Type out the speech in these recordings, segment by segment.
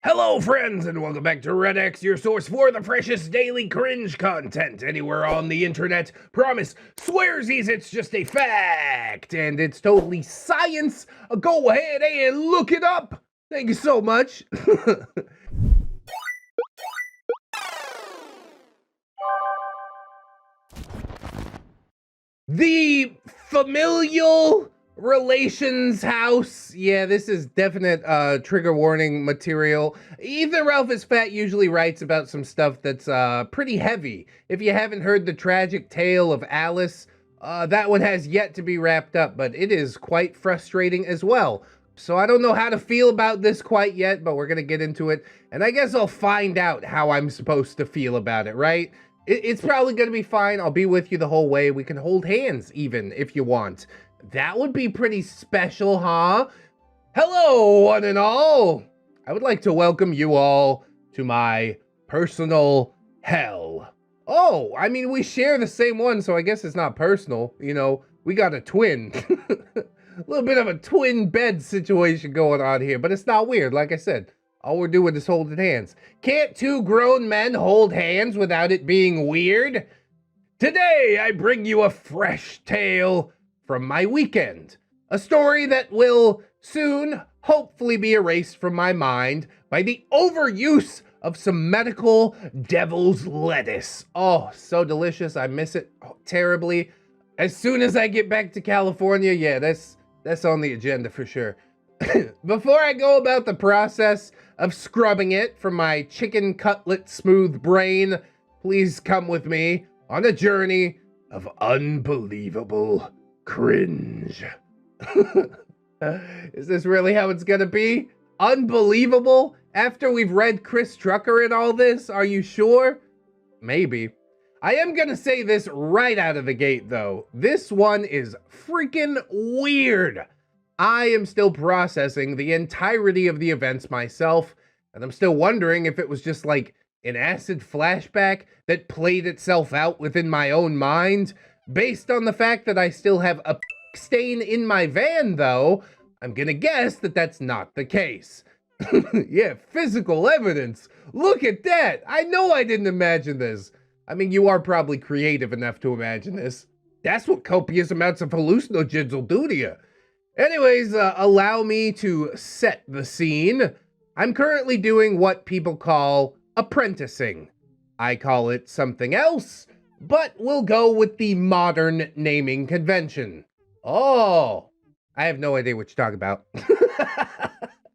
Hello, friends, and welcome back to ReddX, your source for the freshest daily cringe content anywhere on the internet. Promise, swearsies, it's just a fact, and it's totally science. Go ahead and look it up. Thank you so much. The familial relations house. Yeah, this is definite trigger warning material. Even Ralph is Fat usually writes about some stuff that's pretty heavy. If you haven't heard the tragic tale of Alice, that one has yet to be wrapped up, but it is quite frustrating as well. So I don't know how to feel about this quite yet, but we're gonna get into it, and I guess I'll find out how I'm supposed to feel about it, right? It's probably gonna be fine. I'll be with you the whole way. We can hold hands even if you want. That would be pretty special, huh? Hello, one and all. I would like to welcome you all to my personal hell. Oh, I mean, we share the same one, so I guess it's not personal. You know, we got a twin. A little bit of a twin bed situation going on here, but it's not weird, like I said. All we're doing is holding hands. Can't two grown men hold hands without it being weird? Today, I bring you a fresh tale from my weekend. A story that will soon, hopefully, be erased from my mind by the overuse of some medical devil's lettuce. Oh, so delicious. I miss it terribly. As soon as I get back to California, yeah, that's on the agenda for sure. Before I go about the process of scrubbing it from my chicken cutlet smooth brain, please come with me on a journey of unbelievable cringe. Is this really how it's gonna be? Unbelievable? After we've read Chris Trucker and all this? Are you sure? Maybe. I am gonna say this right out of the gate, though. This one is freaking weird. I am still processing the entirety of the events myself, and I'm still wondering if it was just like an acid flashback that played itself out within my own mind. Based on the fact that I still have a stain in my van, though, I'm gonna guess that that's not the case. Yeah, physical evidence. Look at that. I know I didn't imagine this. I mean, you are probably creative enough to imagine this. That's what copious amounts of hallucinogens will do to you. Anyways, allow me to set the scene. I'm currently doing what people call apprenticing. I call it something else, but we'll go with the modern naming convention. Oh, I have no idea what you're talking about.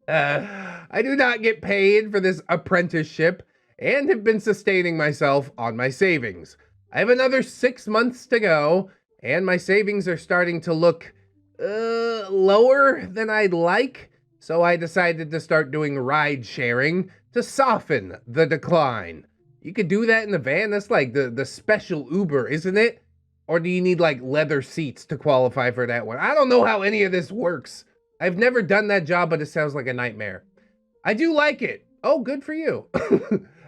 I do not get paid for this apprenticeship and have been sustaining myself on my savings. I have another 6 months to go, and my savings are starting to look lower than I'd like, so I decided to start doing ride sharing to soften the decline. You could do that in the van. That's like the special Uber, isn't it? Or do you need like leather seats to qualify for that one? I don't know how any of this works. I've never done that job, but it sounds like a nightmare. I do like it. Oh, good for you.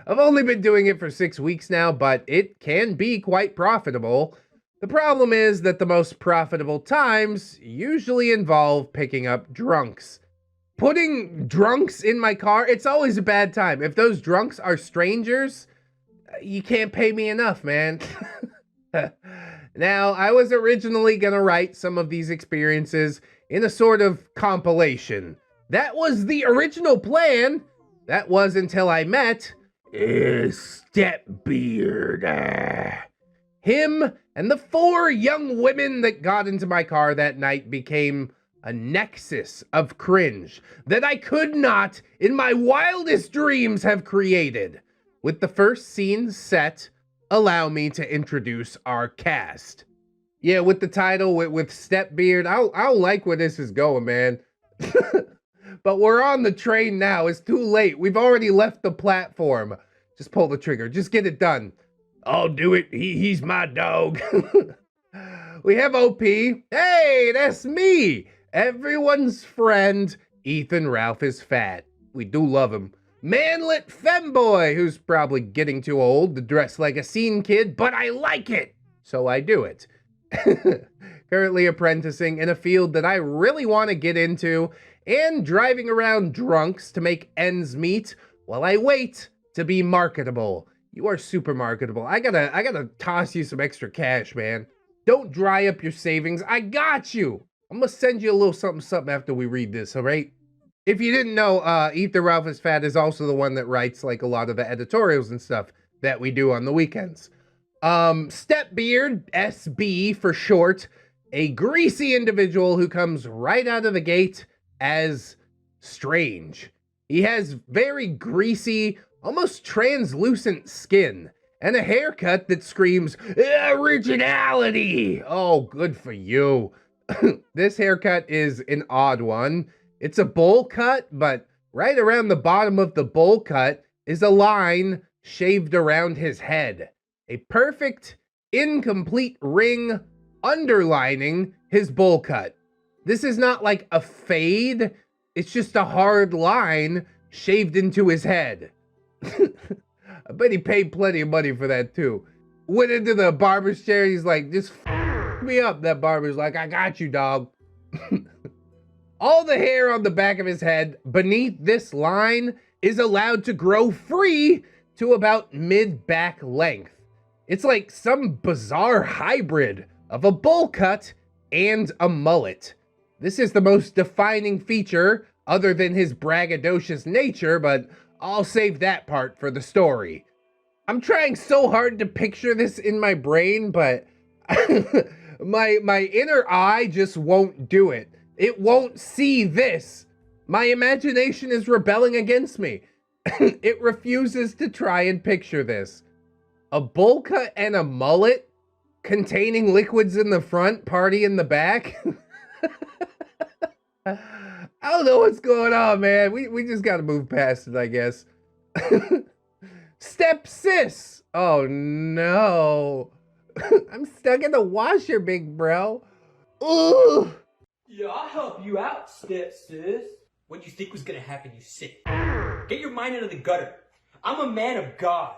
I've only been doing it for 6 weeks now, but it can be quite profitable. The problem is that the most profitable times usually involve picking up drunks. Putting drunks in my car, it's always a bad time. If those drunks are strangers, you can't pay me enough, man. Now, I was originally gonna write some of these experiences in a sort of compilation. That was the original plan. That was until I met SisterBeard. Him and the 4 young women that got into my car that night became a nexus of cringe that I could not, in my wildest dreams, have created. With the first scene set, allow me to introduce our cast. Yeah, with the title, with StepBeard, I'll like where this is going, man. But we're on the train now. It's too late. We've already left the platform. Just pull the trigger. Just get it done. I'll do it. He's my dog. We have OP. Hey, that's me. Everyone's friend, Ethan Ralph is Fat. We do love him. Manlet femboy, who's probably getting too old to dress like a scene kid, but I like it, so I do it. Currently apprenticing in a field that I really want to get into, and driving around drunks to make ends meet while I wait to be marketable. You are super marketable. I gotta toss you some extra cash, man. Don't dry up your savings. I got you. I'm gonna send you a little something after we read this, all right? If you didn't know, Ether Ralph is Fat is also the one that writes like a lot of the editorials and stuff that we do on the weekends. StepBeard, SB for short, a greasy individual who comes right out of the gate as strange. He has very greasy, almost translucent skin, and a haircut that screams originality. Oh, good for you. This haircut is an odd one. It's a bowl cut, but right around the bottom of the bowl cut is a line shaved around his head. A perfect, incomplete ring underlining his bowl cut. This is not like a fade. It's just a hard line shaved into his head. I bet he paid plenty of money for that too. Went into the barber's chair. He's like, just f me up. That barber's like, I got you, dog. All the hair on the back of his head beneath this line is allowed to grow free to about mid-back length. It's like some bizarre hybrid of a bowl cut and a mullet. This is the most defining feature other than his braggadocious nature, but I'll save that part for the story. I'm trying so hard to picture this in my brain, but my inner eye just won't do it. It won't see this. My imagination is rebelling against me. It refuses to try and picture this. A bowl cut and a mullet containing liquids in the front, party in the back. I don't know what's going on, man. We just gotta move past it, I guess. Step sis. Oh no. I'm stuck in the washer, big bro. Ugh. Yeah, I'll help you out, step sis. What do you think was gonna happen, you sick? Get your mind out of the gutter. I'm a man of God.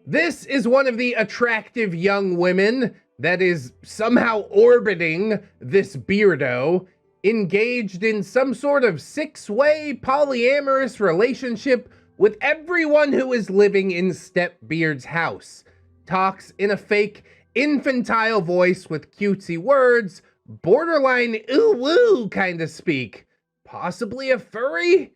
This is one of the attractive young women that is somehow orbiting this beardo, engaged in some sort of six-way polyamorous relationship with everyone who is living in StepBeard's house. Talks in a fake, infantile voice with cutesy words, borderline ooh-woo kind of speak. Possibly a furry?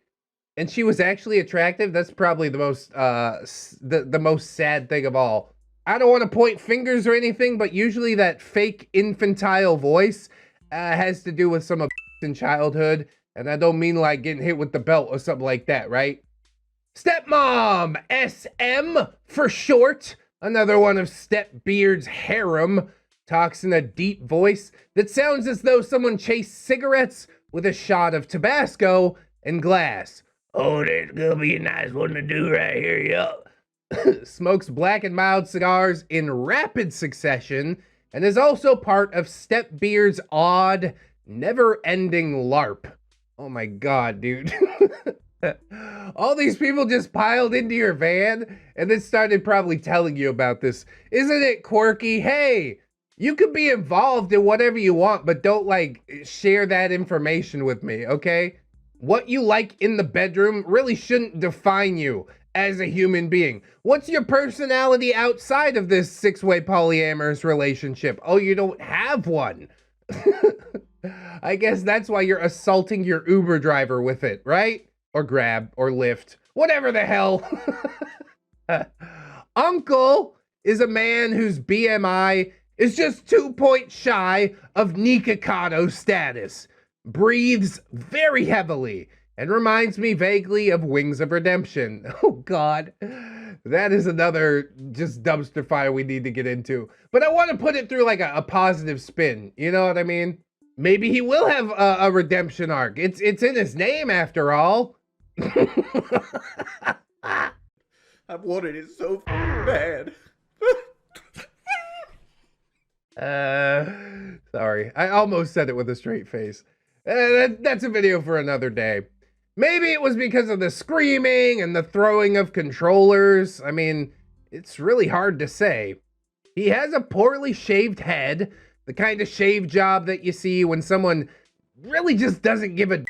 And she was actually attractive? That's probably the most, the most sad thing of all. I don't want to point fingers or anything, but usually that fake infantile voice has to do with some in childhood, and I don't mean like getting hit with the belt or something like that, right? Stepmom, SM for short, another one of StepBeard's harem, talks in a deep voice that sounds as though someone chased cigarettes with a shot of Tabasco and glass. Oh, that's gonna be a nice one to do right here, yup. Smokes black and mild cigars in rapid succession and is also part of StepBeard's odd, never-ending LARP. Oh my god, dude. All these people just piled into your van and then started probably telling you about this. Isn't it quirky? Hey, you could be involved in whatever you want, but don't like share that information with me, okay? What you like in the bedroom really shouldn't define you as a human being. What's your personality outside of this six-way polyamorous relationship? Oh, you don't have one. I guess that's why you're assaulting your Uber driver with it, right? Or Grab, or Lyft, whatever the hell. Uncle is a man whose BMI is just 2 points shy of Nikocado status. Breathes very heavily and reminds me vaguely of Wings of Redemption. Oh God, that is another just dumpster fire we need to get into. But I want to put it through like a positive spin. You know what I mean? Maybe he will have a redemption arc. It's in his name after all. I've wanted it so bad. Sorry. I almost said it with a straight face. That's a video for another day. Maybe it was because of the screaming and the throwing of controllers. I mean, it's really hard to say. He has a poorly shaved head, the kind of shave job that you see when someone really just doesn't give a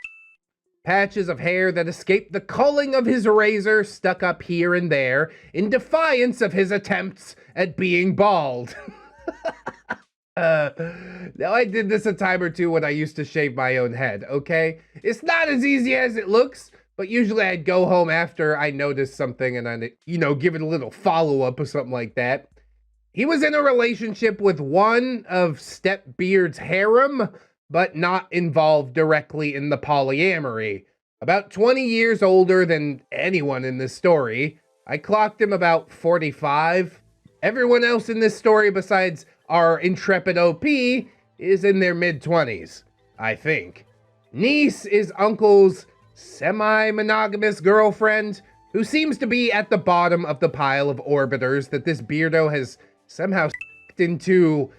Patches of hair that escaped the culling of his razor stuck up here and there in defiance of his attempts at being bald. Now I did this a time or two when I used to shave my own head, okay? It's not as easy as it looks, but usually I'd go home after I noticed something and I'd, give it a little follow-up or something like that. He was in a relationship with one of SisterBeard's harem, but not involved directly in the polyamory. About 20 years older than anyone in this story. I clocked him about 45. Everyone else in this story besides our intrepid OP is in their mid-20s, I think. Niece is Uncle's semi-monogamous girlfriend, who seems to be at the bottom of the pile of orbiters that this beardo has somehow into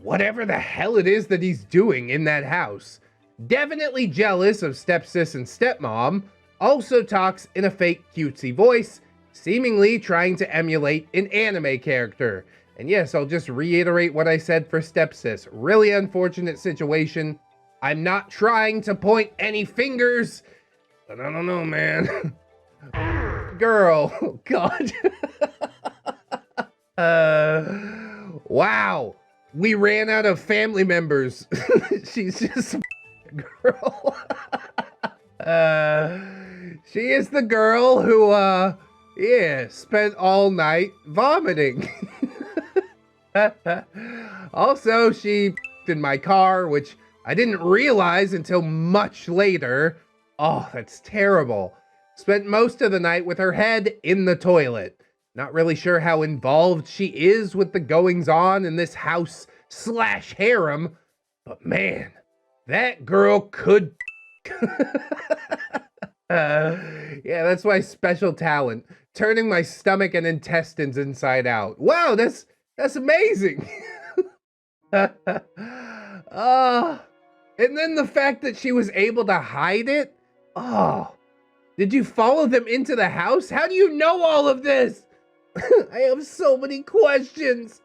whatever the hell it is that he's doing in that house. Definitely jealous of stepsis and stepmom, also talks in a fake cutesy voice, seemingly trying to emulate an anime character. And yes, I'll just reiterate what I said for stepsis. Really unfortunate situation. I'm not trying to point any fingers, but I don't know, man. Girl, oh God. Wow. We ran out of family members. She's just a girl. She is the girl who, spent all night vomiting. Also, she in my car, which I didn't realize until much later. Oh, that's terrible. Spent most of the night with her head in the toilet. Not really sure how involved she is with the goings-on in this house/harem, but man, that girl could. Yeah, that's my special talent. Turning my stomach and intestines inside out. Wow, that's amazing. And then the fact that she was able to hide it. Oh, did you follow them into the house? How do you know all of this? I have so many questions.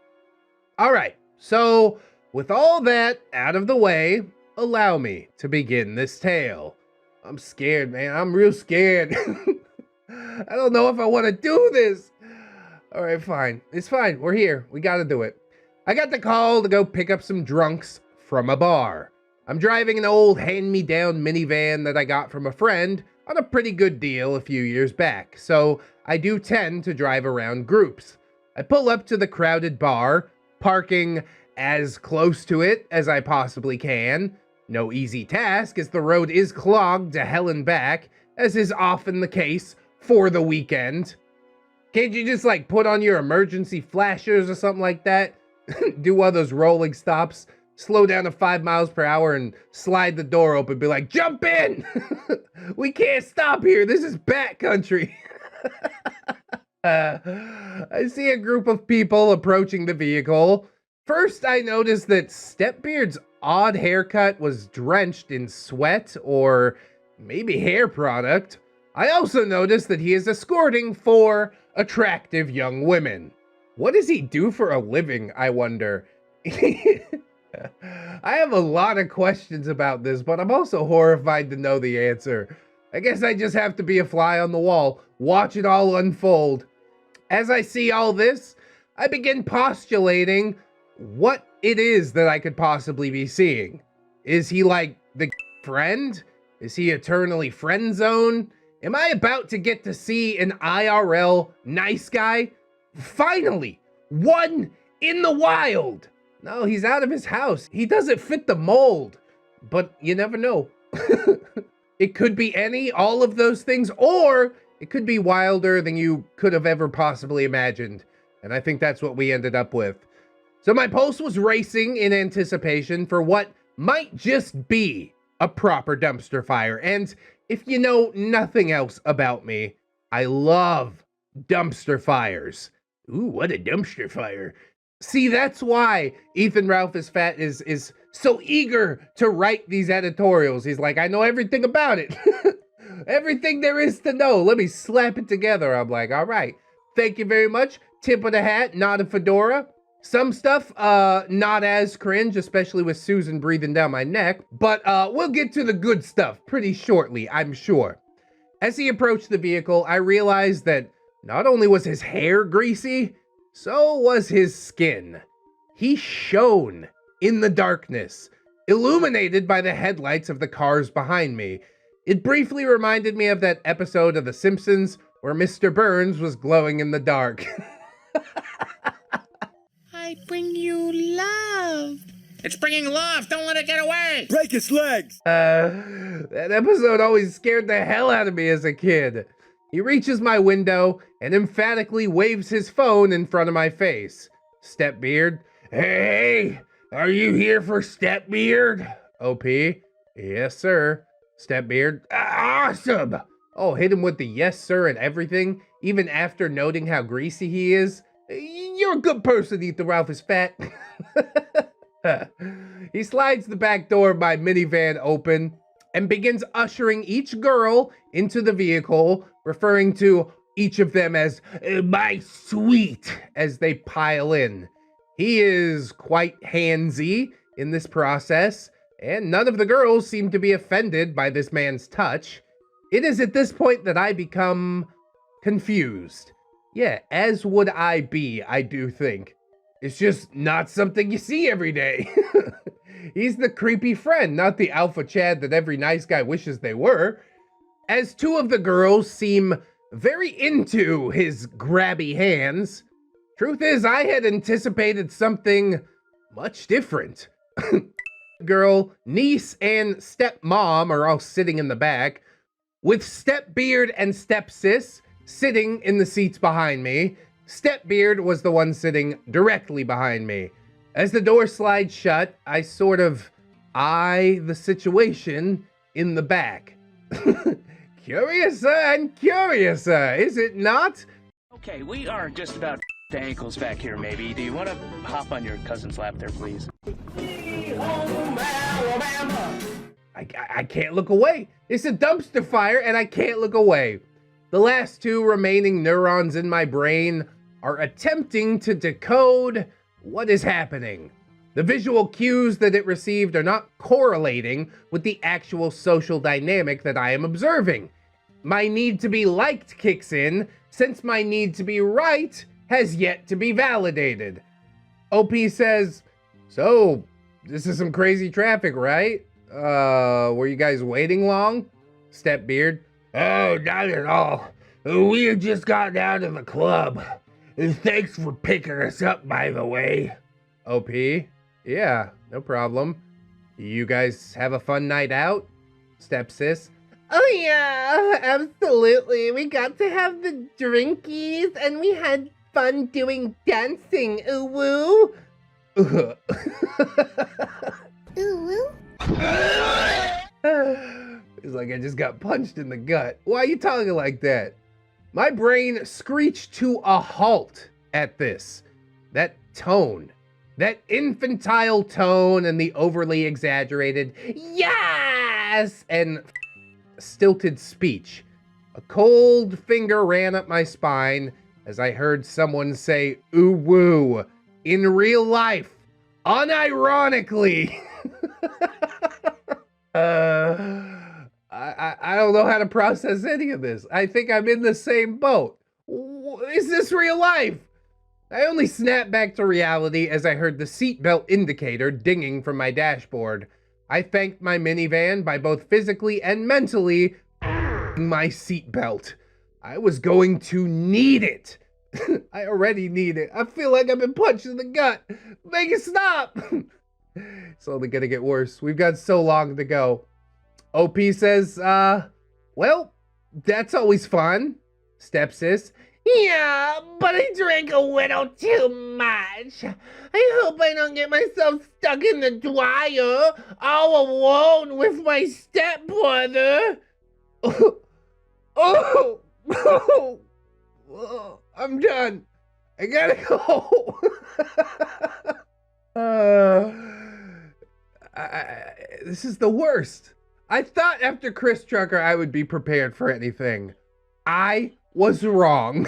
All right, so with all that out of the way, allow me to begin this tale. I'm scared, man. I'm real scared. I don't know if I want to do this. All right, fine. It's fine. We're here. We got to do it. I got the call to go pick up some drunks from a bar. I'm driving an old hand-me-down minivan that I got from a friend on a pretty good deal a few years back, so I do tend to drive around groups. I pull up to the crowded bar, parking as close to it as I possibly can. No easy task, as the road is clogged to hell and back, as is often the case for the weekend. Can't you just put on your emergency flashers or something like that? Do one of those rolling stops, slow down to 5 miles per hour and slide the door open, be like, jump in! We can't stop here, this is backcountry. I see a group of people approaching the vehicle. First, I noticed that SisterBeard's odd haircut was drenched in sweat or maybe hair product. I also noticed that he is escorting 4 attractive young women. What does he do for a living, I wonder? I have a lot of questions about this, but I'm also horrified to know the answer. I guess I just have to be a fly on the wall, watch it all unfold. As I see all this, I begin postulating what it is that I could possibly be seeing. Is he like the friend? Is he eternally friend zone? Am I about to get to see an IRL nice guy? Finally, one in the wild. No, he's out of his house. He doesn't fit the mold, but you never know. It could be all of those things, or it could be wilder than you could have ever possibly imagined. And I think that's what we ended up with. So my pulse was racing in anticipation for what might just be a proper dumpster fire. And if you know nothing else about me, I love dumpster fires. Ooh, what a dumpster fire. See, that's why Ethan Ralph is Fat is so eager to write these editorials. He's like, I know everything about it. Everything there is to know. Let me slap it together. I'm like, all right. Thank you very much. Tip of the hat, not a fedora. Some stuff, not as cringe, especially with Susan breathing down my neck, but we'll get to the good stuff pretty shortly, I'm sure. As he approached the vehicle, I realized that not only was his hair greasy, so was his skin. He shone in the darkness, illuminated by the headlights of the cars behind me. It briefly reminded me of that episode of The Simpsons where Mr. Burns was glowing in the dark. I bring you love. It's bringing love. Don't let it get away. Break his legs! That episode always scared the hell out of me as a kid. He reaches my window and emphatically waves his phone in front of my face. SisterBeard. Hey, are you here for SisterBeard? OP. Yes, sir. SisterBeard. Awesome. Oh, hit him with the yes, sir and everything, even after noting how greasy he is. You're a good person, Ethan Ralph is fat. He slides the back door of my minivan open and begins ushering each girl into the vehicle, referring to each of them as my sweet as they pile in. He is quite handsy in this process, and none of the girls seem to be offended by this man's touch. It is at this point that I become confused. Yeah, as would I be, I do think. It's just not something you see every day. He's the creepy friend, not the alpha Chad that every nice guy wishes they were. As two of the girls seem very into his grabby hands, truth is I had anticipated something much different. Girl, niece, and stepmom are all sitting in the back, with SisterBeard and stepsis sitting in the seats behind me. SisterBeard was the one sitting directly behind me. As the door slides shut, I sort of eye the situation in the back. Curiouser and curiouser, is it not? Okay, we are just about to ankles back here, maybe. Do you want to hop on your cousin's lap there, please? I can't look away. It's a dumpster fire and I can't look away. The last two remaining neurons in my brain are attempting to decode what is happening. The visual cues that it received are not correlating with the actual social dynamic that I am observing. My need to be liked kicks in, since my need to be right has yet to be validated. OP says, so, this is some crazy traffic, right? Were you guys waiting long? SisterBeard. Oh, not at all. We had just gotten out of the club. Thanks for picking us up, by the way. OP? Yeah, no problem. You guys have a fun night out? Stepsis. Oh yeah, absolutely. We got to have the drinkies and we had fun doing dancing. Ooh woo. Ooh woo. It's like I just got punched in the gut. Why are you talking like that? My brain screeched to a halt at this. That tone. That infantile tone and the overly exaggerated yes and stilted speech. A cold finger ran up my spine as I heard someone say ooh woo in real life, unironically. I don't know how to process any of this. I think I'm in the same boat. Is this real life? I only snapped back to reality as I heard the seatbelt indicator dinging from my dashboard. I thanked my minivan by both physically and mentally my seatbelt. I was going to need it. I already need it. I feel like I've been punched in the gut. Make it stop. It's only gonna get worse. We've got so long to go. OP says, well, that's always fun. Stepsis. Yeah, but I drank a little too much. I hope I don't get myself stuck in the dryer all alone with my stepbrother. Oh, I'm done. I gotta go. This is the worst. I thought after Chris Trucker I would be prepared for anything. I was wrong.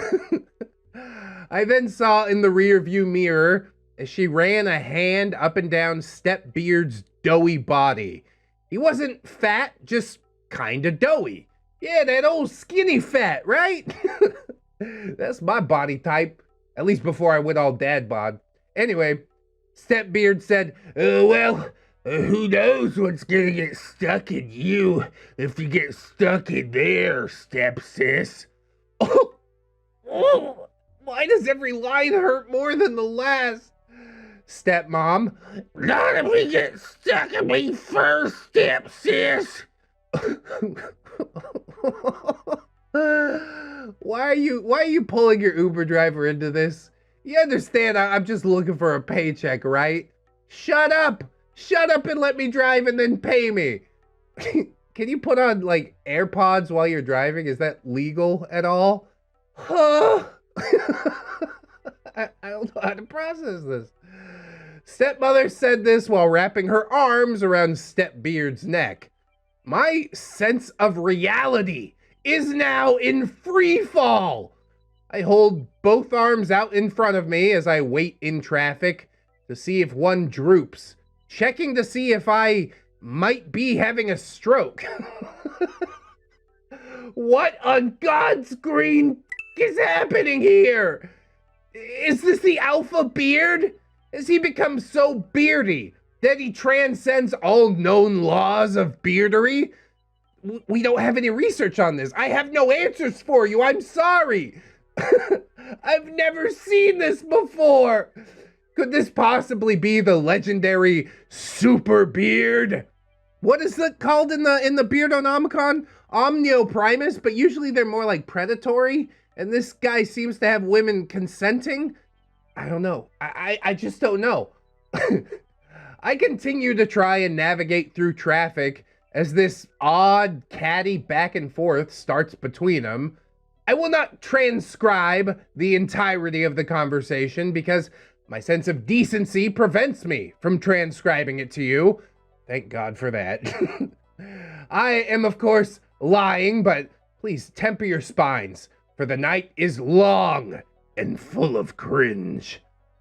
I then saw in the rear view mirror as she ran a hand up and down SisterBeard's doughy body. He wasn't fat, just kinda doughy. Yeah, that old skinny fat, right? That's my body type, at least before I went all dad bod. Anyway, SisterBeard said, who knows what's gonna get stuck in you if you get stuck in there, stepsis. Oh, why does every line hurt more than the last? Stepmom, not if we get stuck in me first, stepsis. Why are you pulling your Uber driver into this? You understand I'm just looking for a paycheck, right? Shut up and let me drive and then pay me. Can you put on like AirPods while you're driving? Is that legal at all? Huh? I don't know how to process this. Stepmother said this while wrapping her arms around SisterBeard's neck. My sense of reality is now in free fall. I hold both arms out in front of me as I wait in traffic to see if one droops, checking to see if I might be having a stroke. What on God's green is happening here? Is this the alpha beard? Has he become so beardy that he transcends all known laws of beardery? We don't have any research on this. I have no answers for you. I'm sorry. I've never seen this before. Could this possibly be the legendary SuperBeard? What is that called in the Beardonomicon? Omnioprimus, but usually they're more like predatory. And this guy seems to have women consenting. I don't know. I just don't know. I continue to try and navigate through traffic as this odd, catty back and forth starts between them. I will not transcribe the entirety of the conversation because my sense of decency prevents me from transcribing it to you. Thank God for that. I am, of course, lying, but please temper your spines, for the night is long and full of cringe.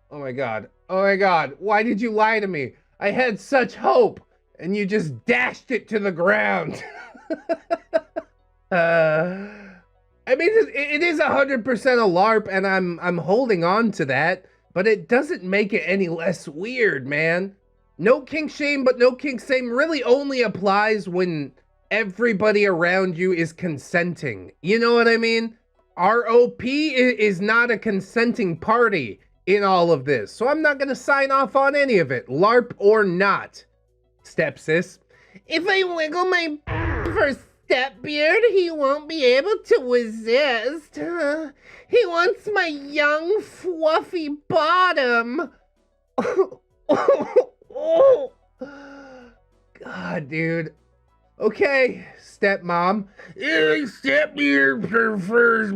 Oh my God. Oh my God. Why did you lie to me? I had such hope, and you just dashed it to the ground. I mean, it is 100% a LARP, and I'm holding on to that, but it doesn't make it any less weird, man. No kink shame, but no kink shame really only applies when everybody around you is consenting. You know what I mean? ROP is not a consenting party in all of this, so I'm not gonna sign off on any of it, LARP or not. Stepsis, if I wiggle my for SisterBeard, he won't be able to resist. He wants my young, fluffy bottom. Oh. God, dude. Okay, stepmom. SisterBeard prefers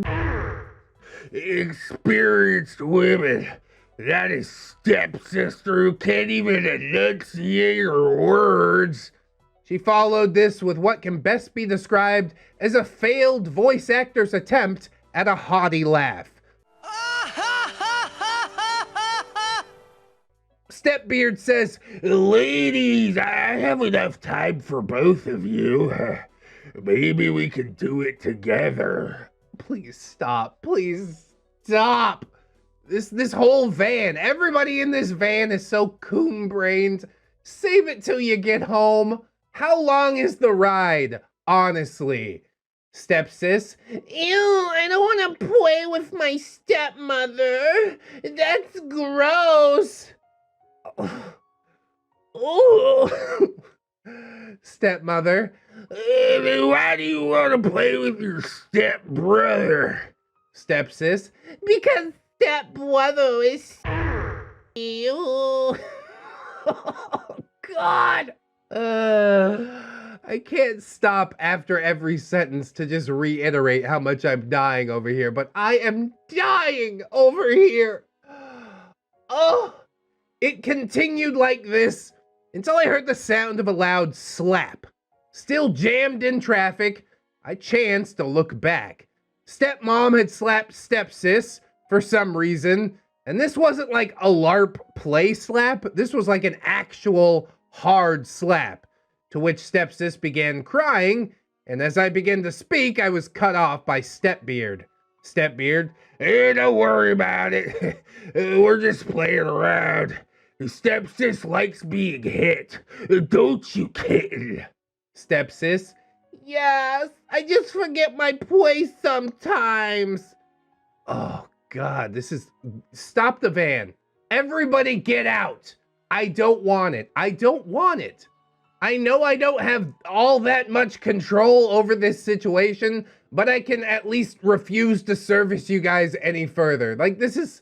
experienced women. That is stepsister who can't even enunciate her words. She followed this with what can best be described as a failed voice actor's attempt at a haughty laugh. SisterBeard says, ladies, I have enough time for both of you. Maybe we can do it together. Please stop. Please stop. This whole van, everybody in this van is so coon-brained. Save it till you get home. How long is the ride, honestly? Stepsis, ew, I don't want to play with my stepmother. That's gross. Oh. Stepmother, then why do you want to play with your stepbrother? Stepsis, because stepbrother is ew. Oh, God. I can't stop after every sentence to just reiterate how much I'm dying over here, but I am dying over here. Oh, it continued like this until I heard the sound of a loud slap. Still jammed in traffic, I chanced to look back. Stepmom had slapped stepsis for some reason, And this wasn't like a LARP play slap. This was like an actual hard slap, to which stepsis began crying, and as I began to speak, I was cut off by StepBeard. StepBeard, hey, don't worry about it. We're just playing around. Stepsis likes being hit. Don't you, kitten? Stepsis, yes, I just forget my place sometimes. Oh, God, this is... Stop the van. Everybody get out. I don't want it. I don't want it. I know I don't have all that much control over this situation, but I can at least refuse to service you guys any further. Like, this is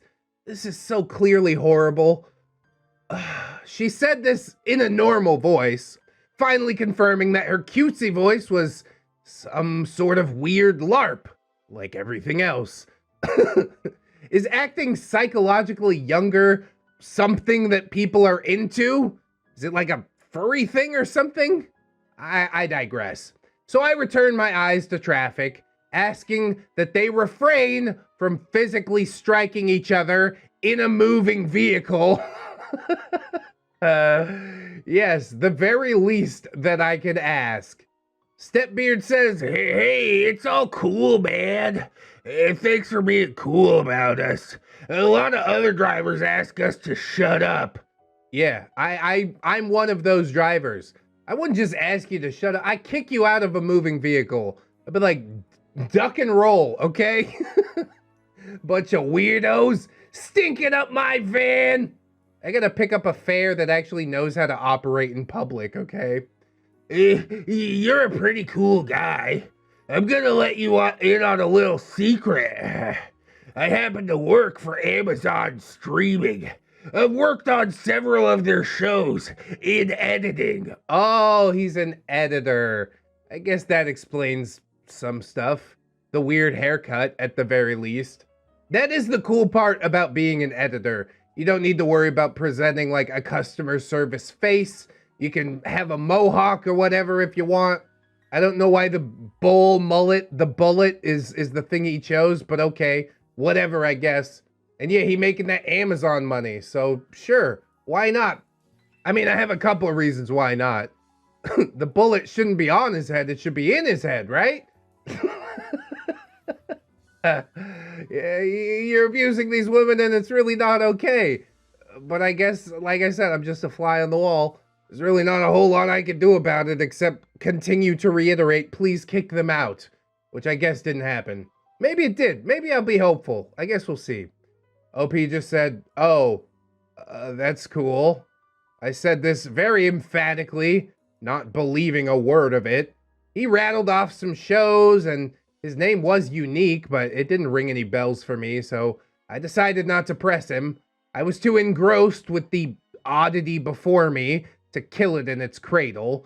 so clearly horrible. She said this in a normal voice, finally confirming that her cutesy voice was some sort of weird LARP, like everything else. Is acting psychologically younger something that people are into? Is it like a furry thing or something? I digress. So I return my eyes to traffic, asking that they refrain from physically striking each other in a moving vehicle. Yes, the very least that I can ask. StepBeard says, hey, it's all cool, man. Thanks for being cool about us. A lot of other drivers ask us to shut up. Yeah, I'm one of those drivers. I wouldn't just ask you to shut up. I kick you out of a moving vehicle. I'd be like, duck and roll, okay? Bunch of weirdos stinking up my van. I gotta pick up a fare that actually knows how to operate in public, okay? You're a pretty cool guy. I'm gonna let you in on a little secret. I happen to work for Amazon Streaming. I've worked on several of their shows in editing. Oh, he's an editor. I guess that explains some stuff. The weird haircut, at the very least. That is the cool part about being an editor. You don't need to worry about presenting like a customer service face. You can have a mohawk or whatever if you want. I don't know why the bullet is the thing he chose, but okay, whatever, I guess. And yeah, he making that Amazon money, so sure, why not? I mean, I have a couple of reasons why not. The bullet shouldn't be on his head, it should be in his head, right? Yeah, you're abusing these women and it's really not okay. But I guess, like I said, I'm just a fly on the wall. There's really not a whole lot I can do about it except continue to reiterate, please kick them out. Which I guess didn't happen. Maybe it did. Maybe I'll be hopeful. I guess we'll see. OP just said, oh, that's cool. I said this very emphatically, not believing a word of it. He rattled off some shows, and his name was unique, but it didn't ring any bells for me, so I decided not to press him. I was too engrossed with the oddity before me to kill it in its cradle.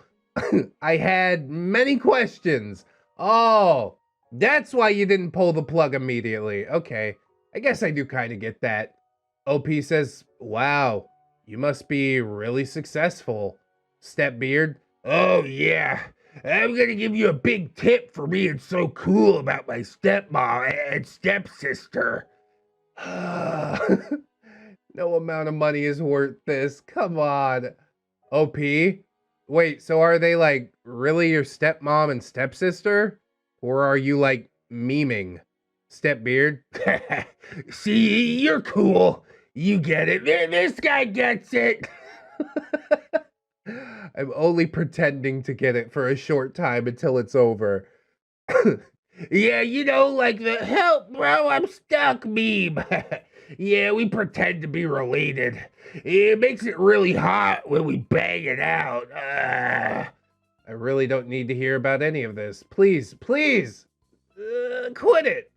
I had many questions. Oh, that's why you didn't pull the plug immediately. Okay, I guess I do kind of get that. OP says, wow, you must be really successful. StepBeard, oh yeah, I'm gonna give you a big tip for being so cool about my stepmom and stepsister. No amount of money is worth this. Come on. OP? Wait, so are they like really your stepmom and stepsister? Or are you like memeing? StepBeard? See, you're cool. You get it. This guy gets it. I'm only pretending to get it for a short time until it's over. Yeah, you know, like the help, bro, I'm stuck meme. Yeah, we pretend to be related. It makes it really hot when we bang it out. I really don't need to hear about any of this. Please, please, quit it.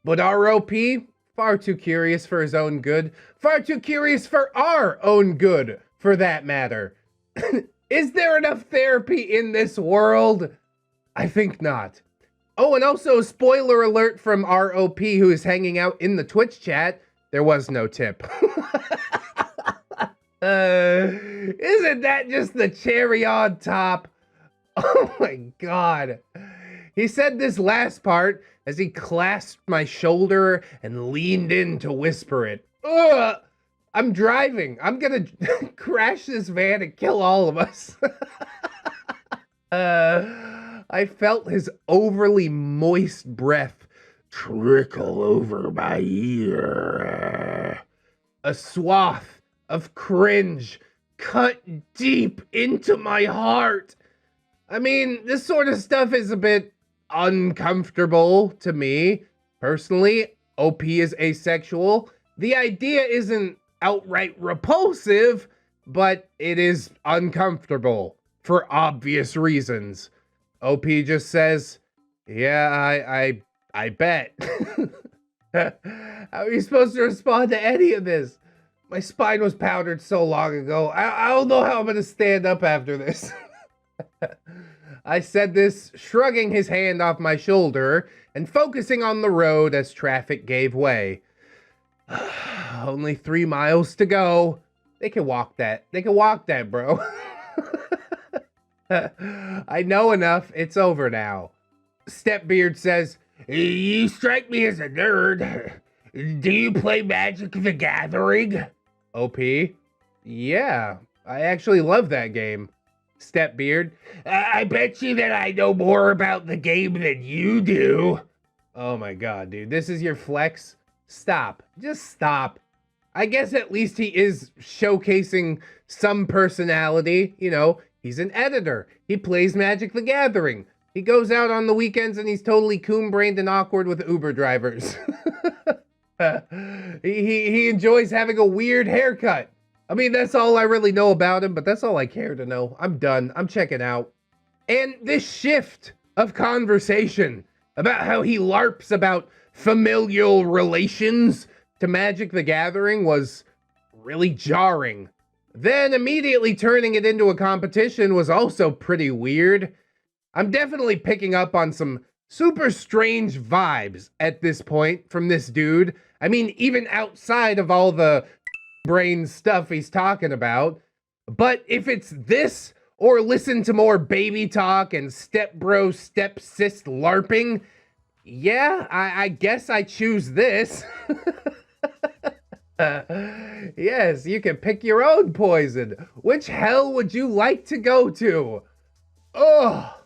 But ROP, far too curious for his own good. Far too curious for our own good, for that matter. Is there enough therapy in this world? I think not. Oh, and also, spoiler alert from ROP, who is hanging out in the Twitch chat, there was no tip. Isn't that just the cherry on top? Oh my god. He said this last part as he clasped my shoulder and leaned in to whisper it. Ugh! I'm driving. I'm gonna crash this van and kill all of us. I felt his overly moist breath trickle over my ear. A swath of cringe cut deep into my heart. I mean, this sort of stuff is a bit uncomfortable to me. Personally, OP is asexual. The idea isn't outright repulsive, but it is uncomfortable for obvious reasons. OP just says, yeah, I bet. How are you supposed to respond to any of this? My spine was powdered so long ago. I don't know how I'm going to stand up after this. I said this, shrugging his hand off my shoulder and focusing on the road as traffic gave way. Only 3 miles to go. They can walk that. They can walk that, bro. I know enough. It's over now. SisterBeard says, you strike me as a nerd. Do you play Magic the Gathering? OP? Yeah, I actually love that game. SisterBeard, I bet you that I know more about the game than you do. Oh my god, dude. This is your flex? Stop. Just stop. I guess at least he is showcasing some personality. You know, he's an editor. He plays Magic the Gathering. He goes out on the weekends and he's totally coon-brained and awkward with Uber drivers. He enjoys having a weird haircut. I mean, that's all I really know about him, but that's all I care to know. I'm done. I'm checking out. And this shift of conversation about how he LARPs about familial relations to Magic the Gathering was really jarring. Then immediately turning it into a competition was also pretty weird. I'm definitely picking up on some super strange vibes at this point from this dude. I mean, even outside of all the brain stuff he's talking about. But if it's this or listen to more baby talk and stepbro, stepsis LARPing, yeah, I guess I choose this. Yes, you can pick your own poison. Which hell would you like to go to? Oh,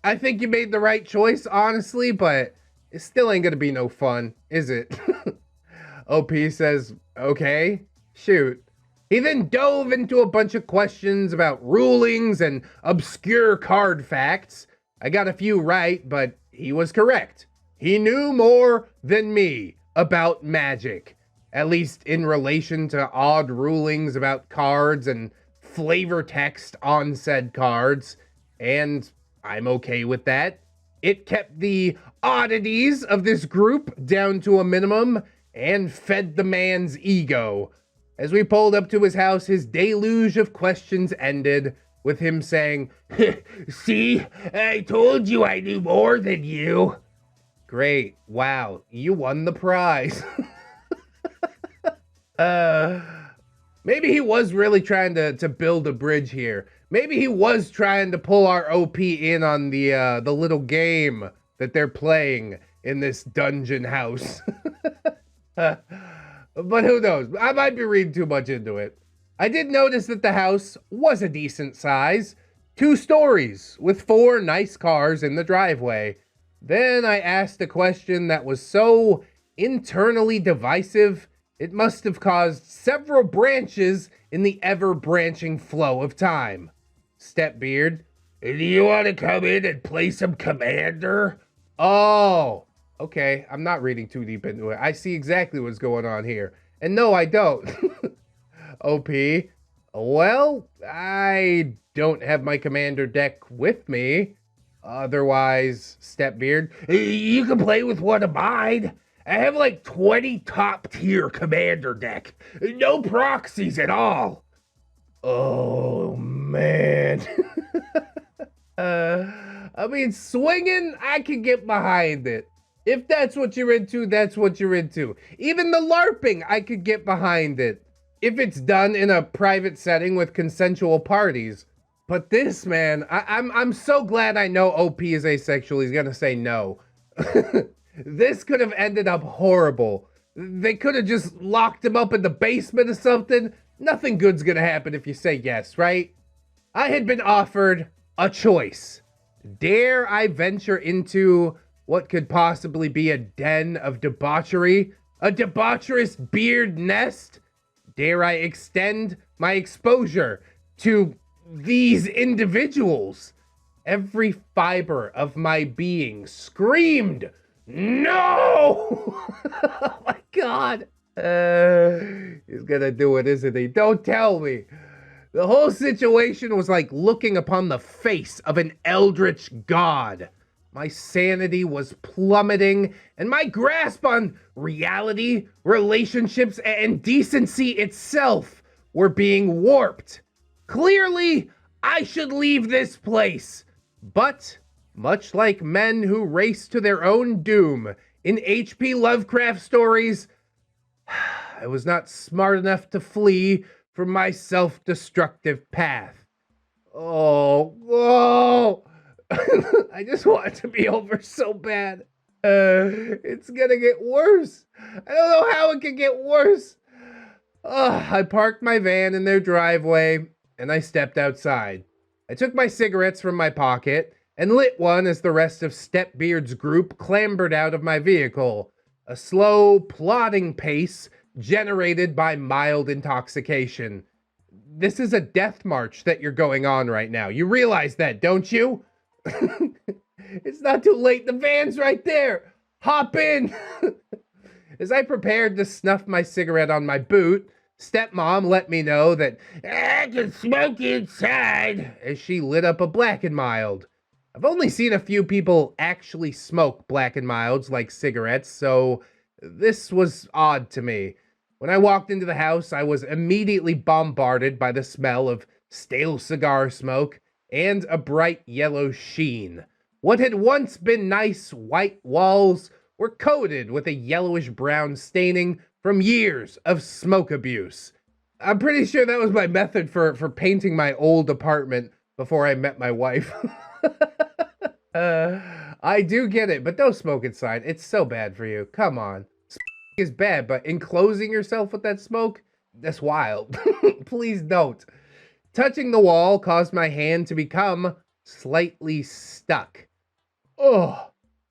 I think you made the right choice, honestly, but it still ain't gonna be no fun, is it? OP says, okay, shoot. He then dove into a bunch of questions about rulings and obscure card facts. I got a few right, but he was correct. He knew more than me about Magic, at least in relation to odd rulings about cards and flavor text on said cards, and I'm okay with that. It kept the oddities of this group down to a minimum and fed the man's ego. As we pulled up to his house, his deluge of questions ended with him saying, see, I told you I knew more than you. Great. Wow. You won the prize. Maybe he was really trying to build a bridge here. Maybe he was trying to pull our OP in on the little game that they're playing in this dungeon house. But who knows? I might be reading too much into it. I did notice that the house was a decent size. 2 stories with 4 nice cars in the driveway. Then I asked a question that was so internally divisive, it must have caused several branches in the ever-branching flow of time. SisterBeard, do you want to come in and play some Commander? Oh, okay. I'm not reading too deep into it. I see exactly what's going on here. And no, I don't. OP, well, I don't have my Commander deck with me. Otherwise, SisterBeard, you can play with one of mine. I have like 20 top-tier Commander deck. No proxies at all. Oh, man. I mean, swinging, I can get behind it. If that's what you're into, that's what you're into. Even the LARPing, I could get behind it. If it's done in a private setting with consensual parties. But this, man, I'm so glad I know OP is asexual. He's gonna say no. This could have ended up horrible. They could have just locked him up in the basement or something. Nothing good's gonna happen if you say yes, right? I had been offered a choice. Dare I venture into what could possibly be a den of debauchery? A debaucherous beard nest? Dare I extend my exposure to these individuals? Every fiber of my being screamed, no! Oh my God. He's gonna do it, isn't he? Don't tell me. The whole situation was like looking upon the face of an eldritch god. My sanity was plummeting, and my grasp on reality, relationships, and decency itself were being warped. Clearly, I should leave this place. But, much like men who race to their own doom in H.P. Lovecraft stories, I was not smart enough to flee from my self-destructive path. Oh. I just want it to be over so bad. It's gonna get worse. I don't know how it can get worse. I parked my van in their driveway, and I stepped outside. I took my cigarettes from my pocket and lit one as the rest of StepBeard's group clambered out of my vehicle, a slow, plodding pace generated by mild intoxication. This is a death march that you're going on right now. You realize that, don't you? It's not too late. The van's right there. Hop in. As I prepared to snuff my cigarette on my boot, stepmom let me know that I can smoke inside as she lit up a Black and Mild. I've only seen a few people actually smoke Black and Milds like cigarettes, so this was odd to me. When I walked into the house, I was immediately bombarded by the smell of stale cigar smoke and a bright yellow sheen. What had once been nice white walls were coated with a yellowish-brown staining from years of smoke abuse. I'm pretty sure that was my method for painting my old apartment before I met my wife. I do get it, but don't smoke inside. It's so bad for you. Come on. Smoking is bad, but enclosing yourself with that smoke, that's wild. Please don't. Touching the wall caused my hand to become slightly stuck. Oh.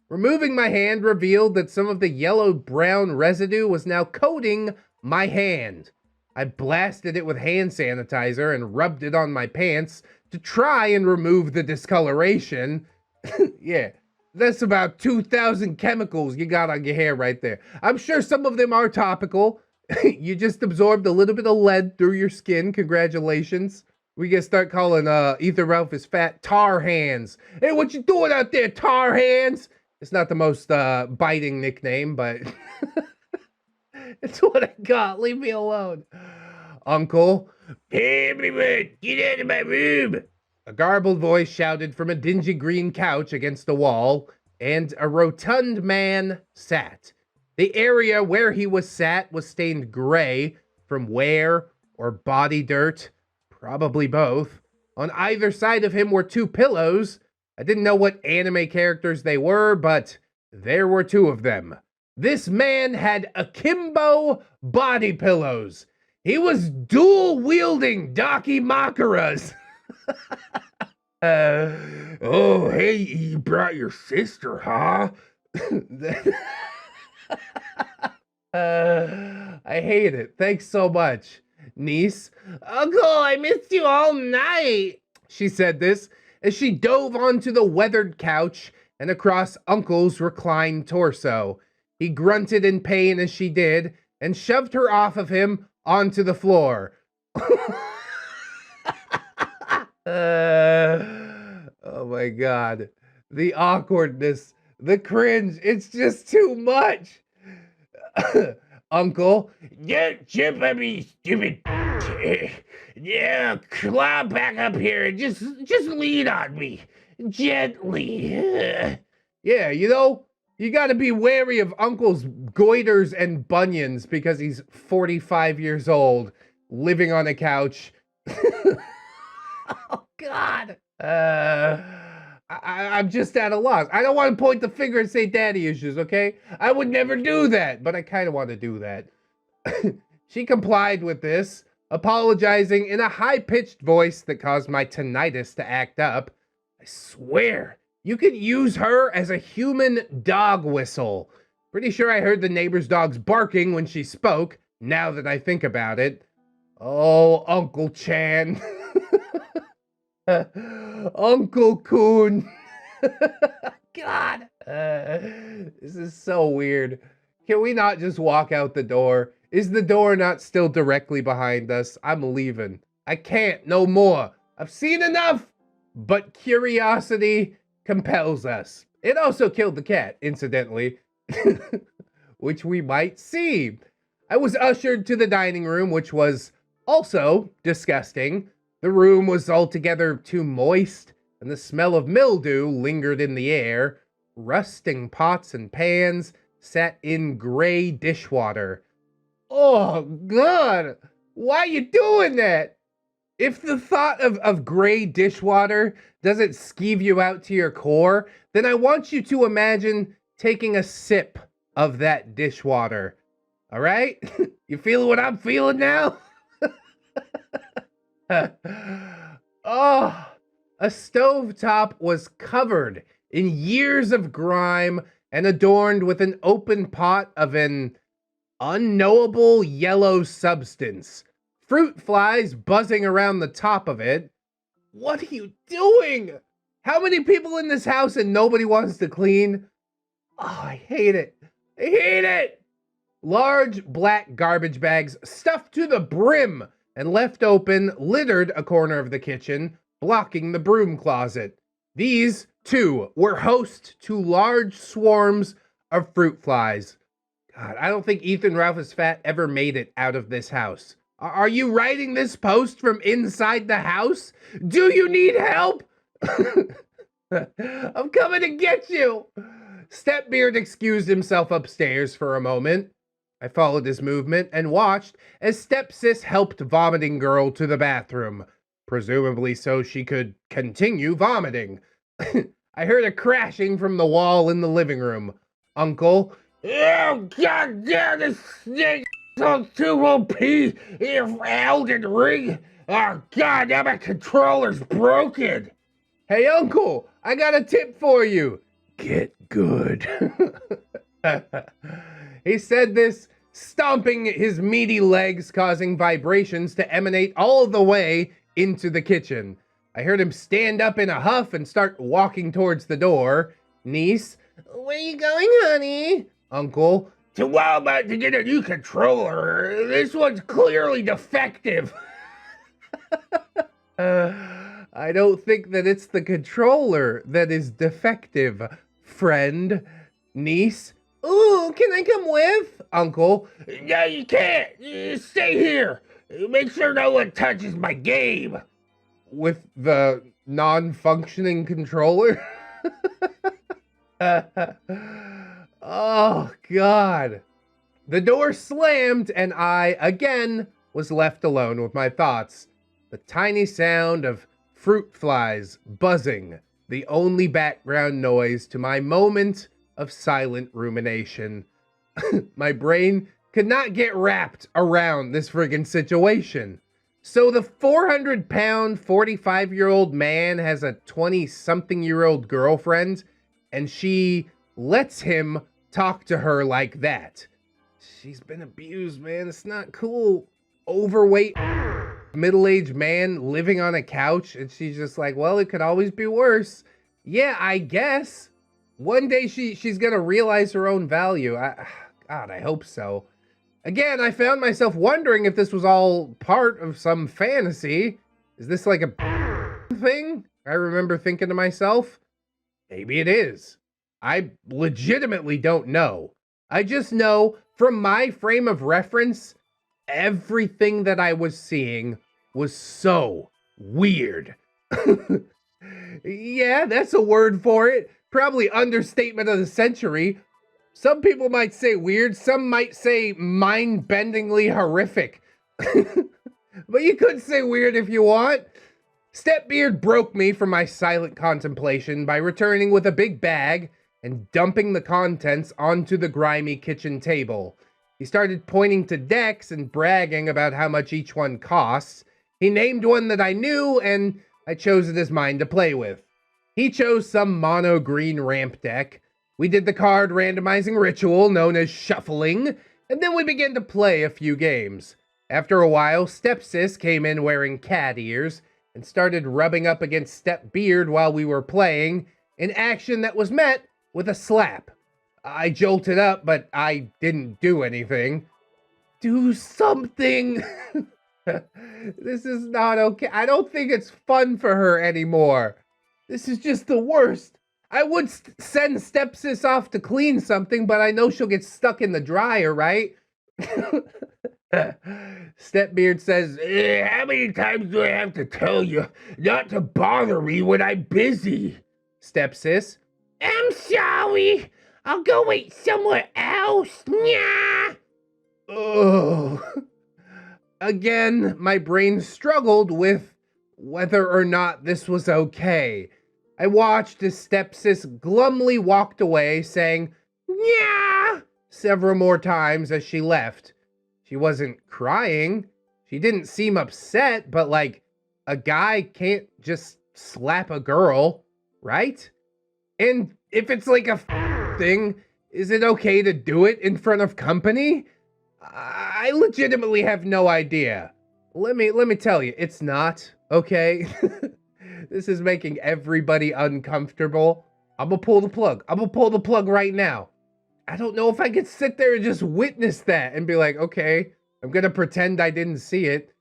Removing my hand revealed that some of the yellow-brown residue was now coating my hand. I blasted it with hand sanitizer and rubbed it on my pants to try and remove the discoloration. Yeah, that's about 2,000 chemicals you got on your hair right there. I'm sure some of them are topical. You just absorbed a little bit of lead through your skin. Congratulations. We can start calling Ethan Ralph is fat tar hands. Hey, what you doing out there, tar hands? It's not the most biting nickname, but it's what I got. Leave me alone. Uncle. Hey, everyone, get out of my room. A garbled voice shouted from a dingy green couch against the wall, and a rotund man sat. The area where he was sat was stained gray from wear or body dirt. Probably both. On either side of him were two pillows. I didn't know what anime characters they were, but there were two of them. This man had akimbo body pillows. He was dual-wielding Dakimakuras. Oh, hey, you brought your sister, huh? I hate it. Thanks so much. Niece. Uncle, I missed you all night. She said this as she dove onto the weathered couch and across Uncle's reclined torso. He grunted in pain as she did and shoved her off of him onto the floor. Oh my God. The awkwardness, the cringe, it's just too much. Uncle, don't jump on me, stupid. Yeah, climb back up here and just lean on me. Gently. Yeah, you know, you gotta be wary of Uncle's goiters and bunions because he's 45 years old, living on a couch. Oh, God. I'm just at a loss. I don't want to point the finger and say daddy issues, okay? I would never do that, but I kind of want to do that. She complied with this, apologizing in a high-pitched voice that caused my tinnitus to act up. I swear, you could use her as a human dog whistle. Pretty sure I heard the neighbor's dogs barking when she spoke, now that I think about it. Oh, Uncle Chan. Uncle Coon. God. This is so weird. Can we not just walk out the door? Is the door not still directly behind us? I'm leaving. I can't no more. I've seen enough. But curiosity compels us. It also killed the cat, incidentally. Which we might see. I was ushered to the dining room, which was also disgusting. The room was altogether too moist, and the smell of mildew lingered in the air. Rusting pots and pans sat in gray dishwater. Oh, God! Why are you doing that? If the thought of gray dishwater doesn't skeeve you out to your core, then I want you to imagine taking a sip of that dishwater. All right? You feeling what I'm feeling now? Oh, a stovetop was covered in years of grime and adorned with an open pot of an unknowable yellow substance. Fruit flies buzzing around the top of it. What are you doing? How many people in this house and nobody wants to clean? Oh, I hate it. I hate it. Large black garbage bags stuffed to the brim and left open littered a corner of the kitchen, blocking the broom closet. These, too, were host to large swarms of fruit flies. God, I don't think Ethan Ralphus Fat ever made it out of this house. Are you writing this post from inside the house? Do you need help? I'm coming to get you. StepBeard excused himself upstairs for a moment. I followed his movement and watched as Stepsis helped vomiting girl to the bathroom, presumably so she could continue vomiting. I heard a crashing from the wall in the living room. Uncle, oh, God damn, this snake on 2 OP if Elden Ring. Oh, God, now my controller's broken. Hey, Uncle, I got a tip for you. Get good. He said this, stomping his meaty legs, causing vibrations to emanate all the way into the kitchen. I heard him stand up in a huff and start walking towards the door. Niece, where you going, honey? Uncle, to Walmart to get a new controller. This one's clearly defective. I don't think that it's the controller that is defective, friend. Niece, ooh, can I come with? Uncle, no, you can't. Stay here. Make sure no one touches my game. With the non-functioning controller? Oh, God. The door slammed and I, again, was left alone with my thoughts. The tiny sound of fruit flies buzzing, the only background noise to my moment of silent rumination. My brain could not get wrapped around this friggin' situation. So the 400-pound, 45-year-old man has a 20-something-year-old girlfriend, and she lets him talk to her like that. She's been abused, man. It's not cool. Overweight, middle-aged man living on a couch, and she's just like, well, it could always be worse. Yeah, I guess. One day she's gonna realize her own value. God, I hope so. Again, I found myself wondering if this was all part of some fantasy. Is this like a thing? I remember thinking to myself, maybe it is. I legitimately don't know. I just know from my frame of reference, everything that I was seeing was so weird. Yeah, that's a word for it. Probably understatement of the century. Some people might say weird, some might say mind-bendingly horrific. But you could say weird if you want. StepBeard broke me from my silent contemplation by returning with a big bag and dumping the contents onto the grimy kitchen table. He started pointing to decks and bragging about how much each one costs. He named one that I knew, and I chose it as mine to play with. He chose some mono green ramp deck. We did the card randomizing ritual known as shuffling, and then we began to play a few games. After a while, Stepsis came in wearing cat ears and started rubbing up against StepBeard while we were playing, an action that was met with a slap. I jolted up, but I didn't do anything. Do something! This is not okay. I don't think it's fun for her anymore. This is just the worst. I would send Stepsis off to clean something, but I know she'll get stuck in the dryer, right? StepBeard says, how many times do I have to tell you not to bother me when I'm busy? Stepsis, I'm sorry. I'll go wait somewhere else. Nyah. Oh. Again, my brain struggled with whether or not this was okay. I watched as Stepsis glumly walked away, saying, "Nyah," several more times as she left. She wasn't crying. She didn't seem upset, but like, a guy can't just slap a girl, right? And if it's like a thing, is it okay to do it in front of company? I legitimately have no idea. Let me tell you, it's not, okay? This is making everybody uncomfortable. I'm gonna pull the plug. I'm gonna pull the plug right now. I don't know if I could sit there and just witness that and be like, okay, I'm gonna pretend I didn't see it.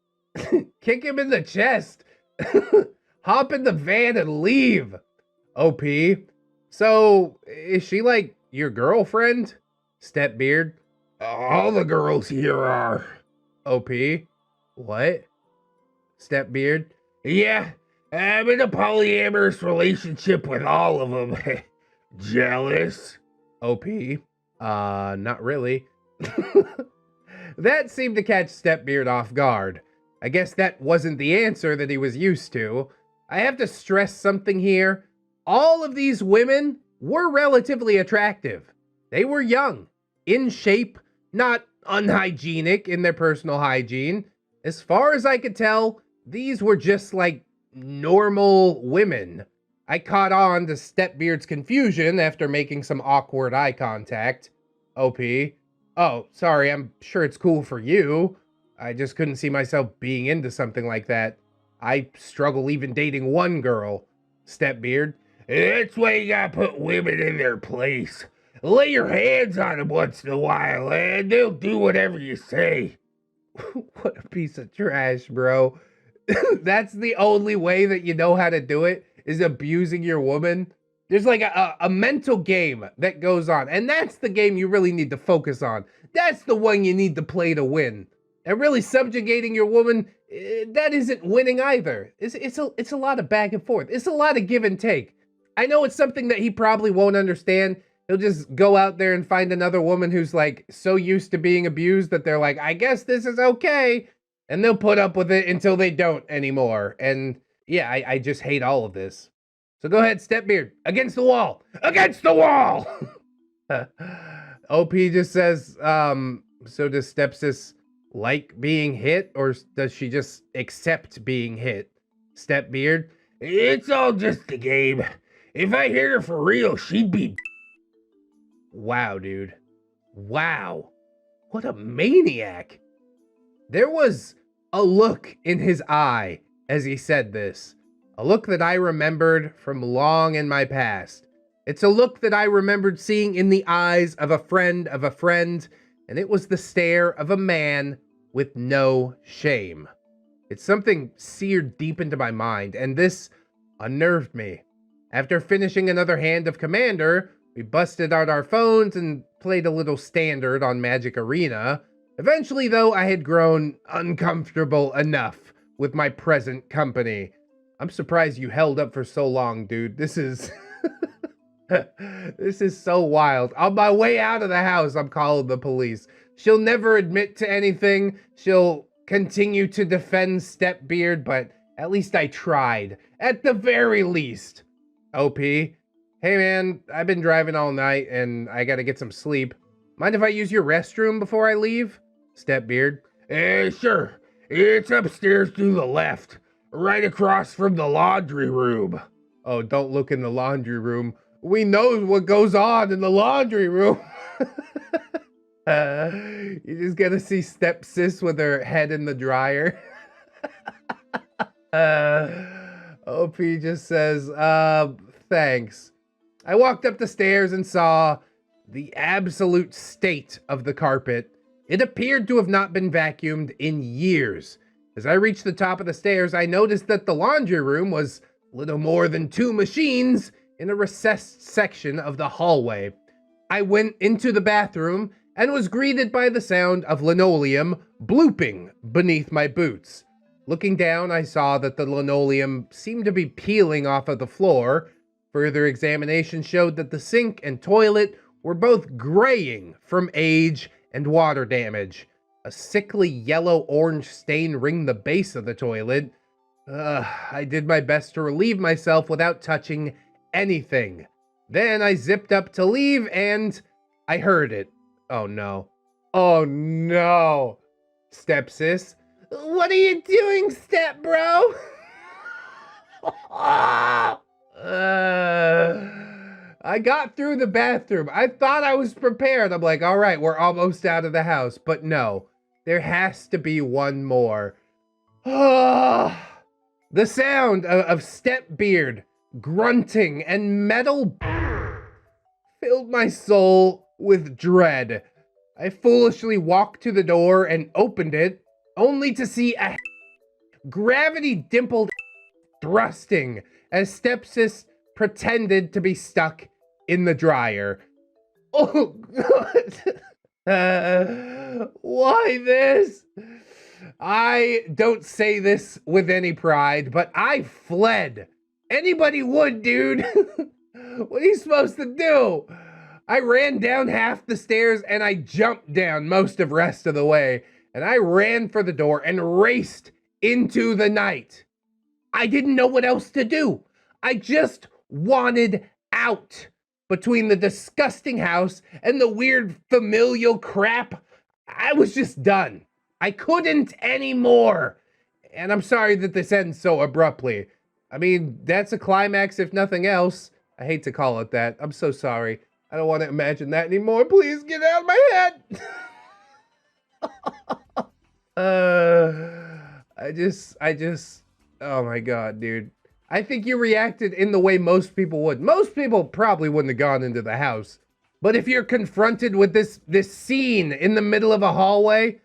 Kick him in the chest. Hop in the van and leave. OP. So, is she like your girlfriend? StepBeard. All the girls here are. OP. What? StepBeard. Yeah, I'm in a polyamorous relationship with all of them. Jealous? OP. Not really. That seemed to catch StepBeard off guard. I guess that wasn't the answer that he was used to. I have to stress something here. All of these women were relatively attractive. They were young, in shape, not unhygienic in their personal hygiene. As far as I could tell, these were just like normal women. I caught on to StepBeard's confusion after making some awkward eye contact. OP. Oh, sorry, I'm sure it's cool for you. I just couldn't see myself being into something like that. I struggle even dating one girl. StepBeard. That's why you gotta put women in their place. Lay your hands on them once in a while, and they'll do whatever you say. What a piece of trash, bro. That's the only way that you know how to do it, is abusing your woman. There's like a mental game that goes on, and that's the game you really need to focus on. That's the one you need to play to win. And really subjugating your woman, that isn't winning either. It's a lot of back and forth. It's a lot of give and take. I know it's something that he probably won't understand. He'll just go out there and find another woman who's like so used to being abused that they're like, I guess this is okay. And they'll put up with it until they don't anymore. And yeah, I just hate all of this. So go ahead, StepBeard. Against the wall. Against the wall! OP just says, so does Stepsis like being hit, or does she just accept being hit? StepBeard. It's all just a game. If I hit her for real, she'd be... Wow, dude. Wow. What a maniac. There was a look in his eye as he said this. A look that I remembered from long in my past. It's a look that I remembered seeing in the eyes of a friend, and it was the stare of a man with no shame. It's something seared deep into my mind, and this unnerved me. After finishing another hand of Commander, we busted out our phones and played a little standard on Magic Arena. Eventually, though, I had grown uncomfortable enough with my present company. I'm surprised you held up for so long, dude. This is... This is so wild. On my way out of the house, I'm calling the police. She'll never admit to anything. She'll continue to defend StepBeard, but At least I tried. At the very least. OP, hey man, I've been driving all night and I gotta get some sleep. Mind if I use your restroom before I leave? StepBeard. Sure. It's upstairs to the left, right across from the laundry room. Oh, don't look in the laundry room. We know what goes on in the laundry room. You just gotta see stepsis with her head in the dryer. OP just says, thanks. I walked up the stairs and saw the absolute state of the carpet. It appeared to have not been vacuumed in years. As I reached the top of the stairs, I noticed that the laundry room was little more than 2 machines in a recessed section of the hallway. I went into the bathroom and was greeted by the sound of linoleum blooping beneath my boots. Looking down, I saw that the linoleum seemed to be peeling off of the floor. Further examination showed that the sink and toilet were both graying from age and water damage. A sickly yellow-orange stain ringed the base of the toilet. I did my best to relieve myself without touching anything. Then I zipped up to leave and I heard it. Oh no. Oh no. Stepsis. What are you doing, step bro? I got through the bathroom. I thought I was prepared. I'm like, all right, we're almost out of the house. But no, there has to be one more. The sound of StepBeard grunting and metal filled my soul with dread. I foolishly walked to the door and opened it, only to see a gravity-dimpled thrusting as stepsis pretended to be stuck in the dryer. Oh, God. Why this? I don't say this with any pride, but I fled. Anybody would, dude. What are you supposed to do? I ran down half the stairs and I jumped down most of the rest of the way. And I ran for the door and raced into the night. I didn't know what else to do. I just wanted out. Between the disgusting house and the weird familial crap, I was just done. I couldn't anymore. And I'm sorry that this ends so abruptly. I mean, that's a climax if nothing else. I hate to call it that. I'm so sorry. I don't want to imagine that anymore. Please get out of my head. I just, oh my God, dude. I think you reacted in the way most people would. Most people probably wouldn't have gone into the house. But if you're confronted with this scene in the middle of a hallway,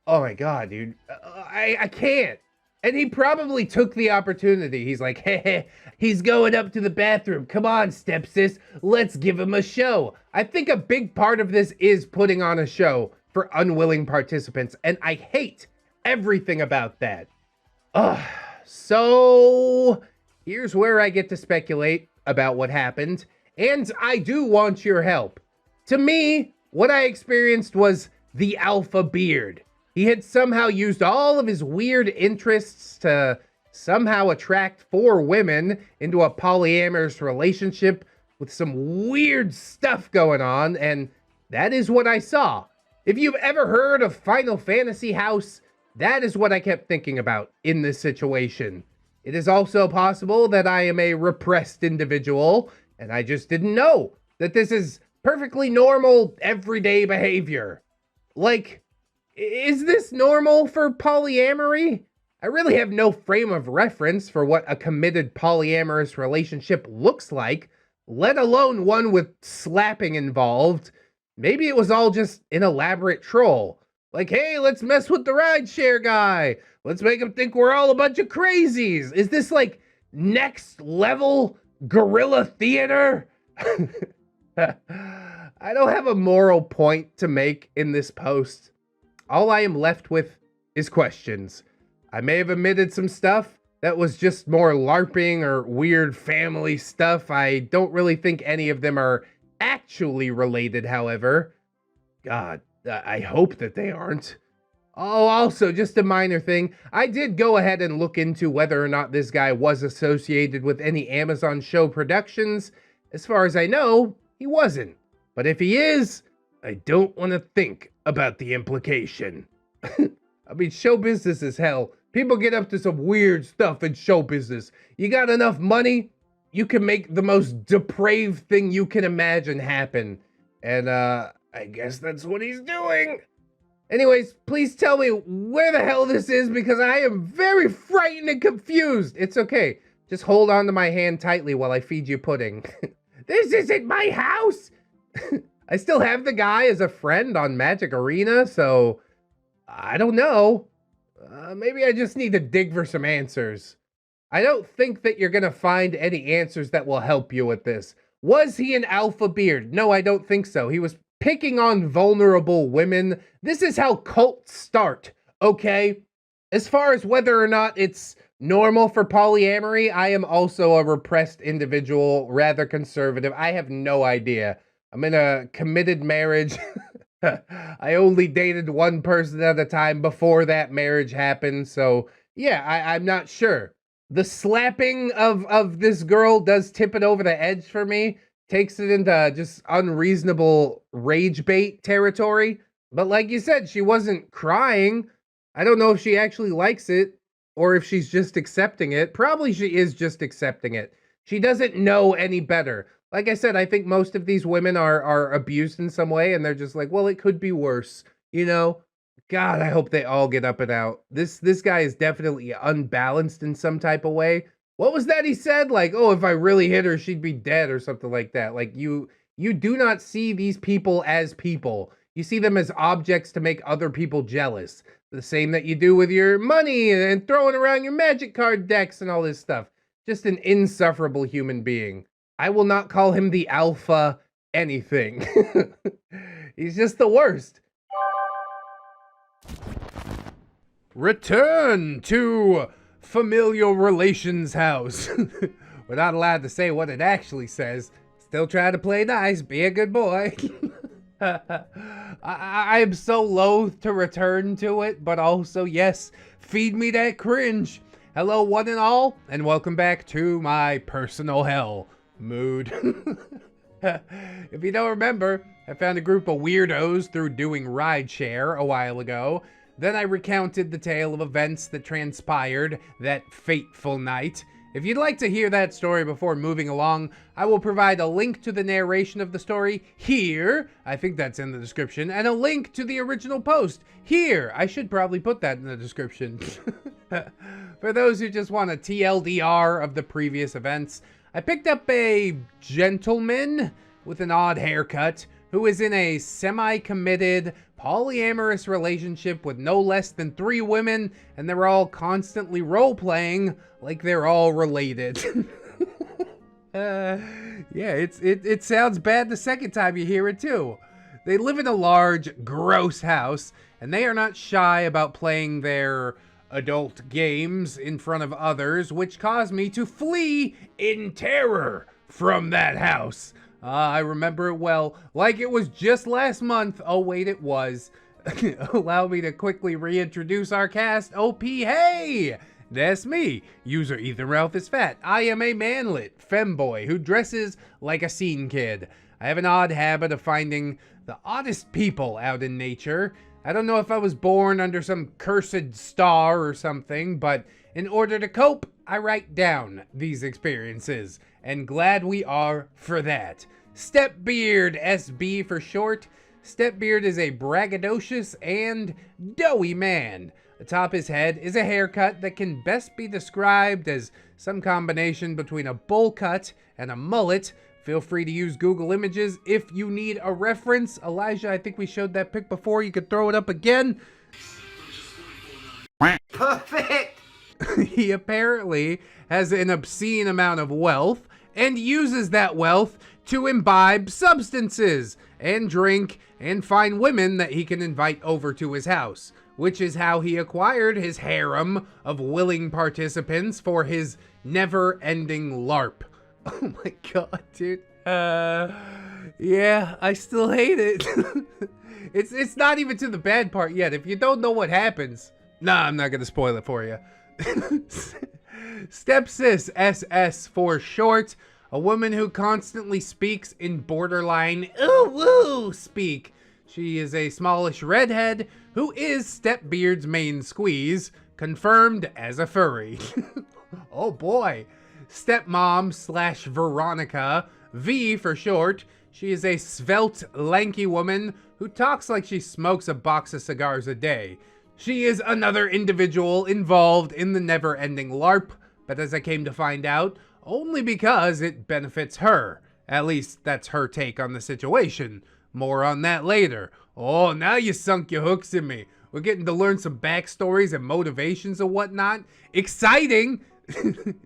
oh my God, dude, I can't. And he probably took the opportunity. He's like, hey, he's going up to the bathroom. Come on, stepsis, let's give him a show. I think a big part of this is putting on a show for unwilling participants. And I hate everything about that. So here's where I get to speculate about what happened. And I do want your help. To me, what I experienced was the alpha beard. He had somehow used all of his weird interests to somehow attract 4 women into a polyamorous relationship with some weird stuff going on, and that is what I saw. If you've ever heard of Final Fantasy House, that is what I kept thinking about in this situation. It is also possible that I am a repressed individual, and I just didn't know that this is perfectly normal, everyday behavior. Like, is this normal for polyamory? I really have no frame of reference for what a committed polyamorous relationship looks like, let alone one with slapping involved. Maybe it was all just an elaborate troll. Like, hey, let's mess with the rideshare guy. Let's make him think we're all a bunch of crazies. Is this like next level guerrilla theater? I don't have a moral point to make in this post. All I am left with is questions. I may have omitted some stuff that was just more LARPing or weird family stuff. I don't really think any of them are actually related, however. God, I hope that they aren't. Oh, also, just a minor thing. I did go ahead and look into whether or not this guy was associated with any Amazon show productions. As far as I know, he wasn't. But if he is, I don't want to think about the implication. I mean, show business is hell. People get up to some weird stuff in show business. You got enough money, you can make the most depraved thing you can imagine happen. And, I guess that's what he's doing. Anyways, please tell me where the hell this is because I am very frightened and confused. It's okay. Just hold on to my hand tightly while I feed you pudding. This isn't my house! I still have the guy as a friend on Magic Arena, so I don't know. Maybe I just need to dig for some answers. I don't think that you're gonna find any answers that will help you with this. Was he an alpha beard? No, I don't think so. He was picking on vulnerable women. This is how cults start, okay? As far as whether or not it's normal for polyamory, I am also a repressed individual, rather conservative. I have no idea. I'm in a committed marriage. I only dated one person at a time before that marriage happened, so yeah, I'm not sure. The slapping of this girl does tip it over the edge for me. Takes it into just unreasonable rage bait territory. But like you said, she wasn't crying. I don't know if she actually likes it or if she's just accepting it. Probably she is just accepting it. She doesn't know any better. Like I said, I think most of these women are abused in some way and they're just like, well, it could be worse, you know? God, I hope they all get up and out. This guy is definitely unbalanced in some type of way. What was that he said? Like, oh, if I really hit her, she'd be dead or something like that. Like, you do not see these people as people. You see them as objects to make other people jealous. The same that you do with your money and throwing around your magic card decks and all this stuff. Just an insufferable human being. I will not call him the alpha anything. He's just the worst. Return to familial relations house. We're not allowed to say what it actually says. Still try to play nice, be a good boy. I am so loath to return to it, but also, yes, feed me that cringe. Hello, one and all, and welcome back to my personal hell mood. If you don't remember, I found a group of weirdos through doing rideshare a while ago. Then I recounted the tale of events that transpired that fateful night. If you'd like to hear that story before moving along, I will provide a link to the narration of the story here. I think that's in the description. And a link to the original post here. I should probably put that in the description. For those who just want a TLDR of the previous events, I picked up a gentleman with an odd haircut who is in a semi-committed polyamorous relationship with no less than 3 women, and they're all constantly role-playing like they're all related. Yeah, it sounds bad the second time you hear it too. They live in a large, gross house, and they are not shy about playing their adult games in front of others, which caused me to flee in terror from that house. I remember it well, like it was just last month. Oh wait, it was. Allow me to quickly reintroduce our cast. OP, hey! That's me, user Ethan Ralph is fat. I am a manlet femboy who dresses like a scene kid. I have an odd habit of finding the oddest people out in nature. I don't know if I was born under some cursed star or something, but in order to cope, I write down these experiences, and glad we are for that. SisterBeard, SB for short. SisterBeard is a braggadocious and doughy man. Atop his head is a haircut that can best be described as some combination between a bowl cut and a mullet. Feel free to use Google Images if you need a reference. Elijah, I think we showed that pic before. You could throw it up again. Perfect! He apparently has an obscene amount of wealth and uses that wealth to imbibe substances and drink and find women that he can invite over to his house, which is how he acquired his harem of willing participants for his never-ending LARP. Oh my god, dude. Yeah, I still hate it. It's not even to the bad part yet. If you don't know what happens, nah, I'm not gonna spoil it for you. Stepsis, SS for short, a woman who constantly speaks in borderline ooh woo speak. She is a smallish redhead who is StepBeard's main squeeze, confirmed as a furry. Oh boy. Stepmom slash Veronica, V for short. She is a svelte, lanky woman who talks like she smokes a box of cigars a day. She is another individual involved in the never-ending LARP, but as I came to find out, only because it benefits her. At least that's her take on the situation. More on that later. Oh, now you sunk your hooks in me. We're getting to learn some backstories and motivations and whatnot. Exciting!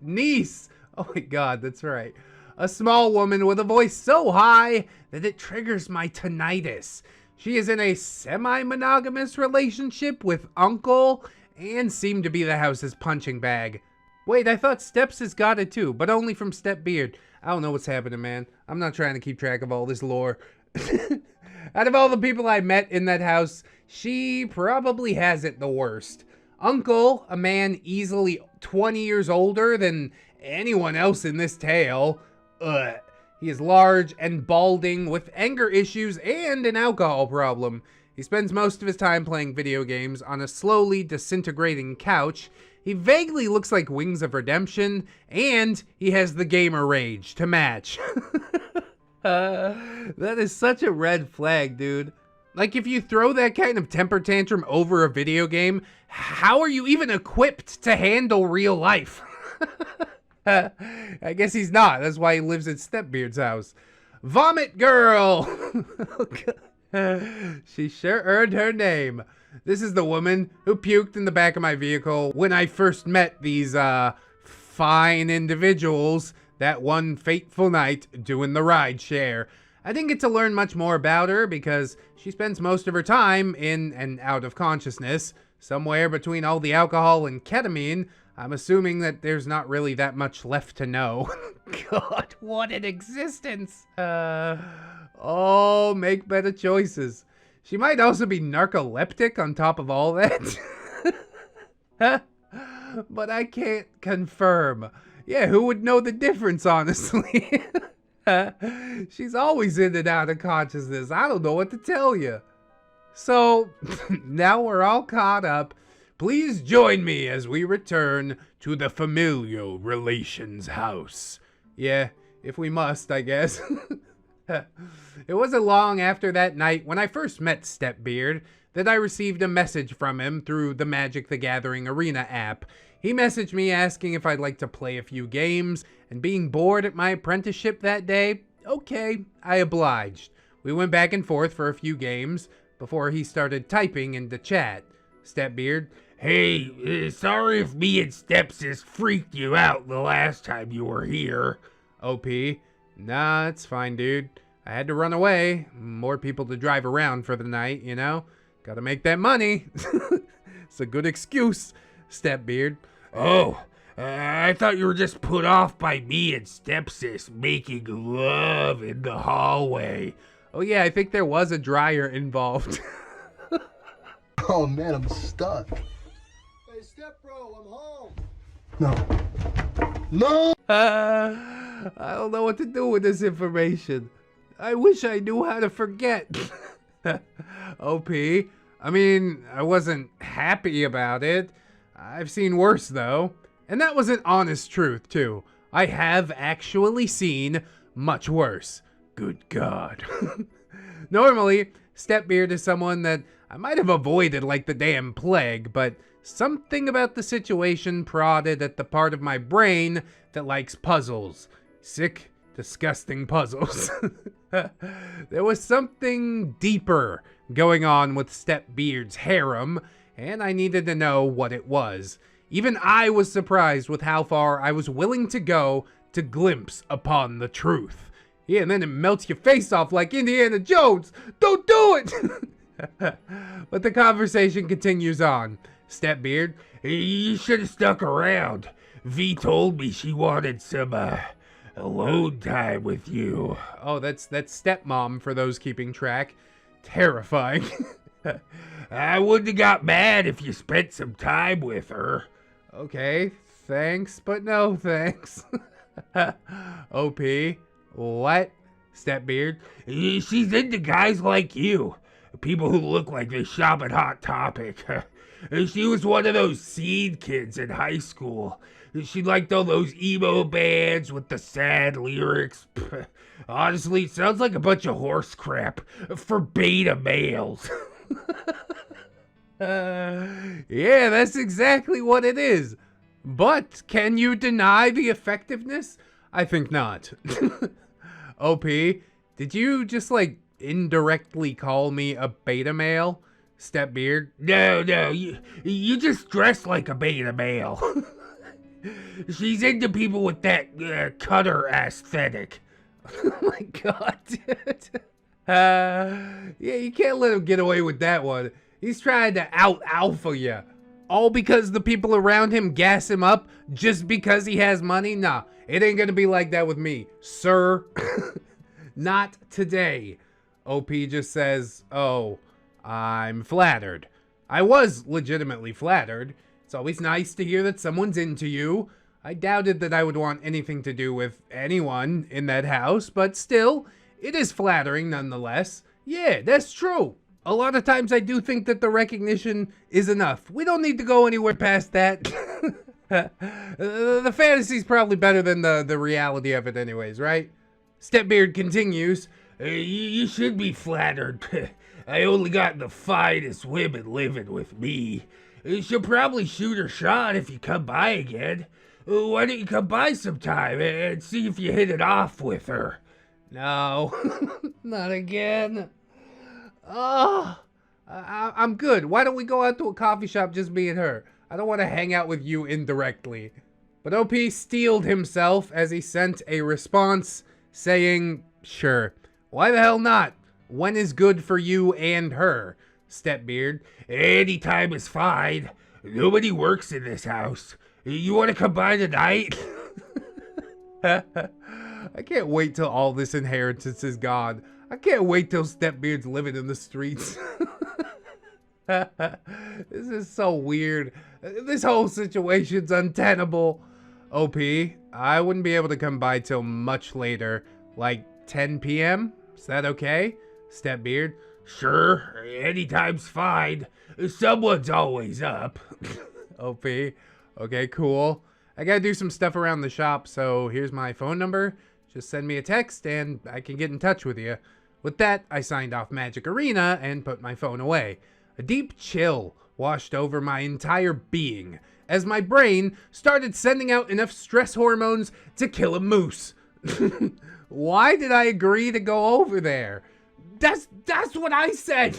Niece! Oh my god, that's right. A small woman with a voice so high that it triggers my tinnitus. She is in a semi-monogamous relationship with Uncle and seemed to be the house's punching bag. Wait, I thought Steps has got it too, but only from StepBeard. I don't know what's happening, man. I'm not trying to keep track of all this lore. Out of all the people I met in that house, she probably has it the worst. Uncle, a man easily 20 years older than anyone else in this tale. He is large and balding with anger issues and an alcohol problem. He spends most of his time playing video games on a slowly disintegrating couch. He vaguely looks like Wings of Redemption, and he has the gamer rage to match. That is such a red flag, dude. Like, if you throw that kind of temper tantrum over a video game, how are you even equipped to handle real life? I guess he's not. That's why he lives at StepBeard's house. Vomit Girl! She sure earned her name. This is the woman who puked in the back of my vehicle when I first met these, fine individuals that one fateful night doing the ride share. I didn't get to learn much more about her because she spends most of her time in and out of consciousness, somewhere between all the alcohol and ketamine. I'm assuming that there's not really that much left to know. God, what an existence. Oh, make better choices. She might also be narcoleptic on top of all that. But I can't confirm. Yeah, who would know the difference, honestly? She's always in and out of consciousness. I don't know what to tell you. So, now we're all caught up. Please join me as we return to the familial relations house. Yeah, if we must, I guess. It wasn't long after that night when I first met StepBeard that I received a message from him through the Magic the Gathering Arena app. He messaged me asking if I'd like to play a few games, and being bored at my apprenticeship that day, okay, I obliged. We went back and forth for a few games before he started typing into chat. StepBeard, hey, sorry if me and Stepsis freaked you out the last time you were here. OP, nah, it's fine, dude. I had to run away. More people to drive around for the night, you know? Gotta make that money. It's a good excuse. StepBeard, oh, I thought you were just put off by me and Stepsis making love in the hallway. Oh yeah, I think there was a dryer involved. Oh man, I'm stuck. Hey, stepbro, I'm home. No. I don't know what to do with this information. I wish I knew how to forget. OP, I mean, I wasn't happy about it. I've seen worse though. And that was an honest truth too. I have actually seen much worse. Good God. Normally, StepBeard is someone that I might have avoided like the damn plague, but something about the situation prodded at the part of my brain that likes puzzles. Sick, disgusting puzzles. There was something deeper going on with StepBeard's harem, and I needed to know what it was. Even I was surprised with how far I was willing to go to glimpse upon the truth. Yeah, and then it melts your face off like Indiana Jones. Don't do it! But the conversation continues on. StepBeard, you should have stuck around. V told me she wanted some, alone time with you. Oh, that's stepmom for those keeping track. Terrifying. I wouldn't have got mad if you spent some time with her. Okay, thanks, but no thanks. OP, what? StepBeard, she's into guys like you. People who look like they shop at Hot Topic. She was one of those seed kids in high school. She liked all those emo bands with the sad lyrics. Honestly, it sounds like a bunch of horse crap for beta males. Yeah, that's exactly what it is. But can you deny the effectiveness? I think not. OP, did you just like indirectly call me a beta male? StepBeard, no, you just dress like a beta male. She's into people with that cutter aesthetic. Oh my god, dude. Yeah, you can't let him get away with that one. He's trying to out-alpha you. All because the people around him gas him up just because he has money? Nah, it ain't gonna be like that with me, sir. Not today. OP just says, oh, I'm flattered. I was legitimately flattered. It's always nice to hear that someone's into you. I doubted that I would want anything to do with anyone in that house, but still, it is flattering nonetheless. Yeah, that's true. A lot of times I do think that the recognition is enough. We don't need to go anywhere past that. The fantasy's probably better than the reality of it anyways, right? StepBeard continues, you should be flattered. I only got the finest women living with me. She'll probably shoot her shot if you come by again. Why don't you come by sometime and see if you hit it off with her? No, not again. Oh, I'm good. Why don't we go out to a coffee shop, just me and her? I don't want to hang out with you indirectly. But OP steeled himself as he sent a response saying, sure, why the hell not? When is good for you and her? StepBeard, any time is fine. Nobody works in this house. You want to come by tonight? I can't wait till all this inheritance is gone. I can't wait till StepBeard's living in the streets. This is so weird. This whole situation's untenable. OP, I wouldn't be able to come by till much later, like 10 p.m. Is that okay? StepBeard, sure, anytime's fine. Someone's always up. OP, okay, cool. I gotta do some stuff around the shop, so here's my phone number. Just send me a text and I can get in touch with you. With that, I signed off Magic Arena and put my phone away. A deep chill washed over my entire being as my brain started sending out enough stress hormones to kill a moose. Why did I agree to go over there? That's what I said.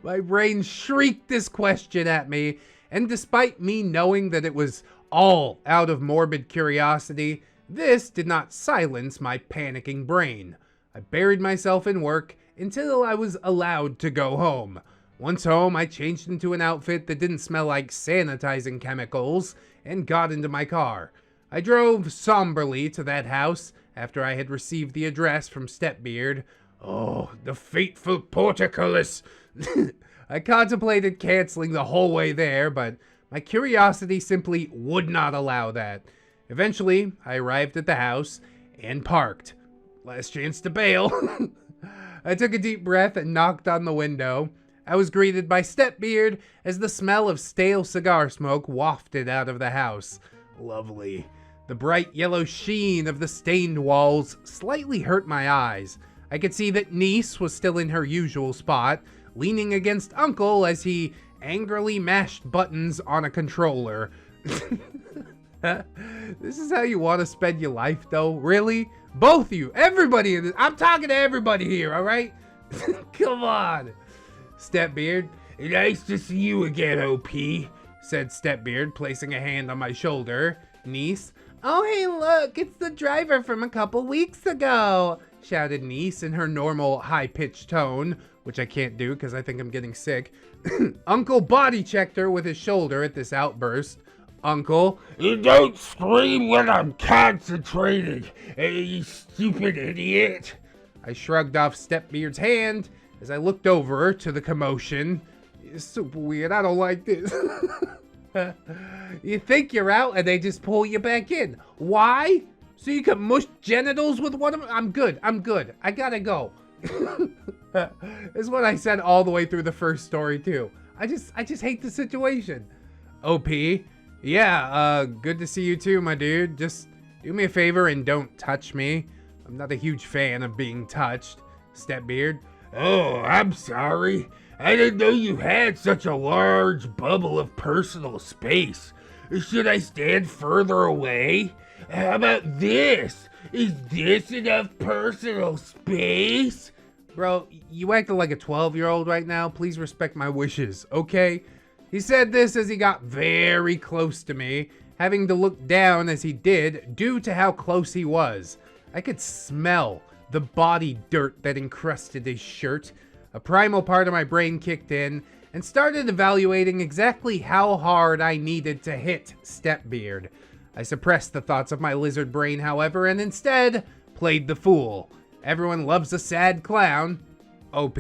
My brain shrieked this question at me, and despite me knowing that it was all out of morbid curiosity, this did not silence my panicking brain. I buried myself in work until I was allowed to go home. Once home, I changed into an outfit that didn't smell like sanitizing chemicals and got into my car. I drove somberly to that house after I had received the address from StepBeard. Oh, the fateful portcullis! I contemplated canceling the whole way there, but my curiosity simply would not allow that. Eventually, I arrived at the house and parked. Last chance to bail. I took a deep breath and knocked on the window. I was greeted by StepBeard as the smell of stale cigar smoke wafted out of the house. Lovely. The bright yellow sheen of the stained walls slightly hurt my eyes. I could see that niece was still in her usual spot, leaning against uncle as he angrily mashed buttons on a controller. This is how you want to spend your life, though? Really? Both of you, everybody in this. I'm talking to everybody here, all right? Come on. StepBeard, nice to see you again, OP, said StepBeard, placing a hand on my shoulder. Niece, oh hey look, it's the driver from a couple weeks ago, shouted Niece in her normal high-pitched tone, which I can't do because I think I'm getting sick. Uncle body checked her with his shoulder at this outburst. Uncle, don't scream when I'm concentrating, you stupid idiot. I shrugged off SisterBeard's hand as I looked over to the commotion. It's super weird. I don't like this. You think you're out and they just pull you back in. Why? So you can mush genitals with one of them? I'm good. I gotta go. Is what I said all the way through the first story too. I just hate the situation. OP, yeah, good to see you too, my dude. Just do me a favor and don't touch me. I'm not a huge fan of being touched. SisterBeard. Oh, I'm sorry. I didn't know you had such a large bubble of personal space. Should I stand further away? How about this? Is this enough personal space? Bro, you acting like a 12-year-old right now. Please respect my wishes, okay? He said this as he got very close to me, having to look down as he did due to how close he was. I could smell the body dirt that encrusted his shirt. A primal part of my brain kicked in and started evaluating exactly how hard I needed to hit SisterBeard. I suppressed the thoughts of my lizard brain, however, and instead played the fool. Everyone loves a sad clown. OP.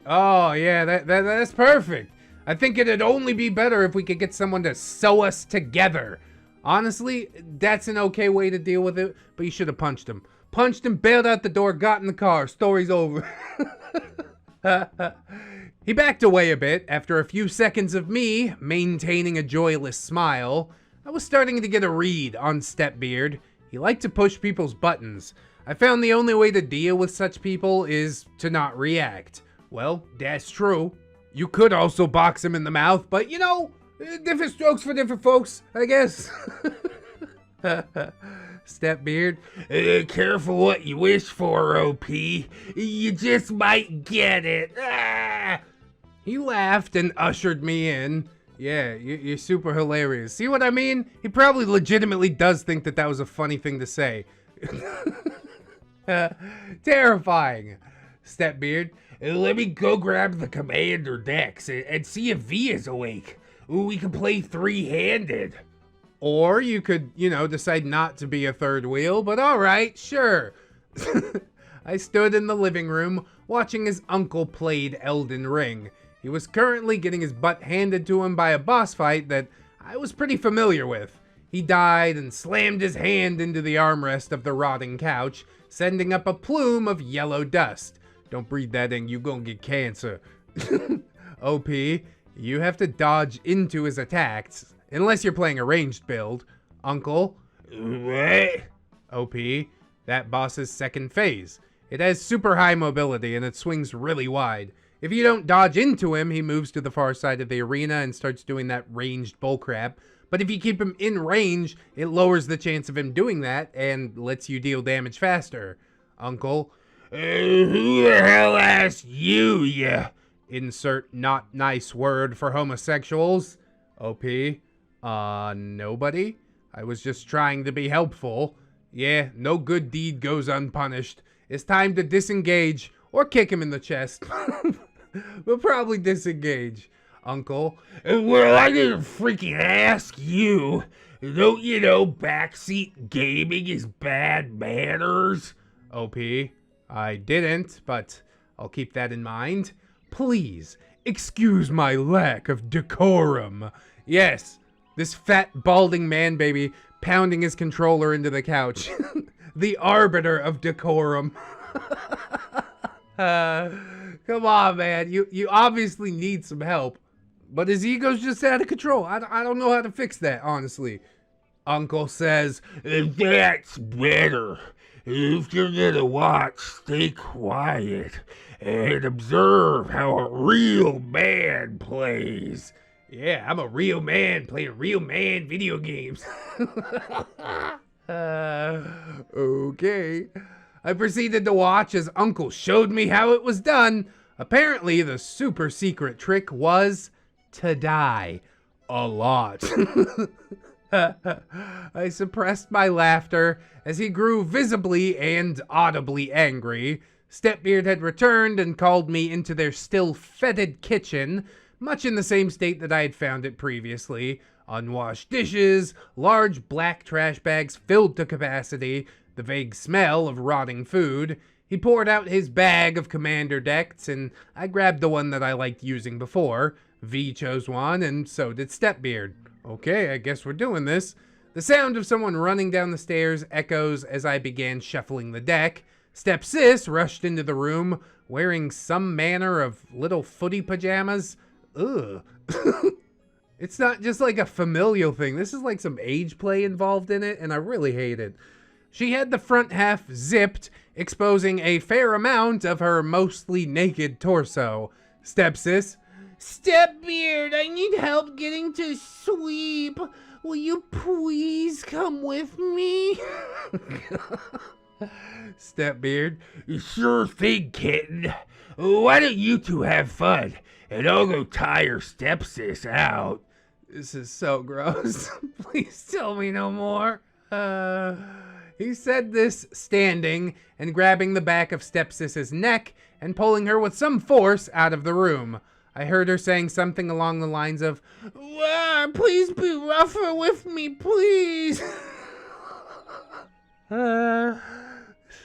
Oh yeah, that's perfect. I think it'd only be better if we could get someone to sew us together. Honestly, that's an okay way to deal with it, but you should have punched him. Punched him, bailed out the door, got in the car. Story's over. He backed away a bit after a few seconds of me maintaining a joyless smile. I was starting to get a read on SisterBeard. He liked to push people's buttons. I found the only way to deal with such people is to not react. Well, that's true. You could also box him in the mouth, but you know, different strokes for different folks, I guess. SisterBeard, careful what you wish for, OP. You just might get it. Ah! He laughed and ushered me in. Yeah, you're super hilarious. See what I mean? He probably legitimately does think that was a funny thing to say. Terrifying. SisterBeard, let me go grab the commander decks and see if V is awake. We can play three-handed. Or you could, you know, decide not to be a third wheel, but alright, sure. I stood in the living room watching his uncle played Elden Ring. He was currently getting his butt handed to him by a boss fight that I was pretty familiar with. He died and slammed his hand into the armrest of the rotting couch, sending up a plume of yellow dust. Don't breathe that in, you gonna get cancer. OP, you have to dodge into his attacks, unless you're playing a ranged build. Uncle. What? OP, that boss's second phase. It has super high mobility and it swings really wide. If you don't dodge into him, he moves to the far side of the arena and starts doing that ranged bullcrap. But if you keep him in range, it lowers the chance of him doing that and lets you deal damage faster. Uncle. Who the hell asked you, ya? Insert not nice word for homosexuals. OP. Nobody? I was just trying to be helpful. Yeah, no good deed goes unpunished. It's time to disengage or kick him in the chest. We'll probably disengage. Uncle. Well, I didn't freaking ask you. Don't you know backseat gaming is bad manners? OP. I didn't, but I'll keep that in mind. Please, excuse my lack of decorum. Yes, this fat, balding man baby pounding his controller into the couch. The arbiter of decorum. Come on, man. You obviously need some help. But his ego's just out of control. I don't know how to fix that, honestly. Uncle says, that's better. If you're gonna watch, stay quiet and observe how a real man plays. Yeah, I'm a real man playing real man video games. Okay. I proceeded to watch as Uncle showed me how it was done. Apparently, the super secret trick was to die a lot. I suppressed my laughter as he grew visibly and audibly angry. SisterBeard had returned and called me into their still fetid kitchen, much in the same state that I had found it previously. unwashed dishes, large black trash bags filled to capacity, the vague smell of rotting food. He poured out his bag of Commander decks, and I grabbed the one that I liked using before. V chose one, and so did StepBeard. Okay, I guess we're doing this. The sound of someone running down the stairs echoes as I began shuffling the deck. Stepsis rushed into the room, wearing some manner of little footy pajamas. Ugh. It's not just like a familial thing. This is like some age play involved in it, and I really hate it. She had the front half zipped, exposing a fair amount of her mostly naked torso. Stepsis. StepBeard, I need help getting to sweep. Will you please come with me? StepBeard. Sure thing, kitten. Why don't you two have fun, and I'll go tire Stepsis out. This is so gross. Please tell me no more. He said this standing and grabbing the back of Stepsis's neck and pulling her with some force out of the room. I heard her saying something along the lines of, please be rougher with me, please. This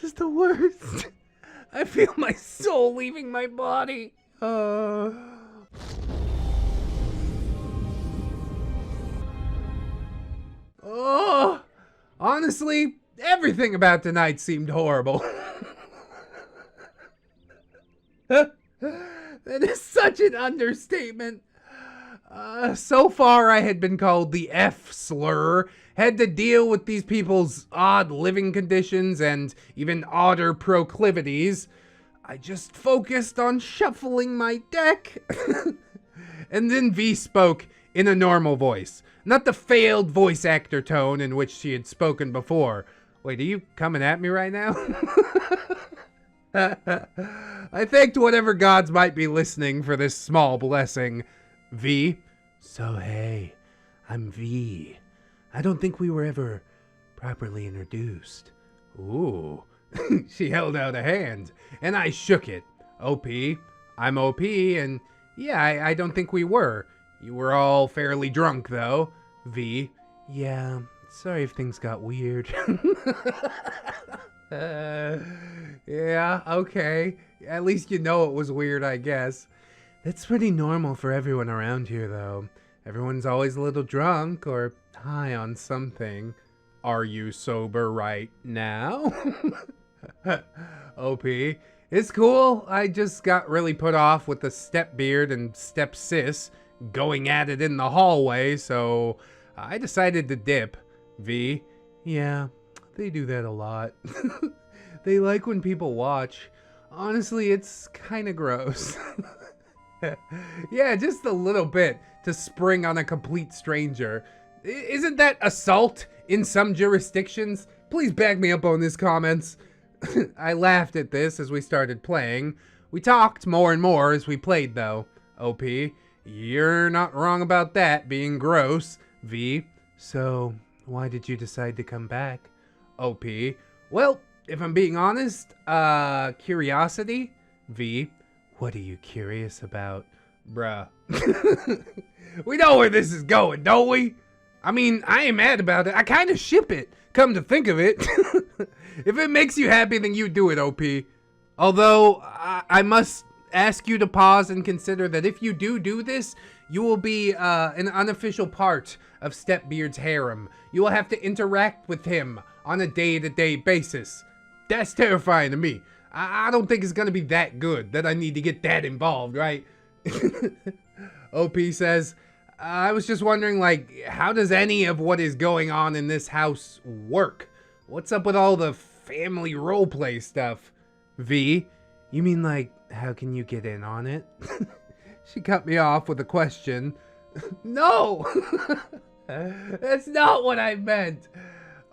is the worst. I feel my soul leaving my body. Honestly, everything about tonight seemed horrible. That is such an understatement. So far I had been called the F slur, had to deal with these people's odd living conditions and even odder proclivities. I just focused on shuffling my deck. And then V spoke in a normal voice, not the failed voice actor tone in which she had spoken before. Wait, are you coming at me right now? I thanked whatever gods might be listening for this small blessing. V. So hey, I'm V. I don't think we were ever properly introduced. Ooh. She held out a hand, and I shook it. OP. I'm OP, and yeah, I don't think we were. You were all fairly drunk, though. V. Yeah, sorry if things got weird. Yeah, okay. At least you know it was weird, I guess. That's pretty normal for everyone around here, though. Everyone's always a little drunk or high on something. Are you sober right now? OP. It's cool. I just got really put off with the StepBeard and Stepsis going at it in the hallway, so I decided to dip. V. Yeah, they do that a lot. They like when people watch. Honestly, it's kind of gross. Yeah, just a little bit to spring on a complete stranger. Isn't that assault in some jurisdictions? Please back me up on this, comments. I laughed at this as we started playing. We talked more and more as we played, though. OP. You're not wrong about that being gross. V. So, why did you decide to come back? OP. Well, if I'm being honest, curiosity. V. What are you curious about? Bruh. We know where this is going, don't we? I mean, I ain't mad about it. I kind of ship it, come to think of it. If it makes you happy, then you do it, OP. Although, I must ask you to pause and consider that if you do this, you will be an unofficial part of StepBeard's harem. You will have to interact with him on a day-to-day basis. That's terrifying to me. I don't think it's gonna be that good that I need to get that involved, right? OP says, I was just wondering, like, how does any of what is going on in this house work? What's up with all the family roleplay stuff? V, you mean like, how can you get in on it? She cut me off with a question. No! That's not what I meant.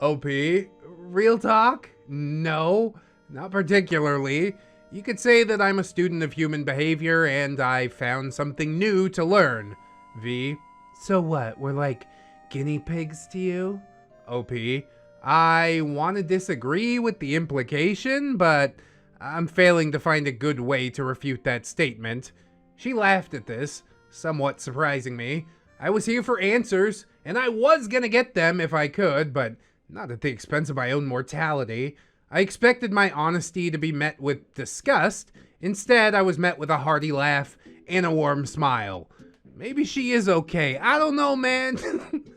OP, real talk? No, not particularly. You could say that I'm a student of human behavior and I found something new to learn. V, so what, we're like guinea pigs to you? OP, I want to disagree with the implication, but I'm failing to find a good way to refute that statement. She laughed at this, somewhat surprising me. I was here for answers, and I was gonna get them if I could, but not at the expense of my own mortality. I expected my honesty to be met with disgust. Instead, I was met with a hearty laugh and a warm smile. Maybe she is okay. I don't know, man.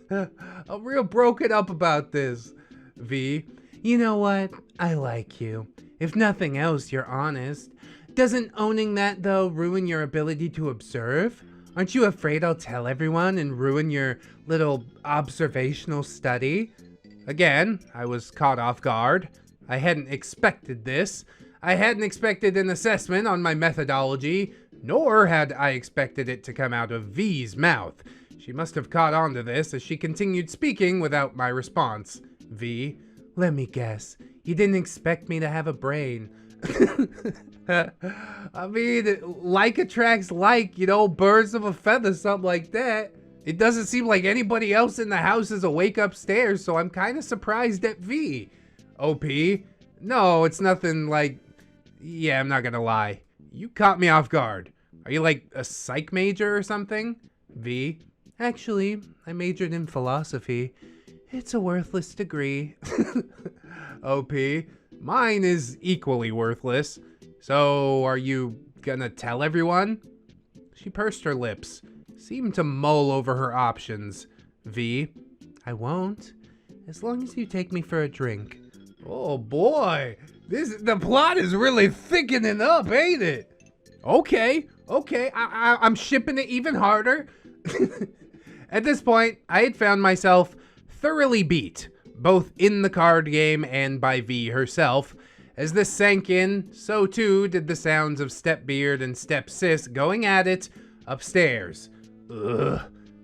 I'm real broken up about this. V, you know what? I like you. If nothing else, you're honest. Doesn't owning that, though, ruin your ability to observe? Aren't you afraid I'll tell everyone and ruin your little observational study? Again, I was caught off guard. I hadn't expected this. I hadn't expected an assessment on my methodology, nor had I expected it to come out of V's mouth. She must have caught on to this as she continued speaking without my response. V, let me guess. You didn't expect me to have a brain. I mean, like attracts like, you know, birds of a feather, something like that. It doesn't seem like anybody else in the house is awake upstairs, so I'm kind of surprised at V. OP, no, it's nothing like... Yeah, I'm not gonna lie. You caught me off guard. Are you like a psych major or something? V, actually, I majored in philosophy. It's a worthless degree. OP, mine is equally worthless. So, are you gonna tell everyone? She pursed her lips, seemed to mull over her options. V, I won't, as long as you take me for a drink. Oh boy, the plot is really thickening up, ain't it? Okay, I'm shipping it even harder. At this point, I had found myself thoroughly beat, both in the card game and by V herself. As this sank in, so too did the sounds of StepBeard and StepSis going at it upstairs. Ugh.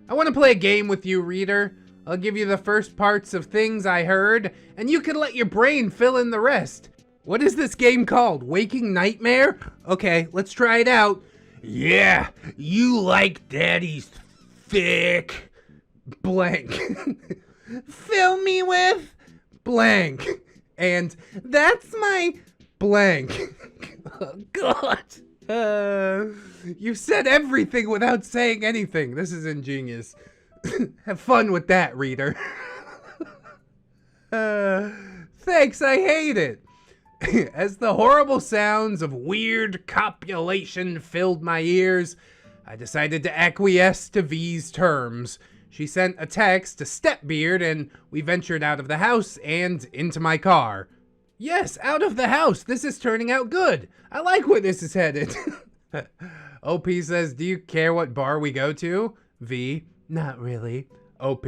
I want to play a game with you, reader. I'll give you the first parts of things I heard, and you can let your brain fill in the rest. What is this game called? Waking Nightmare? Okay, let's try it out. Yeah, you like Daddy's thick blank. Fill me with blank. And that's my blank. Oh, God. You've said everything without saying anything. This is ingenious. Have fun with that, reader. Thanks, I hate it. As the horrible sounds of weird copulation filled my ears, I decided to acquiesce to V's terms. She sent a text to StepBeard and we ventured out of the house and into my car. Yes, out of the house. This is turning out good. I like where this is headed. OP says, do you care what bar we go to? V, not really. OP,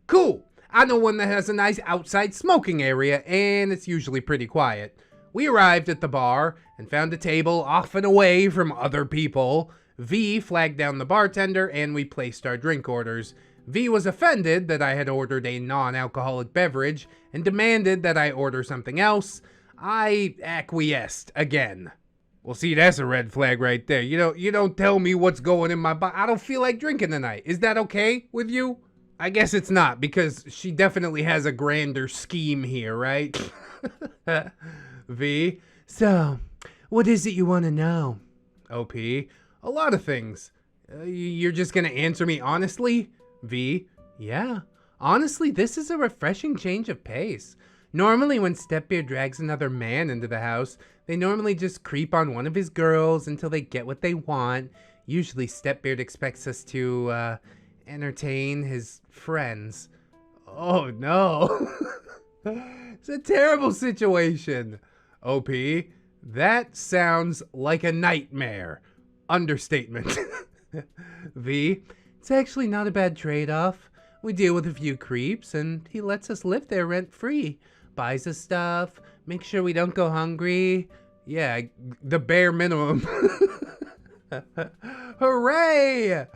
cool. I know one that has a nice outside smoking area and it's usually pretty quiet. We arrived at the bar and found a table off and away from other people. V flagged down the bartender and we placed our drink orders. V was offended that I had ordered a non-alcoholic beverage and demanded that I order something else. I acquiesced again. Well, see, that's a red flag right there. You don't tell me what's going in my body. I don't feel like drinking tonight. Is that okay with you? I guess it's not, because she definitely has a grander scheme here, right? V, so, what is it you want to know? OP, a lot of things. You're just gonna answer me honestly? V, yeah. Honestly, this is a refreshing change of pace. Normally when StepBeard drags another man into the house, they normally just creep on one of his girls until they get what they want. Usually StepBeard expects us to, entertain his friends. Oh no. It's a terrible situation. OP, that sounds like a nightmare. Understatement. V, it's actually not a bad trade-off. We deal with a few creeps, and he lets us live there rent-free. Buys us stuff, makes sure we don't go hungry. Yeah, the bare minimum. Hooray!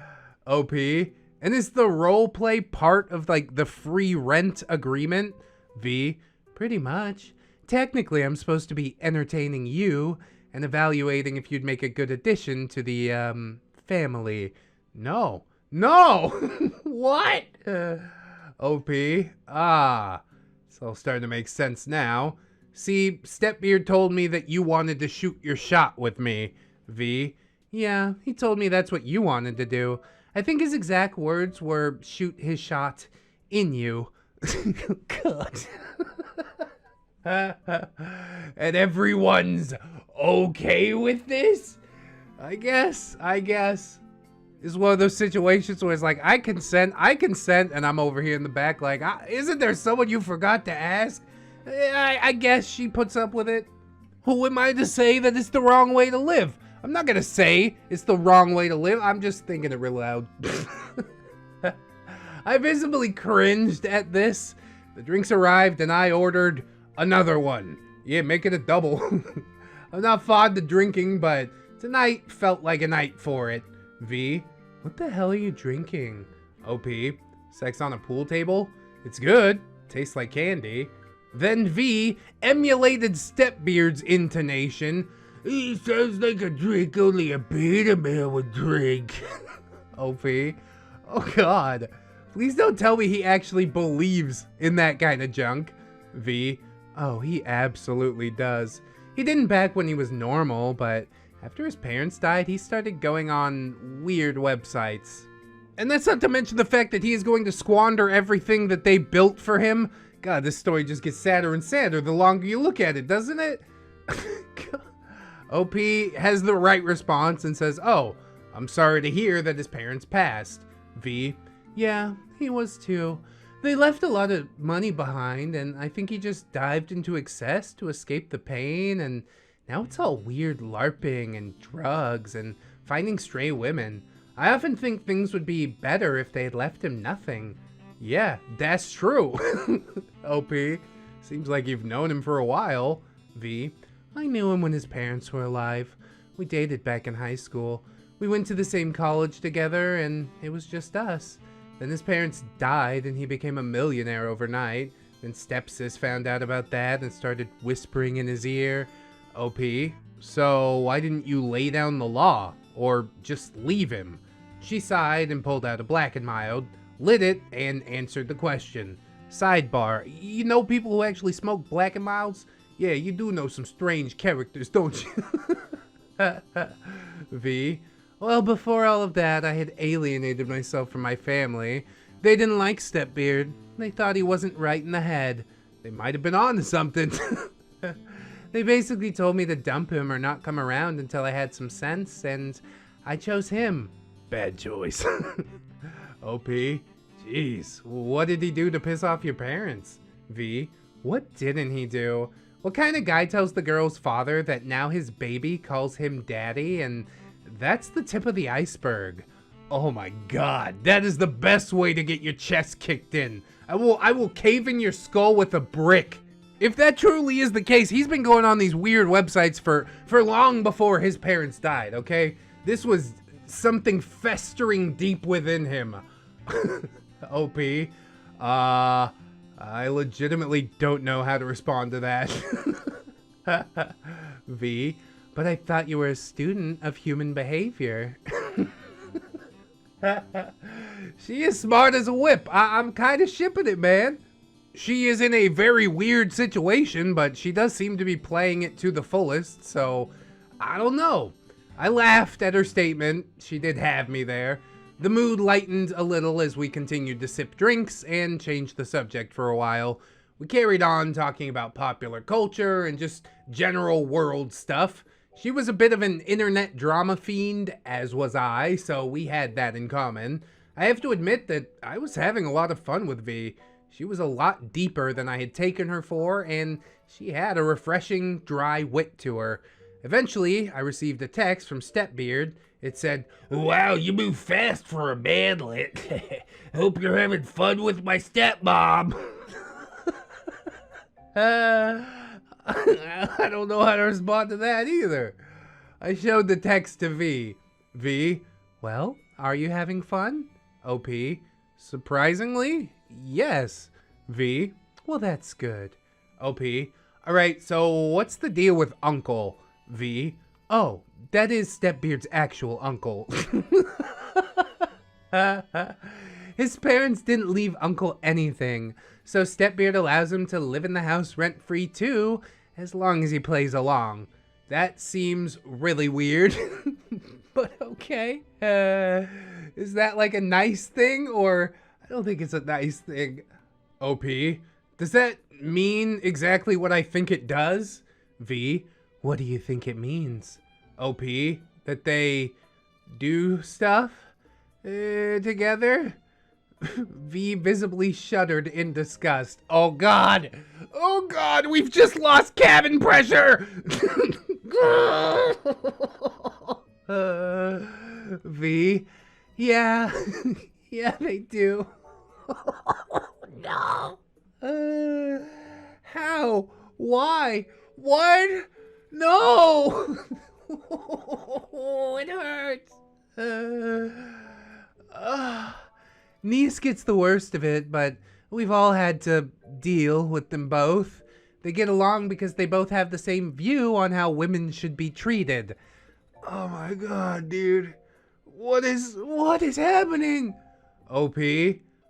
OP, and is the role play part of, like, the free rent agreement? V, pretty much. Technically, I'm supposed to be entertaining you and evaluating if you'd make a good addition to the, family. No. No! What? OP. Ah. It's all starting to make sense now. See, StepBeard told me that you wanted to shoot your shot with me. V. Yeah, he told me that's what you wanted to do. I think his exact words were, shoot his shot in you. God. And everyone's okay with this? I guess. This is one of those situations where it's like, I consent, and I'm over here in the back like, isn't there someone you forgot to ask? I guess she puts up with it. Who am I to say that it's the wrong way to live? I'm not gonna say it's the wrong way to live. I'm just thinking it real loud. I visibly cringed at this. The drinks arrived and I ordered another one. Yeah, make it a double. I'm not fond of drinking, but tonight felt like a night for it. V, what the hell are you drinking? OP, sex on a pool table? It's good. Tastes like candy. Then V emulated SisterBeard's intonation. He sounds like a drink only a beta male would drink. OP. Oh god. Please don't tell me he actually believes in that kind of junk. V. Oh, he absolutely does. He didn't back when he was normal, but after his parents died, he started going on weird websites. And that's not to mention the fact that he is going to squander everything that they built for him. God, this story just gets sadder and sadder the longer you look at it, doesn't it? OP has the right response and says, oh, I'm sorry to hear that his parents passed. V, yeah, he was too. They left a lot of money behind, and I think he just dived into excess to escape the pain, and now it's all weird LARPing and drugs and finding stray women. I often think things would be better if they had left him nothing. Yeah, that's true. OP, seems like you've known him for a while. V, I knew him when his parents were alive. We dated back in high school. We went to the same college together, and it was just us. Then his parents died, and he became a millionaire overnight. Then stepsis found out about that and started whispering in his ear. OP, so why didn't you lay down the law? Or just leave him? She sighed and pulled out a Black and Mild, lit it, and answered the question. Sidebar, you know people who actually smoke Black and Milds? Yeah, you do know some strange characters, don't you? V, well, before all of that, I had alienated myself from my family. They didn't like SisterBeard. They thought he wasn't right in the head. They might have been on to something. They basically told me to dump him or not come around until I had some sense, and I chose him. Bad choice. OP, jeez, what did he do to piss off your parents? V, what didn't he do? What kind of guy tells the girl's father that now his baby calls him daddy, and that's the tip of the iceberg. Oh my god, that is the best way to get your chest kicked in. I will cave in your skull with a brick. If that truly is the case, he's been going on these weird websites for long before his parents died, okay? This was something festering deep within him. OP, I legitimately don't know how to respond to that. V, but I thought you were a student of human behavior. She is smart as a whip. I'm kind of shipping it, man. She is in a very weird situation, but she does seem to be playing it to the fullest, so I don't know. I laughed at her statement. She did have me there. The mood lightened a little as we continued to sip drinks and changed the subject for a while. We carried on talking about popular culture and just general world stuff. She was a bit of an internet drama fiend, as was I, so we had that in common. I have to admit that I was having a lot of fun with V. She was a lot deeper than I had taken her for, and she had a refreshing, dry wit to her. Eventually, I received a text from SisterBeard. It said, "Wow, you move fast for a manlet. Hope you're having fun with my stepmom." I don't know how to respond to that either. I showed the text to V. V, well, are you having fun? OP, surprisingly, yes. V, well, that's good. OP, all right, so what's the deal with Uncle? V, oh, that is SisterBeard's actual uncle. His parents didn't leave Uncle anything, so SisterBeard allows him to live in the house rent-free too, as long as he plays along. That seems really weird, but okay. Is that like a nice thing, or I don't think it's a nice thing. OP, does that mean exactly what I think it does? V, what do you think it means? OP, that they do stuff together? V visibly shuddered in disgust. Oh God! Oh God, we've just lost cabin pressure! V, yeah, yeah they do. No. How? Why? What? No! It hurts. Niece gets the worst of it, but we've all had to deal with them both. They get along because they both have the same view on how women should be treated. Oh my God, dude. What is happening? OP,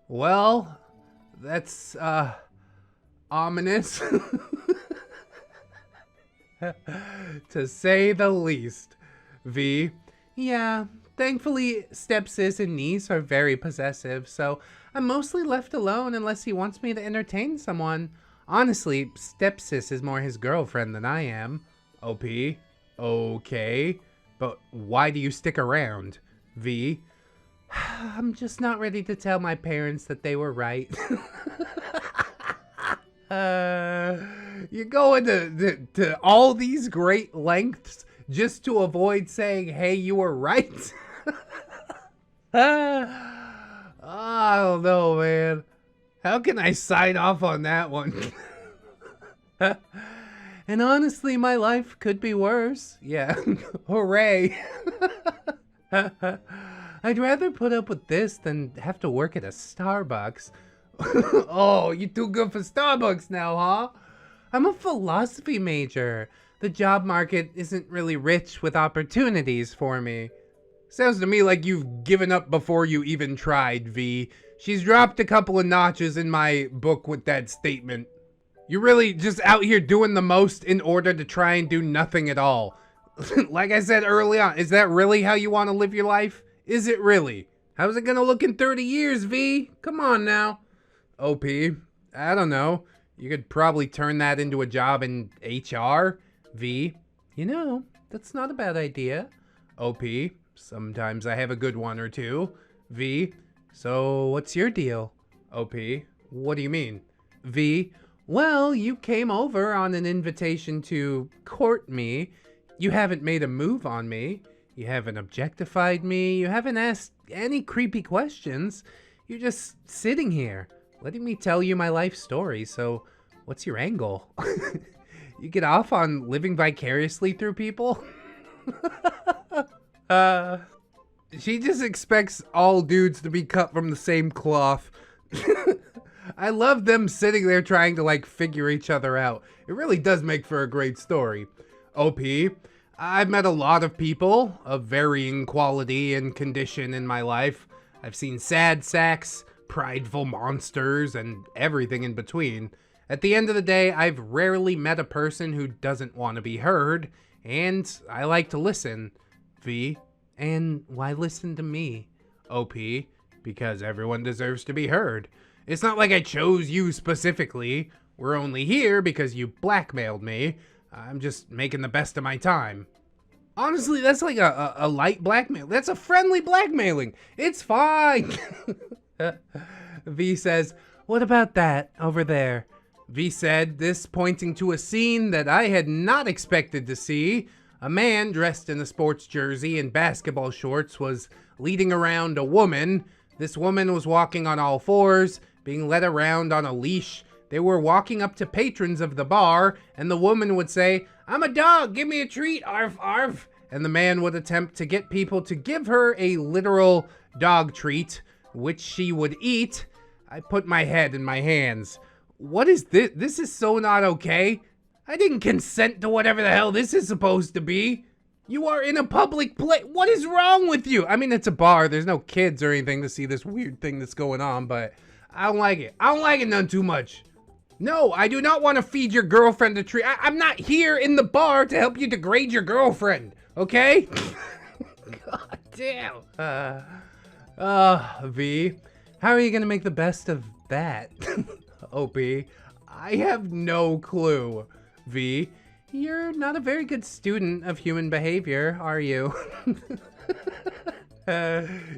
well, that's, ominous. To say the least. V, yeah, thankfully stepsis and niece are very possessive, so I'm mostly left alone unless he wants me to entertain someone. Honestly, stepsis is more his girlfriend than I am. OP, okay, but why do you stick around? V, I'm just not ready to tell my parents that they were right. You're going to all these great lengths just to avoid saying, hey, you were right? I don't know, man. How can I sign off on that one? And honestly, my life could be worse. Yeah, hooray. I'd rather put up with this than have to work at a Starbucks. Oh, you too good for Starbucks now, huh? I'm a philosophy major. The job market isn't really rich with opportunities for me. Sounds to me like you've given up before you even tried, V. She's dropped a couple of notches in my book with that statement. You're really just out here doing the most in order to try and do nothing at all. Like I said early on, is that really how you want to live your life? Is it really? How's it gonna look in 30 years, V? Come on now. OP, I don't know. You could probably turn that into a job in HR. V, you know, that's not a bad idea. OP, sometimes I have a good one or two. V, so what's your deal? OP, what do you mean? V, well, you came over on an invitation to court me. You haven't made a move on me. You haven't objectified me. You haven't asked any creepy questions. You're just sitting here, letting me tell you my life story. So what's your angle? You get off on living vicariously through people? She just expects all dudes to be cut from the same cloth. I love them sitting there trying to like figure each other out. It really does make for a great story. OP, I've met a lot of people of varying quality and condition in my life. I've seen sad sacks, prideful monsters, and everything in between. At the end of the day, I've rarely met a person who doesn't want to be heard, and I like to listen. V, and why listen to me? OP, because everyone deserves to be heard. It's not like I chose you specifically. We're only here because you blackmailed me. I'm just making the best of my time. Honestly, that's like a light blackmail. That's a friendly blackmailing. It's fine. V says, what about that over there? V said, this pointing to a scene that I had not expected to see. A man dressed in a sports jersey and basketball shorts was leading around a woman. This woman was walking on all fours, being led around on a leash. They were walking up to patrons of the bar, and the woman would say, I'm a dog, give me a treat, arf, arf. And the man would attempt to get people to give her a literal dog treat, which she would eat. I put my head in my hands. What is this? This is so not okay. I didn't consent to whatever the hell this is supposed to be. You are in a public place. What is wrong with you? I mean, it's a bar. There's no kids or anything to see this weird thing that's going on, but I don't like it. I don't like it none too much. No, I do not want to feed your girlfriend a treat. I'm not here in the bar to help you degrade your girlfriend, okay? God damn. V, how are you gonna make the best of that? OP, I have no clue. V, you're not a very good student of human behavior, are you?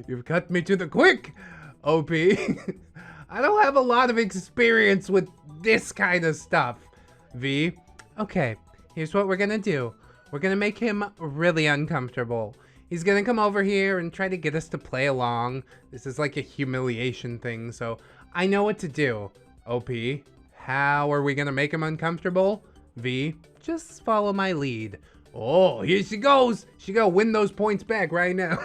You've cut me to the quick, OP. I don't have a lot of experience with this kind of stuff. V, okay, here's what we're gonna do. We're gonna make him really uncomfortable. He's gonna come over here and try to get us to play along. This is like a humiliation thing, so I know what to do. OP, how are we gonna make him uncomfortable? V, just follow my lead. Oh, here she goes. She gotta win those points back right now.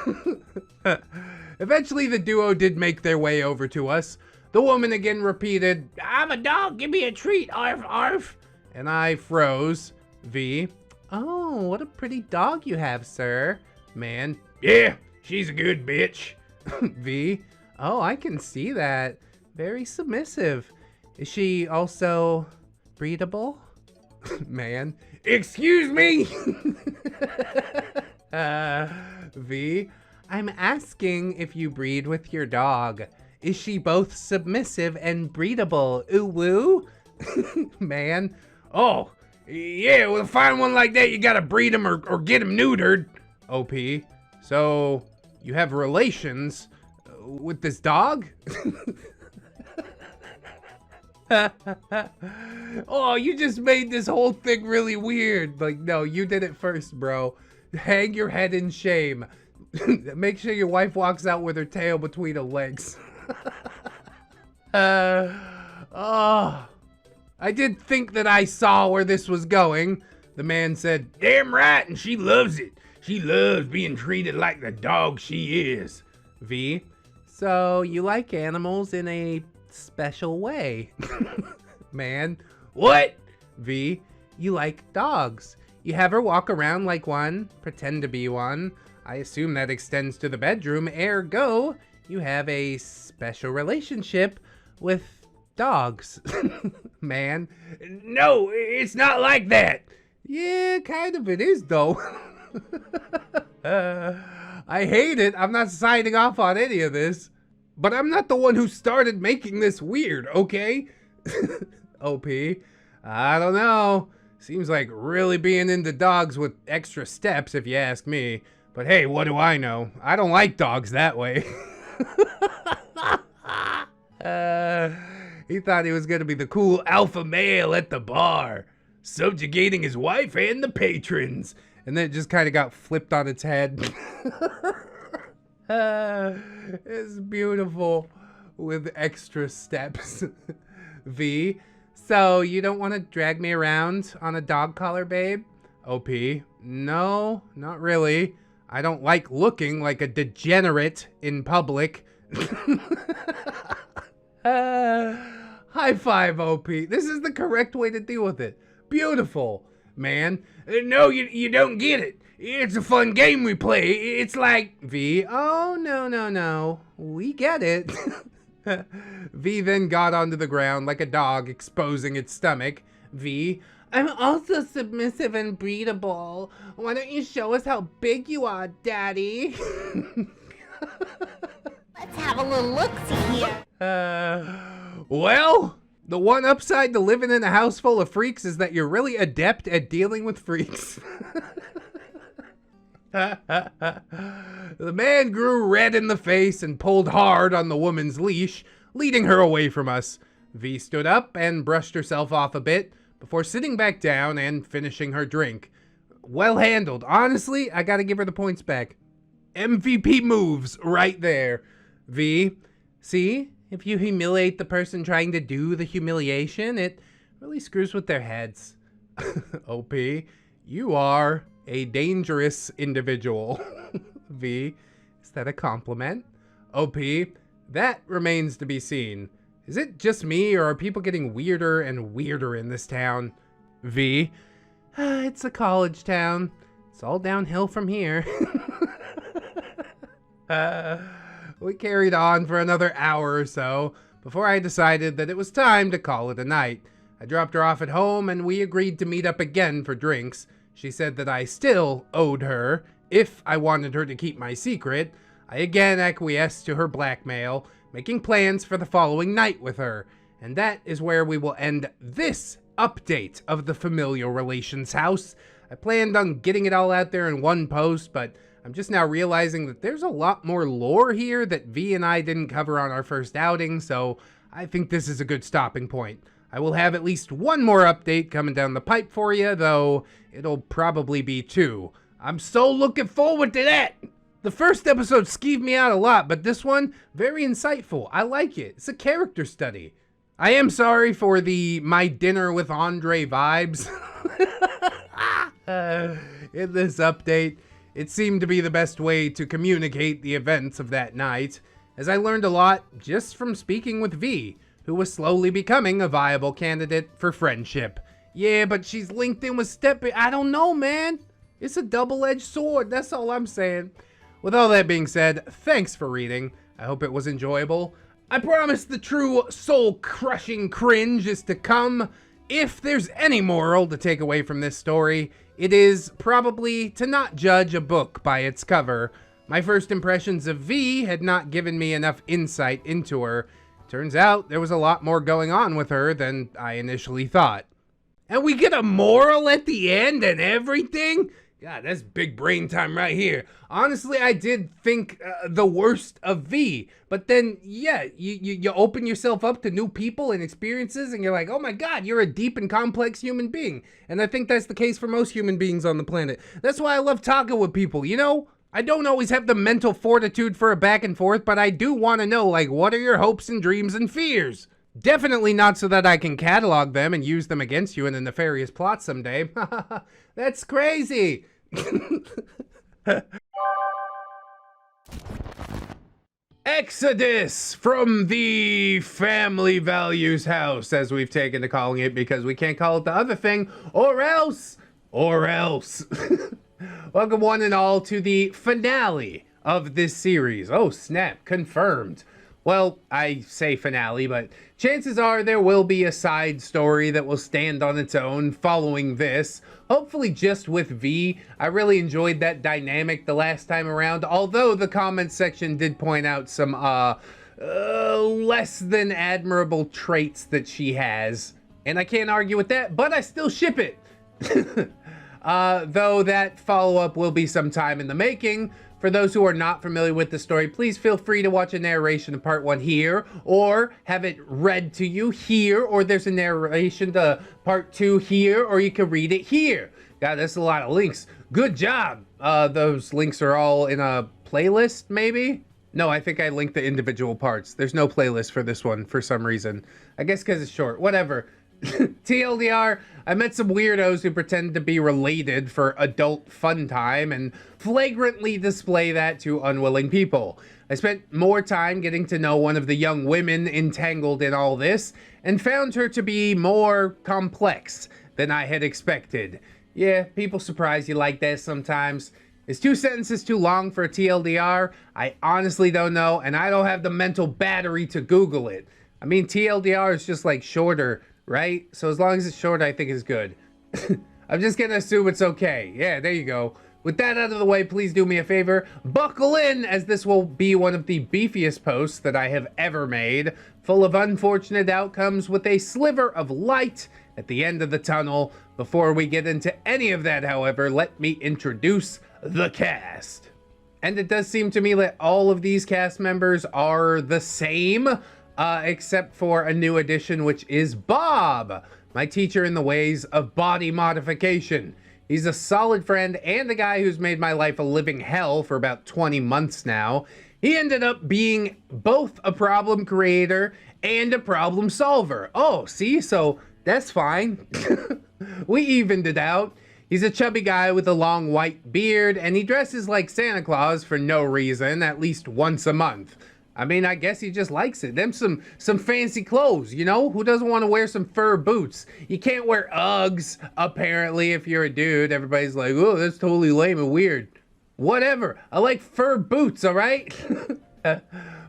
Eventually, the duo did make their way over to us. The woman again repeated, "I'm a dog, give me a treat, arf, arf." And I froze. V, oh, what a pretty dog you have, sir. Man, yeah, she's a good bitch. V, oh, I can see that. Very submissive. Is she also breedable? Man, excuse me. V, I'm asking if you breed with your dog. Is she both submissive and breedable? Ooh woo? Man, oh, yeah, with a fine one like that, you gotta breed him or get him neutered. OP, so you have relations with this dog? Oh, you just made this whole thing really weird. Like, no, you did it first, bro. Hang your head in shame. Make sure your wife walks out with her tail between her legs. Oh, I did think that I saw where this was going. The man said, "Damn right, and she loves it. She loves being treated like the dog she is." V, so you like animals in a special way. Man, what? V, you like dogs. You have her walk around like one, pretend to be one. I assume that extends to the bedroom, ergo, you have a special relationship with dogs. Man, no, it's not like that. Yeah, kind of it is though. I hate it. I'm not signing off on any of this. But I'm not the one who started making this weird, okay? OP, I don't know. Seems like really being into dogs with extra steps if you ask me. But hey, what do I know? I don't like dogs that way. He thought he was gonna be the cool alpha male at the bar, subjugating his wife and the patrons. And then it just kind of got flipped on its head. It's beautiful with extra steps. V, so you don't want to drag me around on a dog collar, babe? OP, no, not really. I don't like looking like a degenerate in public. High five, OP. This is the correct way to deal with it. Beautiful, man. No, you don't get it. It's a fun game we play. It's like... V, oh, no. We get it. V then got onto the ground like a dog, exposing its stomach. V, I'm also submissive and breedable. Why don't you show us how big you are, Daddy? Let's have a little look-see here. Well, the one upside to living in a house full of freaks is that you're really adept at dealing with freaks. The man grew red in the face and pulled hard on the woman's leash, leading her away from us. V stood up and brushed herself off a bit before sitting back down and finishing her drink. Well handled. Honestly, I gotta give her the points back. MVP moves right there. V, see? If you humiliate the person trying to do the humiliation, it really screws with their heads. OP, you are a dangerous individual. V, is that a compliment? OP, that remains to be seen. Is it just me, or are people getting weirder and weirder in this town? V, it's a college town. It's all downhill from here. We carried on for another hour or so before I decided that it was time to call it a night. I dropped her off at home and we agreed to meet up again for drinks. She said that I still owed her if I wanted her to keep my secret. I again acquiesced to her blackmail, making plans for the following night with her. And that is where we will end this update of the familial relations house. I planned on getting it all out there in one post, but I'm just now realizing that there's a lot more lore here that V and I didn't cover on our first outing, so I think this is a good stopping point. I will have at least one more update coming down the pipe for you, though it'll probably be 2. I'm so looking forward to that! The first episode skeeved me out a lot, but this one, very insightful. I like it. It's a character study. I am sorry for the My Dinner with Andre vibes. In this update, it seemed to be the best way to communicate the events of that night, as I learned a lot just from speaking with V, who was slowly becoming a viable candidate for friendship. Yeah, but she's linked in with I don't know, man. It's a double-edged sword, that's all I'm saying. With all that being said, thanks for reading. I hope it was enjoyable. I promise the true soul-crushing cringe is to come. If there's any moral to take away from this story, it is probably to not judge a book by its cover. My first impressions of V had not given me enough insight into her. Turns out there was a lot more going on with her than I initially thought. And we get a moral at the end and everything? God, that's big brain time right here. Honestly, I did think the worst of V, but then, yeah, you open yourself up to new people and experiences, and you're like, oh my God, you're a deep and complex human being. And I think that's the case for most human beings on the planet. That's why I love talking with people, you know? I don't always have the mental fortitude for a back and forth, but I do want to know, like, what are your hopes and dreams and fears? Definitely not so that I can catalog them and use them against you in a nefarious plot someday. That's crazy. Exodus from the family values house, as we've taken to calling it, because we can't call it the other thing, or else. Welcome one and all to the finale of this series. Oh snap, confirmed. Well, I say finale, but chances are there will be a side story that will stand on its own following this. Hopefully just with V. I really enjoyed that dynamic the last time around, although the comments section did point out some less than admirable traits that she has. And I can't argue with that, but I still ship it. Though that follow-up will be some time in the making. For those who are not familiar with the story, please feel free to watch a narration of part 1 here, or have it read to you here, or there's a narration to part 2 here, or you can read it here. God, that's a lot of links. Good job. Those links are all in a playlist, maybe? No, I think I linked the individual parts. There's no playlist for this one for some reason. I guess because it's short. Whatever. TLDR, I met some weirdos who pretend to be related for adult fun time and flagrantly display that to unwilling people. I spent more time getting to know one of the young women entangled in all this and found her to be more complex than I had expected. Yeah, people surprise you like that sometimes. Is 2 sentences too long for a TLDR? I honestly don't know, and I don't have the mental battery to Google it. I mean, TLDR is just like shorter, right? So as long as it's short, I think it's good. I'm just gonna assume it's okay. Yeah, there you go. With that out of the way, please do me a favor. Buckle in, as this will be one of the beefiest posts that I have ever made, full of unfortunate outcomes with a sliver of light at the end of the tunnel. Before we get into any of that, however, let me introduce the cast. And it does seem to me that all of these cast members are the same, except for a new addition, which is Bob, my teacher in the ways of body modification. He's a solid friend and a guy who's made my life a living hell for about 20 months now. He ended up being both a problem creator and a problem solver. Oh, see, so that's fine. We evened it out. He's a chubby guy with a long white beard, and he dresses like Santa Claus for no reason, at least once a month. I mean, I guess he just likes it. Them some fancy clothes, you know? Who doesn't want to wear some fur boots? You can't wear Uggs, apparently, if you're a dude. Everybody's like, oh, that's totally lame and weird. Whatever. I like fur boots, all right?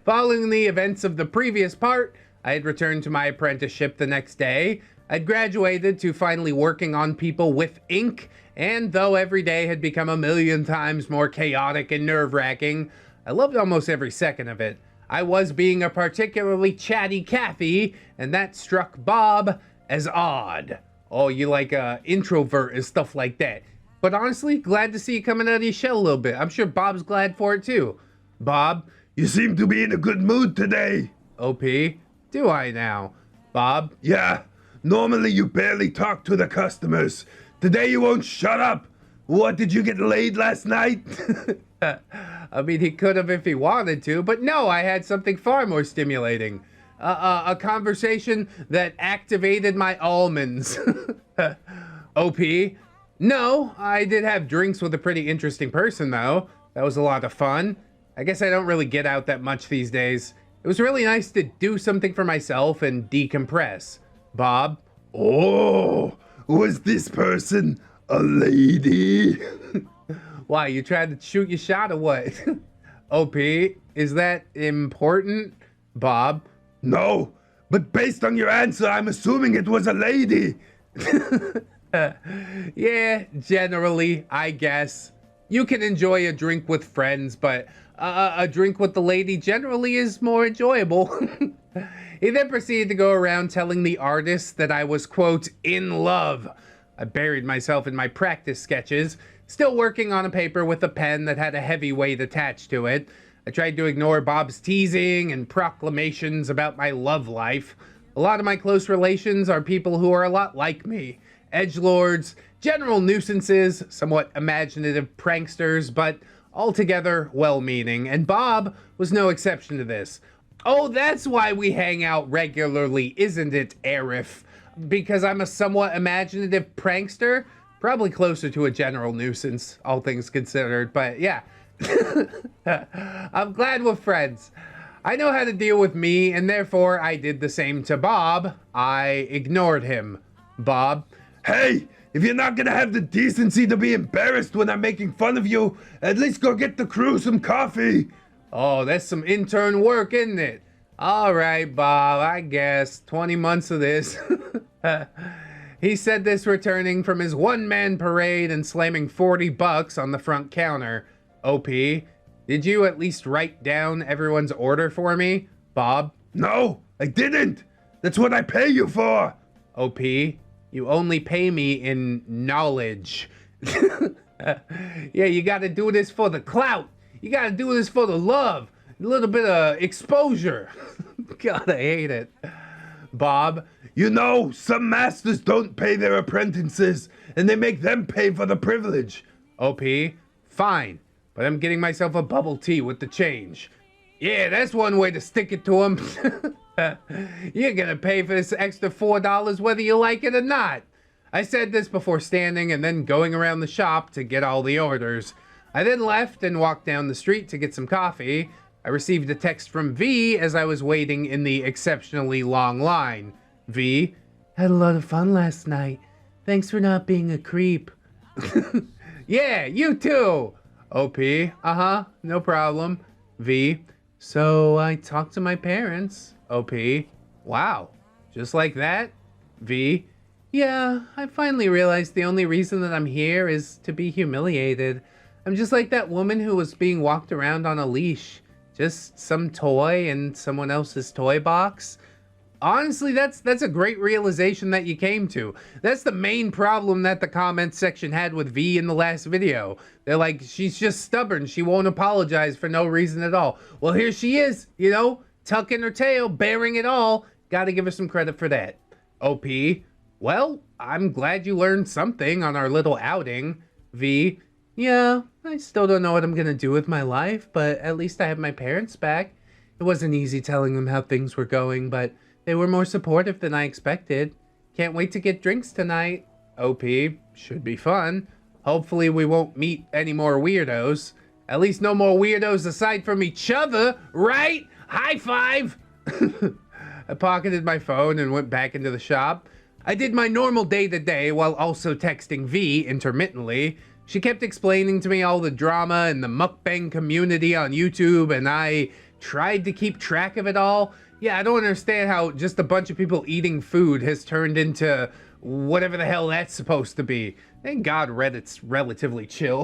Following the events of the previous part, I had returned to my apprenticeship the next day. I'd graduated to finally working on people with ink, and though every day had become a million times more chaotic and nerve-wracking, I loved almost every second of it. I was being a particularly chatty Kathy, and that struck Bob as odd. Oh, you like introvert and stuff like that. But honestly, glad to see you coming out of your shell a little bit. I'm sure Bob's glad for it too. Bob, You seem to be in a good mood today. OP, do I now? Bob? Yeah, normally you barely talk to the customers. Today you won't shut up. What, did you get laid last night? I mean, he could have if he wanted to, but no, I had something far more stimulating. A conversation that activated my almonds. OP? No, I did have drinks with a pretty interesting person, though. That was a lot of fun. I guess I don't really get out that much these days. It was really nice to do something for myself and decompress. Bob? Oh, was this person a lady? Why, you tried to shoot your shot or what? OP, is that important? Bob? No, but based on your answer, I'm assuming it was a lady. Yeah, generally, I guess. You can enjoy a drink with friends, but a drink with the lady generally is more enjoyable. He then proceeded to go around telling the artist that I was, quote, in love. I buried myself in my practice sketches, still working on a paper with a pen that had a heavy weight attached to it. I tried to ignore Bob's teasing and proclamations about my love life. A lot of my close relations are people who are a lot like me. Edgelords, general nuisances, somewhat imaginative pranksters, but altogether well-meaning, and Bob was no exception to this. Oh, that's why we hang out regularly, isn't it, Arif? Because I'm a somewhat imaginative prankster? Probably closer to a general nuisance, all things considered, but yeah. I'm glad we're friends. I know how to deal with me, and therefore I did the same to Bob. I ignored him. Bob? Hey, if you're not gonna have the decency to be embarrassed when I'm making fun of you, at least go get the crew some coffee. Oh, that's some intern work, isn't it? All right, Bob, I guess. 20 months of this. He said this returning from his one-man parade and slamming $40 on the front counter. OP, did you at least write down everyone's order for me? Bob? No, I didn't. That's what I pay you for. OP, you only pay me in knowledge. Yeah, you gotta do this for the clout. You gotta do this for the love. A little bit of exposure. God, I hate it. Bob? You know, some masters don't pay their apprentices, and they make them pay for the privilege. OP, fine, but I'm getting myself a bubble tea with the change. Yeah, that's one way to stick it to him. You're gonna pay for this extra $4 whether you like it or not. I said this before standing and then going around the shop to get all the orders. I then left and walked down the street to get some coffee. I received a text from V as I was waiting in the exceptionally long line. V, had a lot of fun last night. Thanks for not being a creep. Yeah, you too. OP, no problem. V, so I talked to my parents. OP, wow, just like that? V, yeah, I finally realized the only reason that I'm here is to be humiliated. I'm just like that woman who was being walked around on a leash. Just some toy in someone else's toy box. Honestly, that's a great realization that you came to. That's the main problem that the comments section had with V in the last video. They're like, she's just stubborn. She won't apologize for no reason at all. Well, here she is, you know, tucking her tail, bearing it all. Gotta give her some credit for that. OP, well, I'm glad you learned something on our little outing. V, yeah, I still don't know what I'm gonna do with my life, but at least I have my parents back. It wasn't easy telling them how things were going, but they were more supportive than I expected. Can't wait to get drinks tonight. OP, should be fun. Hopefully we won't meet any more weirdos. At least no more weirdos aside from each other, right? High five! I pocketed my phone and went back into the shop. I did my normal day-to-day while also texting V intermittently. She kept explaining to me all the drama in the mukbang community on YouTube, and I tried to keep track of it all. Yeah, I don't understand how just a bunch of people eating food has turned into whatever the hell that's supposed to be. Thank God Reddit's relatively chill.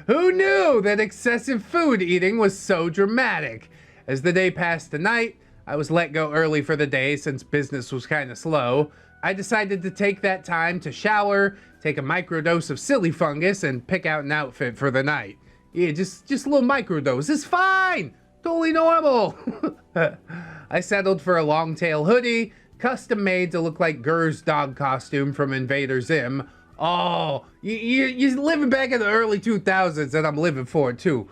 Who knew that excessive food eating was so dramatic? As the day passed to night, I was let go early for the day since business was kind of slow. I decided to take that time to shower, take a microdose of silly fungus, and pick out an outfit for the night. Yeah, just a little microdose. It's fine. Totally normal. I settled for a long tail hoodie, custom made to look like Gur's dog costume from Invader Zim. Oh, you're living back in the early 2000s, and I'm living for it too.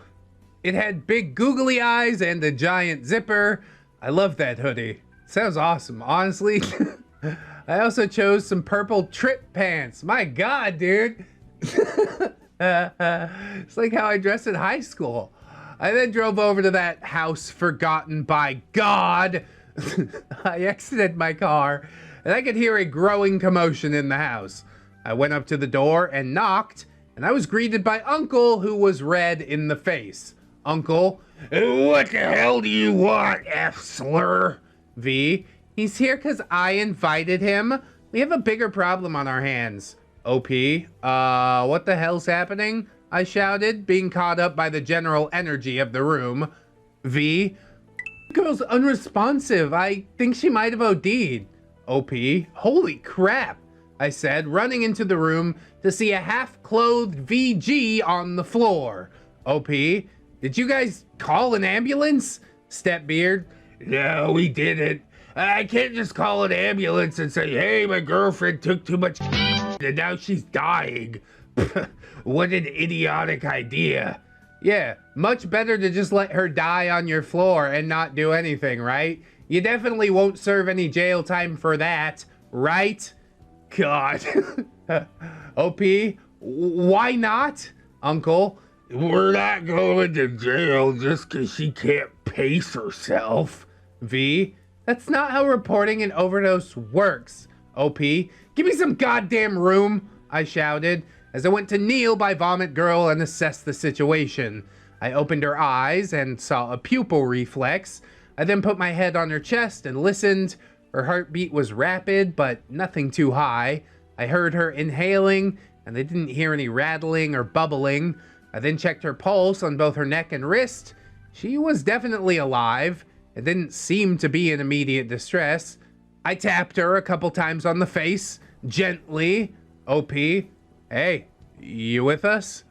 It had big googly eyes and a giant zipper. I love that hoodie. Sounds awesome, honestly. I also chose some purple trip pants. My God, dude. It's like how I dressed in high school. I then drove over to that house forgotten by God. I exited my car, and I could hear a growing commotion in the house. I went up to the door and knocked, and I was greeted by Uncle, who was red in the face. Uncle, what the hell do you want, F-slur? V, he's here because I invited him. We have a bigger problem on our hands. OP, what the hell's happening? I shouted, being caught up by the general energy of the room. V, girl's unresponsive. I think she might have OD'd. OP, holy crap, I said, running into the room to see a half-clothed VG on the floor. OP, did you guys call an ambulance? StepBeard, no, we didn't. I can't just call an ambulance and say, hey, my girlfriend took too much and now she's dying. What an idiotic idea. Yeah, much better to just let her die on your floor and not do anything, right? You definitely won't serve any jail time for that, right? God. OP, why not? Uncle, we're not going to jail just because she can't pace herself. V, that's not how reporting an overdose works. OP, give me some goddamn room, I shouted, as I went to kneel by Vomit Girl and assess the situation. I opened her eyes and saw a pupil reflex. I then put my head on her chest and listened. Her heartbeat was rapid, but nothing too high. I heard her inhaling, and I didn't hear any rattling or bubbling. I then checked her pulse on both her neck and wrist. She was definitely alive. It didn't seem to be in immediate distress. I tapped her a couple times on the face, gently. OP, hey, you with us?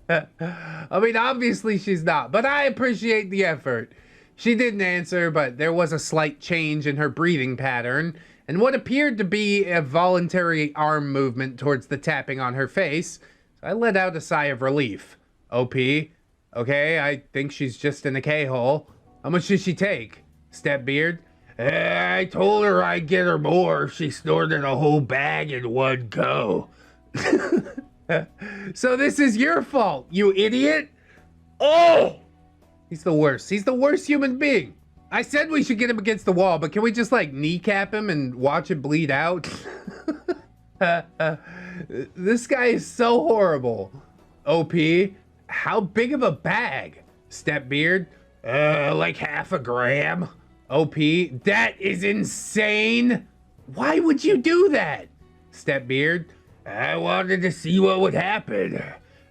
I mean, obviously she's not, but I appreciate the effort. She didn't answer, but there was a slight change in her breathing pattern, and what appeared to be a voluntary arm movement towards the tapping on her face. So I let out a sigh of relief. OP, okay, I think she's just in a K-hole. How much did she take? StepBeard, I told her I'd get her more if she snorted a whole bag in one go. So this is your fault, you idiot. Oh! He's the worst. He's the worst human being. I said we should get him against the wall, but can we just like kneecap him and watch him bleed out? This guy is so horrible. OP, how big of a bag? StepBeard, like half a gram. OP, that is insane. Why would you do that? StepBeard, I wanted to see what would happen,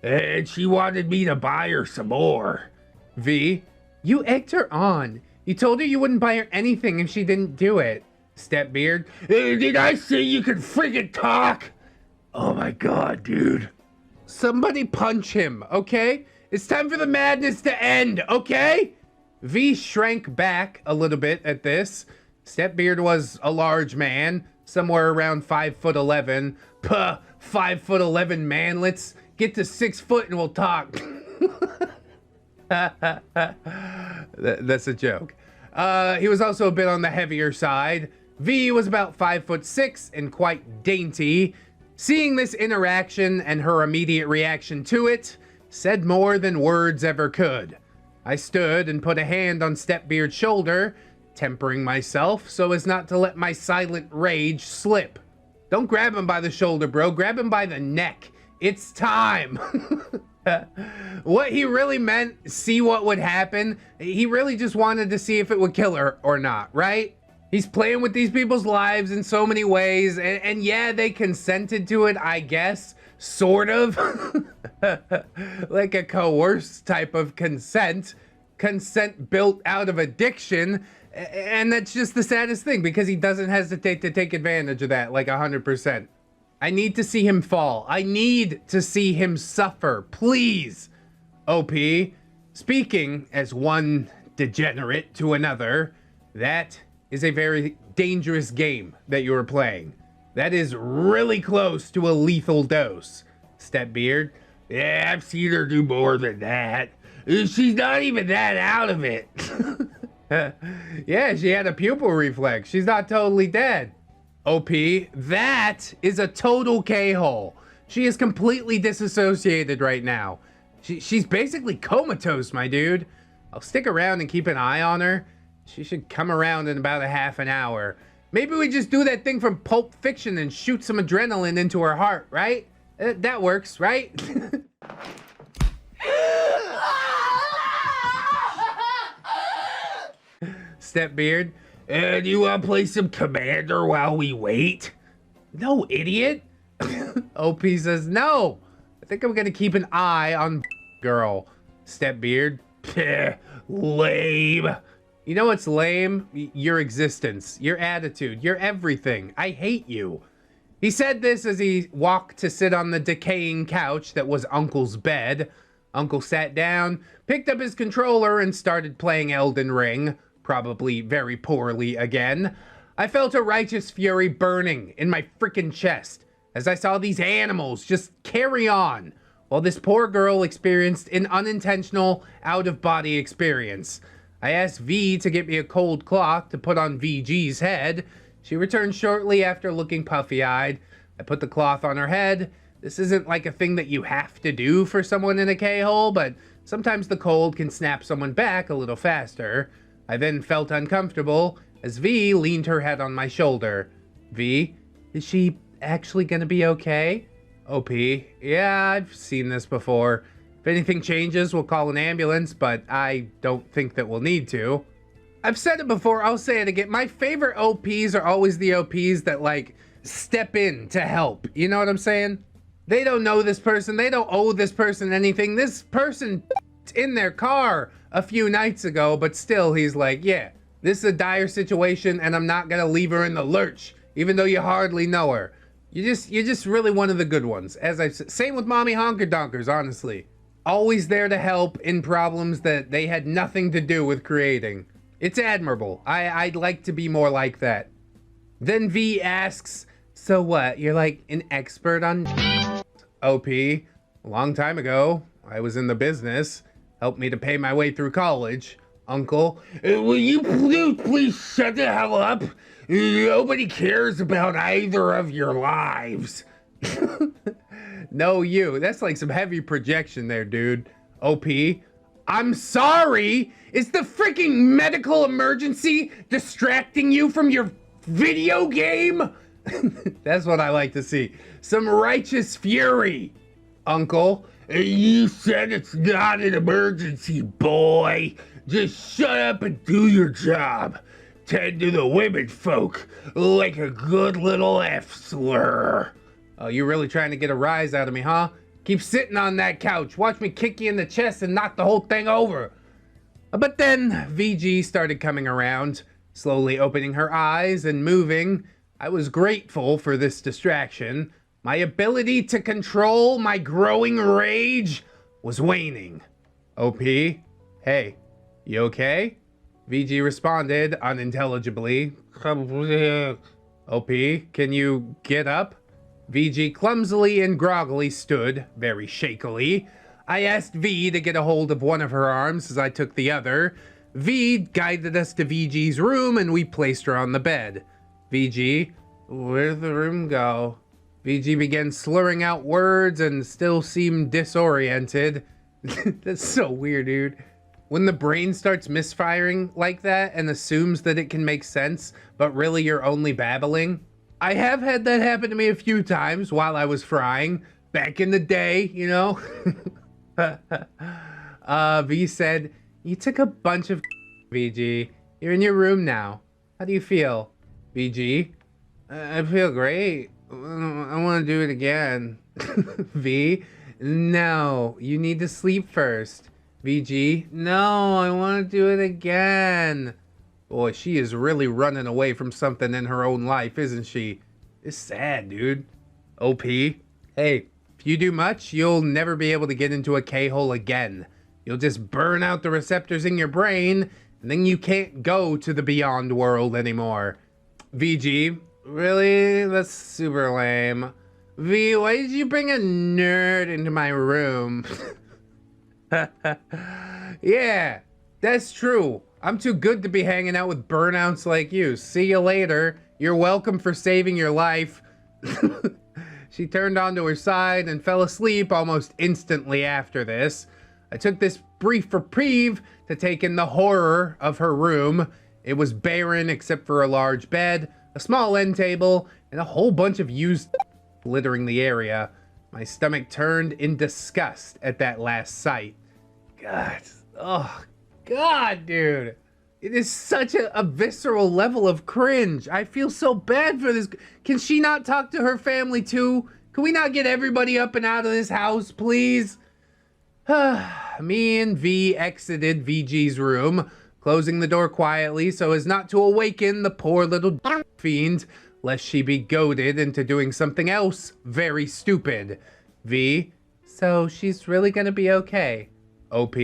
and she wanted me to buy her some more. V, you egged her on. You told her you wouldn't buy her anything if she didn't do it. StepBeard, did I say you could friggin' talk? Oh my God, dude. Somebody punch him, okay? It's time for the madness to end, okay? V shrank back a little bit at this. StepBeard was a large man, somewhere around 5'11". Puh, 5'11" manlets. Get to 6 foot and we'll talk. That's a joke. He was also a bit on the heavier side. V was about 5'6" and quite dainty. Seeing this interaction and her immediate reaction to it said more than words ever could. I stood and put a hand on StepBeard's shoulder, tempering myself so as not to let my silent rage slip. Don't grab him by the shoulder, bro. Grab him by the neck. It's time. What he really meant, see what would happen. He really just wanted to see if it would kill her or not, right? He's playing with these people's lives in so many ways. And yeah, they consented to it, I guess. Sort of. Like a coerced type of consent. Consent built out of addiction. And that's just the saddest thing, because he doesn't hesitate to take advantage of that like 100%. I need to see him fall. I need to see him suffer. Please. OP, speaking as one degenerate to another, that is a very dangerous game that you are playing. That is really close to a lethal dose. SisterBeard, yeah, I've seen her do more than that. She's not even that out of it. Yeah, she had a pupil reflex. She's not totally dead. OP, that is a total K-hole. She is completely disassociated right now. She's basically comatose, my dude. I'll stick around and keep an eye on her. She should come around in about a half an hour. Maybe we just do that thing from Pulp Fiction and shoot some adrenaline into her heart, right? That works, right? SisterBeard, do you want to play some Commander while we wait? No, idiot. OP says no. I think I'm gonna keep an eye on girl. SisterBeard, lame. You know what's lame? Your existence, your attitude, your everything. I hate you. He said this as he walked to sit on the decaying couch that was Uncle's bed. Uncle sat down, picked up his controller, and started playing Elden Ring. Probably very poorly again. I felt a righteous fury burning in my freaking chest as I saw these animals just carry on while this poor girl experienced an unintentional out-of-body experience. I asked V to get me a cold cloth to put on VG's head. She returned shortly after, looking puffy-eyed. I put the cloth on her head. This isn't like a thing that you have to do for someone in a K-hole, but sometimes the cold can snap someone back a little faster. I then felt uncomfortable as V leaned her head on my shoulder. V, is she actually gonna be okay? OP, yeah, I've seen this before. If anything changes, we'll call an ambulance, but I don't think that we'll need to. I've said it before, I'll say it again. My favorite OPs are always the OPs that, like, step in to help. You know what I'm saying? They don't know this person. They don't owe this person anything. This person in their car a few nights ago, but still he's like, yeah, this is a dire situation and I'm not gonna leave her in the lurch, even though you hardly know her. You're just really one of the good ones. As I've said, same with Mommy Honker Donkers, honestly. Always there to help in problems that they had nothing to do with creating. It's admirable. I'd like to be more like that. Then V asks, so what, you're like an expert on OP? A long time ago, I was in the business. Helped me to pay my way through college. Uncle, will you please shut the hell up? Nobody cares about either of your lives. No, you. That's like some heavy projection there, dude. OP, I'm sorry. Is the freaking medical emergency distracting you from your video game? That's what I like to see. Some righteous fury. Uncle, you said it's not an emergency, boy. Just shut up and do your job. Tend to the women folk like a good little F-slur. Oh, you really trying to get a rise out of me, huh? Keep sitting on that couch. Watch me kick you in the chest and knock the whole thing over. But then VG started coming around, slowly opening her eyes and moving. I was grateful for this distraction. My ability to control my growing rage was waning. OP, hey, you okay? VG responded unintelligibly. OP, can you get up? VG clumsily and groggily stood, very shakily. I asked V to get a hold of one of her arms as I took the other. V guided us to VG's room and we placed her on the bed. VG, where'd the room go? VG began slurring out words and still seemed disoriented. That's so weird, dude. When the brain starts misfiring like that and assumes that it can make sense, but really you're only babbling. I have had that happen to me a few times while I was frying. back in the day, you know? V said, you took a bunch of VG. You're in your room now. How do you feel? VG, I feel great. I want to do it again. V, no, you need to sleep first. VG, no, I want to do it again. Boy, she is really running away from something in her own life, isn't she? It's sad, dude. OP, hey, if you do much, you'll never be able to get into a K-hole again. You'll just burn out the receptors in your brain, and then you can't go to the beyond world anymore. VG, really? That's super lame. V, why did you bring a nerd into my room? Yeah, that's true. I'm too good to be hanging out with burnouts like you. See you later. You're welcome for saving your life. She turned onto her side and fell asleep almost instantly after this. I took this brief reprieve to take in the horror of her room. It was barren except for a large bed, a small end table, and a whole bunch of used littering the area. My stomach turned in disgust at that last sight. God, oh, God, dude. It is such a visceral level of cringe. I feel so bad for this. Can she not talk to her family too? Can we not get everybody up and out of this house, please? Me and V exited VG's room, closing the door quietly so as not to awaken the poor little fiend, lest she be goaded into doing something else very stupid. V, so she's really gonna be okay. OP,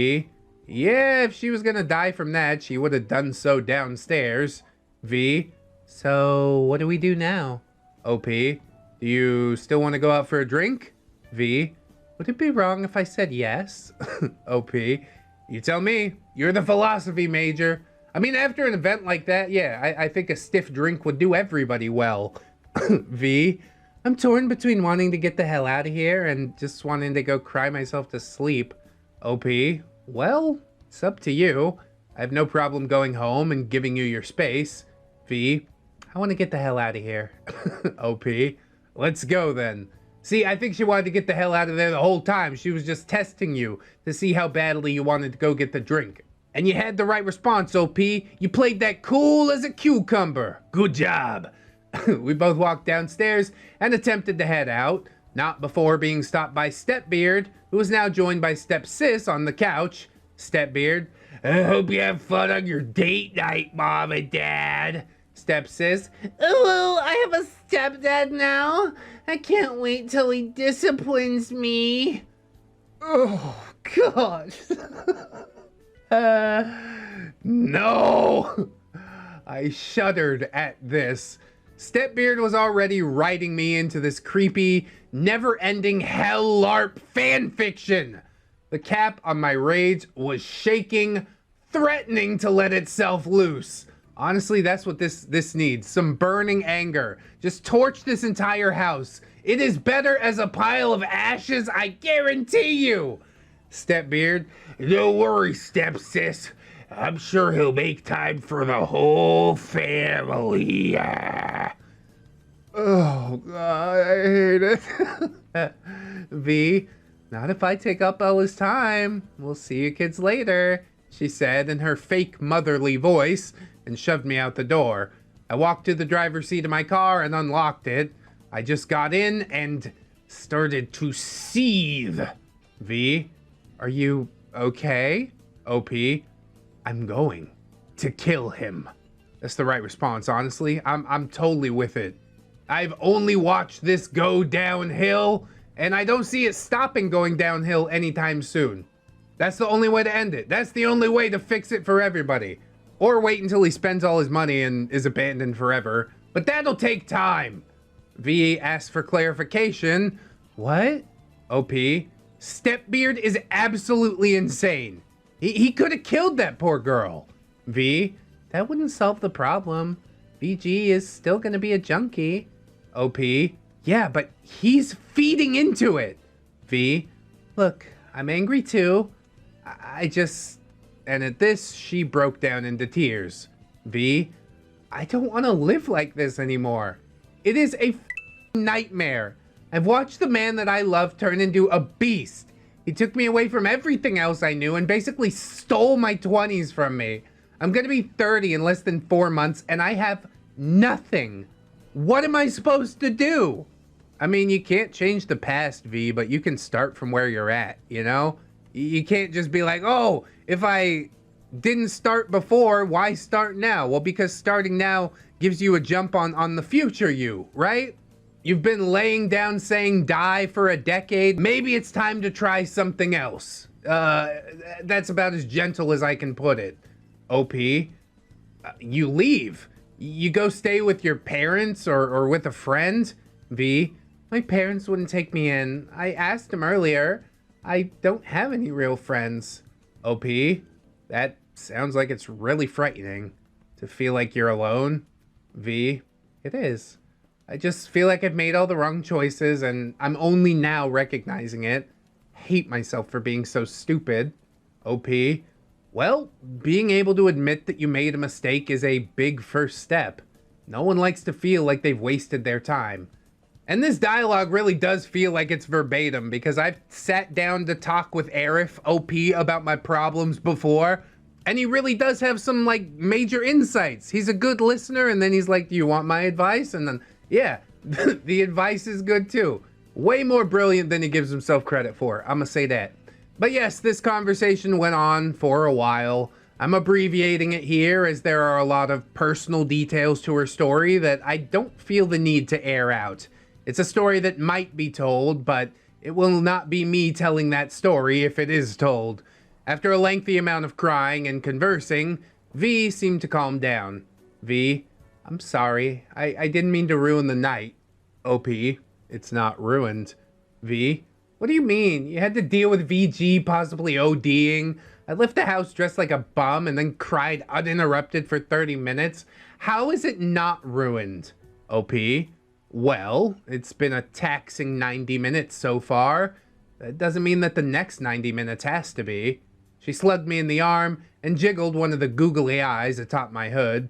yeah, if she was gonna die from that, she would have done so downstairs. V, so what do we do now? OP, do you still want to go out for a drink? V, would it be wrong if I said yes? OP, you tell me. You're the philosophy major. I mean, after an event like that, yeah, I think a stiff drink would do everybody well. V, I'm torn between wanting to get the hell out of here and just wanting to go cry myself to sleep. OP, well, it's up to you. I have no problem going home and giving you your space. V, I want to get the hell out of here. OP, let's go then. See, I think she wanted to get the hell out of there the whole time. She was just testing you to see how badly you wanted to go get the drink. And you had the right response, OP. You played that cool as a cucumber. Good job. We both walked downstairs and attempted to head out, not before being stopped by SisterBeard, who is now joined by Stepsis on the couch. SisterBeard, I hope you have fun on your date night, Mom and Dad. Stepsis, oh, I have a stepdad now. I can't wait till he disciplines me. Oh, God. No. I shuddered at this. SisterBeard was already writing me into this creepy, never-ending hell LARP fanfiction. The cap on my rage was shaking, threatening to let itself loose. Honestly, that's what this needs. Some burning anger. Just torch this entire house. It is better as a pile of ashes, I guarantee you. SisterBeard, don't worry, stepsis. I'm sure he'll make time for the whole family. Oh, God, I hate it. V, not if I take up all his time. We'll see you kids later, she said in her fake motherly voice, and shoved me out the door. I walked to the driver's seat of my car and unlocked it. I just got in and started to seethe. V, are you okay? OP, I'm going to kill him. That's the right response, honestly. I'm totally with it. I've only watched this go downhill, and I don't see it stopping going downhill anytime soon. That's the only way to end it. That's the only way to fix it for everybody. Or wait until he spends all his money and is abandoned forever. But that'll take time. V asks for clarification. What? OP, SisterBeard is absolutely insane. He could have killed that poor girl. V, that wouldn't solve the problem. VG is still gonna be a junkie. OP, yeah, but he's feeding into it. V, look, I'm angry too. I just... And at this, she broke down into tears. V, I don't want to live like this anymore. It is a nightmare. I've watched the man that I love turn into a beast. He took me away from everything else I knew and basically stole my 20s from me. I'm gonna be 30 in less than 4 months and I have nothing. What am I supposed to do? I mean, you can't change the past, V, but you can start from where you're at, you know? You can't just be like, oh, if I didn't start before, why start now? Well, because starting now gives you a jump on the future you, right? You've been laying down saying die for a decade. Maybe it's time to try something else. That's about as gentle as I can put it. OP, you leave. You go stay with your parents or with a friend. V, my parents wouldn't take me in. I asked them earlier. I don't have any real friends. OP, that sounds like it's really frightening to feel like you're alone. V, it is. I just feel like I've made all the wrong choices and I'm only now recognizing it. Hate myself for being so stupid. OP, well, being able to admit that you made a mistake is a big first step. No one likes to feel like they've wasted their time. And this dialogue really does feel like it's verbatim because I've sat down to talk with Arif, OP, about my problems before. And he really does have some, like, major insights. He's a good listener, and then he's like, do you want my advice? And then, yeah, the advice is good too. Way more brilliant than he gives himself credit for. I'm gonna say that. But yes, this conversation went on for a while. I'm abbreviating it here as there are a lot of personal details to her story that I don't feel the need to air out. It's a story that might be told, but it will not be me telling that story if it is told. After a lengthy amount of crying and conversing, V seemed to calm down. V, I'm sorry. I didn't mean to ruin the night. OP, it's not ruined. V, what do you mean? You had to deal with VG possibly ODing. I left the house dressed like a bum and then cried uninterrupted for 30 minutes. How is it not ruined? OP, well, it's been a taxing 90 minutes so far. That doesn't mean that the next 90 minutes has to be. She slugged me in the arm and jiggled one of the googly eyes atop my hood.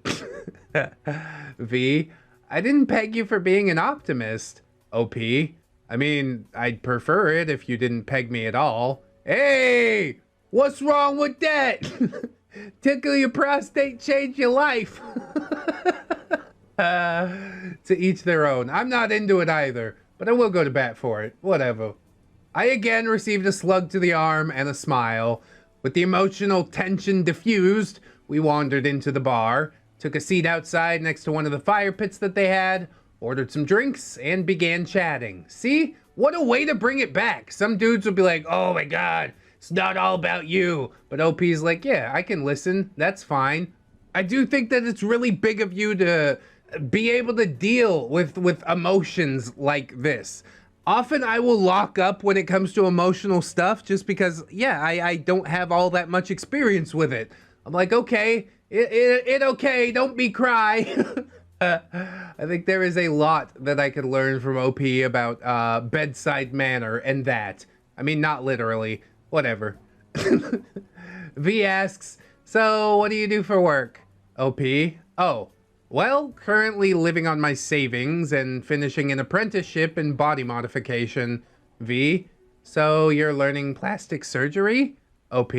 V, I didn't peg you for being an optimist. OP, I mean, I'd prefer it if you didn't peg me at all. Hey, what's wrong with that? Tickle your prostate, change your life. To each their own. I'm not into it either, but I will go to bat for it. Whatever. I again received a slug to the arm and a smile. With the emotional tension diffused, we wandered into the bar, took a seat outside next to one of the fire pits that they had, ordered some drinks, and began chatting. See? What a way to bring it back. Some dudes would be like, oh my god, it's not all about you. But OP's like, yeah, I can listen. That's fine. I do think that it's really big of you to be able to deal with emotions like this. Often I will lock up when it comes to emotional stuff just because, yeah, I don't have all that much experience with it. I'm like, okay, it okay, don't be cry. I think there is a lot that I could learn from OP about bedside manner and that. I mean, not literally, whatever. V asks, so what do you do for work? OP, oh, well, currently living on my savings and finishing an apprenticeship in body modification. V, so you're learning plastic surgery? OP,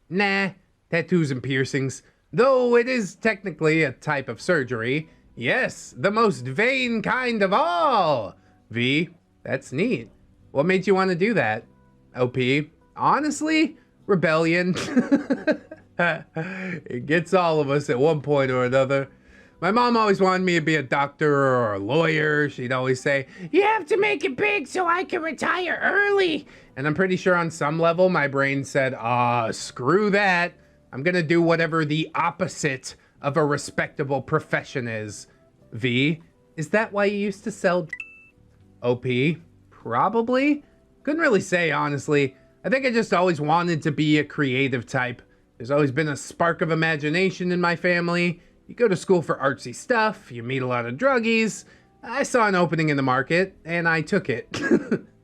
nah, tattoos and piercings. Though it is technically a type of surgery. Yes, the most vain kind of all. V, that's neat. What made you want to do that? OP, honestly, rebellion. It gets all of us at one point or another. My mom always wanted me to be a doctor or a lawyer. She'd always say, you have to make it big so I can retire early. And I'm pretty sure on some level my brain said, screw that. I'm gonna do whatever the opposite of a respectable profession is. V, is that why you used to sell? OP, probably. Couldn't really say, honestly. I think I just always wanted to be a creative type. There's always been a spark of imagination in my family. You go to school for artsy stuff, you meet a lot of druggies. I saw an opening in the market, and I took it.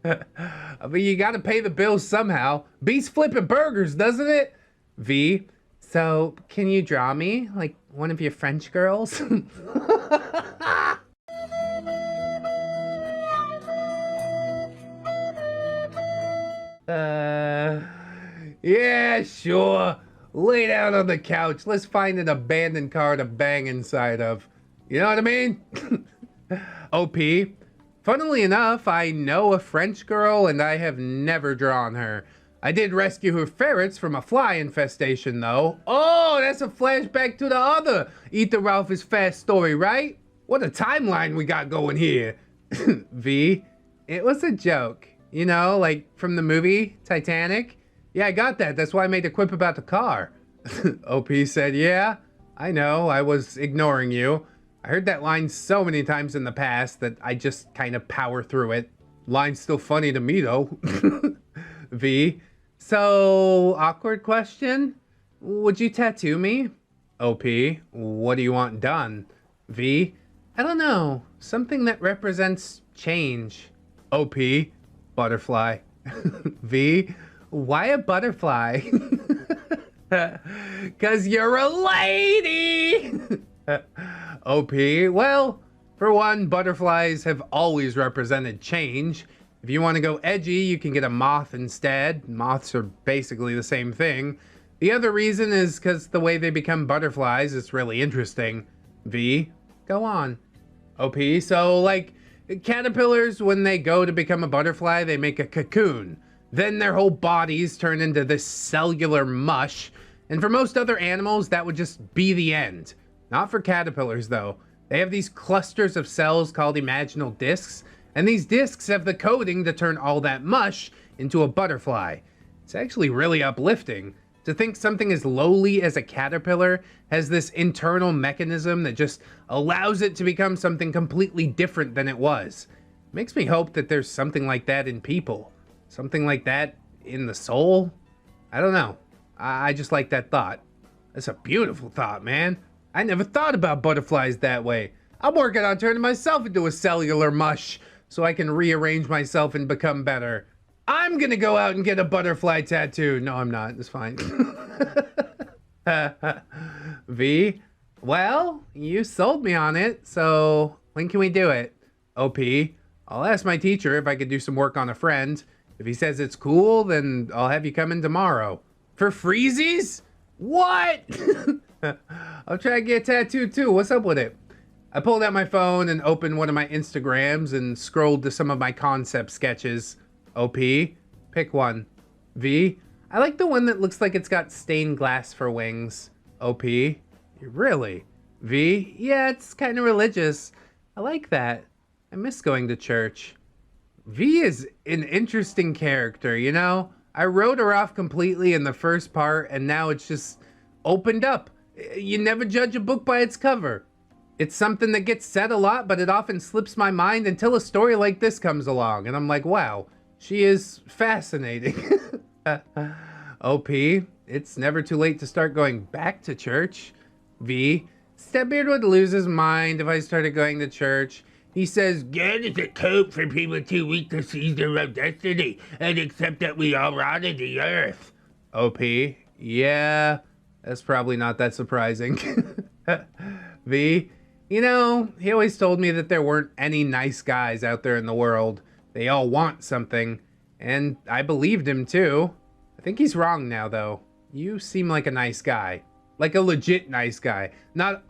But you gotta pay the bills somehow. Beats flipping burgers, doesn't it? V, so can you draw me like one of your French girls? Yeah, sure. Lay down on the couch. Let's find an abandoned car to bang inside of. You know what I mean? OP. Funnily enough, I know a French girl and I have never drawn her. I did rescue her ferrets from a fly infestation though. Oh, that's a flashback to the other Eat the Ralph is Fast story, right? What a timeline we got going here. V, it was a joke. You know, like from the movie Titanic? Yeah, I got that. That's why I made a quip about the car. OP said, yeah, I know. I was ignoring you. I heard that line so many times in the past that I just kind of power through it. Line's still funny to me though. V, so awkward question. Would you tattoo me? OP, what do you want done? V, I don't know. Something that represents change. OP, butterfly. V, why a butterfly? 'Cause you're a lady! OP, well, for one, butterflies have always represented change. If you want to go edgy, you can get a moth instead. Moths are basically the same thing. The other reason is because the way they become butterflies is really interesting. V, go on. OP, so like caterpillars, when they go to become a butterfly, they make a cocoon. Then their whole bodies turn into this cellular mush. And for most other animals, that would just be the end. Not for caterpillars, though. They have these clusters of cells called imaginal discs, and these discs have the coding to turn all that mush into a butterfly. It's actually really uplifting. To think something as lowly as a caterpillar has this internal mechanism that just allows it to become something completely different than it was. It makes me hope that there's something like that in people. Something like that in the soul? I don't know. I just like that thought. That's a beautiful thought, man. I never thought about butterflies that way. I'm working on turning myself into a cellular mush so I can rearrange myself and become better. I'm gonna go out and get a butterfly tattoo. No, I'm not. It's fine. V, well, you sold me on it, so when can we do it? OP, I'll ask my teacher if I could do some work on a friend. If he says it's cool, then I'll have you come in tomorrow. For freezies? What? I'll try to get a tattoo too. What's up with it? I pulled out my phone and opened one of my Instagrams and scrolled to some of my concept sketches. OP, pick one. V, I like the one that looks like it's got stained glass for wings. OP, really? V, yeah, it's kind of religious. I like that. I miss going to church. V is an interesting character, you know? I wrote her off completely in the first part, and now it's just opened up. You never judge a book by its cover. It's something that gets said a lot, but it often slips my mind until a story like this comes along, and I'm like, wow, she is fascinating. OP, it's never too late to start going back to church. V, SisterBeard would lose his mind if I started going to church. He says, God is a cope for people too weak to seize their own destiny and accept that we all rotted the earth. OP, yeah, that's probably not that surprising. V, you know, he always told me that there weren't any nice guys out there in the world. They all want something, and I believed him too. I think he's wrong now, though. You seem like a nice guy. Like a legit nice guy. Not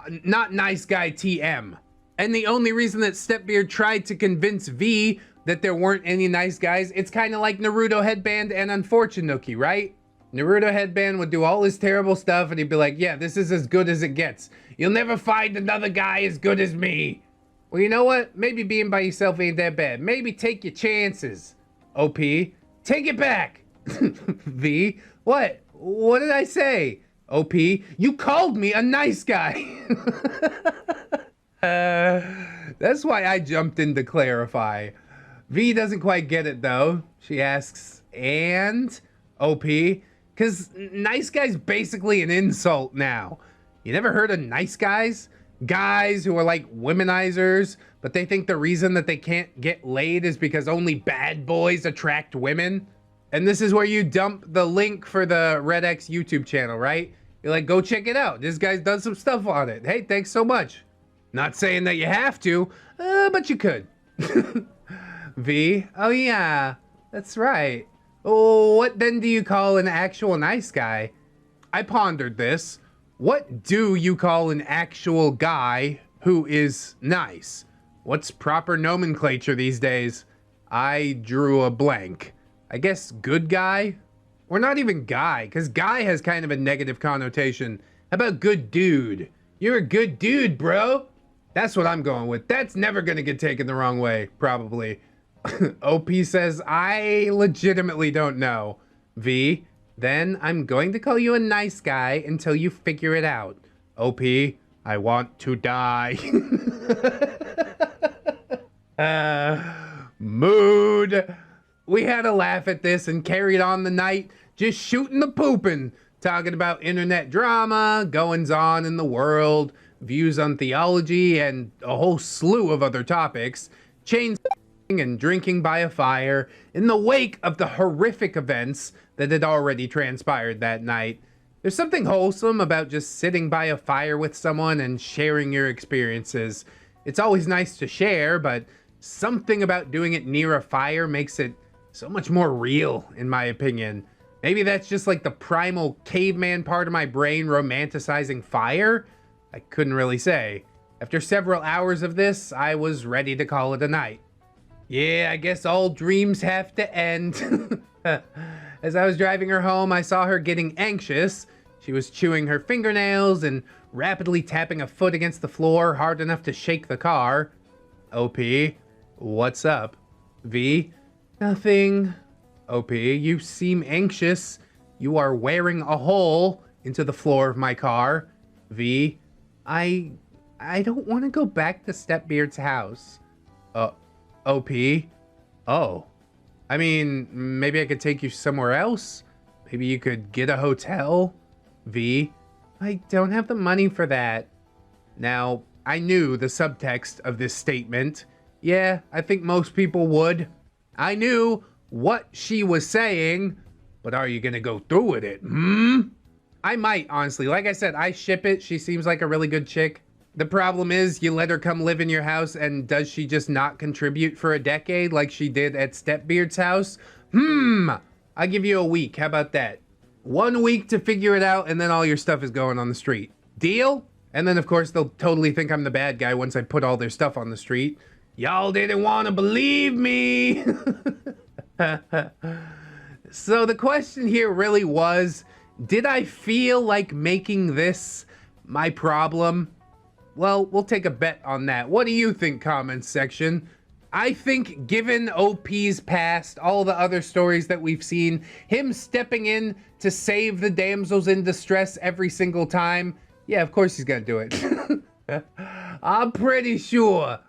nice guy TM. And the only reason that SisterBeard tried to convince V that there weren't any nice guys, it's kind of like Naruto Headband and Unfortunate, right? Naruto Headband would do all his terrible stuff and he'd be like, yeah, this is as good as it gets. You'll never find another guy as good as me. Well, you know what? Maybe being by yourself ain't that bad. Maybe take your chances. OP, take it back. V, what? What did I say? OP, you called me a nice guy. That's why I jumped in to clarify. V doesn't quite get it though. She asks, and? OP, because nice guy's basically an insult now. You never heard of nice guys? Guys who are like womenizers, but they think the reason that they can't get laid is because only bad boys attract women. And this is where you dump the link for the ReddX YouTube channel, right? You're like, go check it out. This guy's done some stuff on it. Hey, thanks so much. Not saying that you have to, but you could. V, oh yeah, that's right. Oh, what then do you call an actual nice guy? I pondered this. What do you call an actual guy who is nice? What's proper nomenclature these days? I drew a blank. I guess good guy? Or not even guy, because guy has kind of a negative connotation. How about good dude? You're a good dude, bro. That's what I'm going with. That's never gonna get taken the wrong way, probably. OP says, I legitimately don't know. V, then I'm going to call you a nice guy until you figure it out. OP, I want to die. Mood. We had a laugh at this and carried on the night, just shooting the pooping, talking about internet drama, goings on in the world, views on theology, and a whole slew of other topics. Chain and drinking by a fire in the wake of the horrific events that had already transpired that night. There's something wholesome about just sitting by a fire with someone and sharing your experiences. It's always nice to share, but something about doing it near a fire makes it so much more real, in my opinion. Maybe that's just like the primal caveman part of my brain romanticizing fire? I couldn't really say. After several hours of this, I was ready to call it a night. Yeah, I guess all dreams have to end. As I was driving her home, I saw her getting anxious. She was chewing her fingernails and rapidly tapping a foot against the floor hard enough to shake the car. OP, what's up? V, nothing. OP, you seem anxious. You are wearing a hole into the floor of my car. V, I don't want to go back to Stepbeard's house. OP, oh. I mean, maybe I could take you somewhere else? Maybe you could get a hotel? V, I don't have the money for that. Now, I knew the subtext of this statement. Yeah, I think most people would. I knew what she was saying, but are you gonna go through with it, I might, honestly. Like I said, I ship it. She seems like a really good chick. The problem is, you let her come live in your house, and does she just not contribute for a decade like she did at Stepbeard's house? I'll give you a week. How about that? 1 week to figure it out, and then all your stuff is going on the street. Deal? And then, of course, they'll totally think I'm the bad guy once I put all their stuff on the street. Y'all didn't want to believe me. So the question here really was, did I feel like making this my problem? Well, we'll take a bet on that. What do you think, comments section? I think given OP's past, all the other stories that we've seen, him stepping in to save the damsels in distress every single time, yeah, of course he's gonna do it. I'm pretty sure.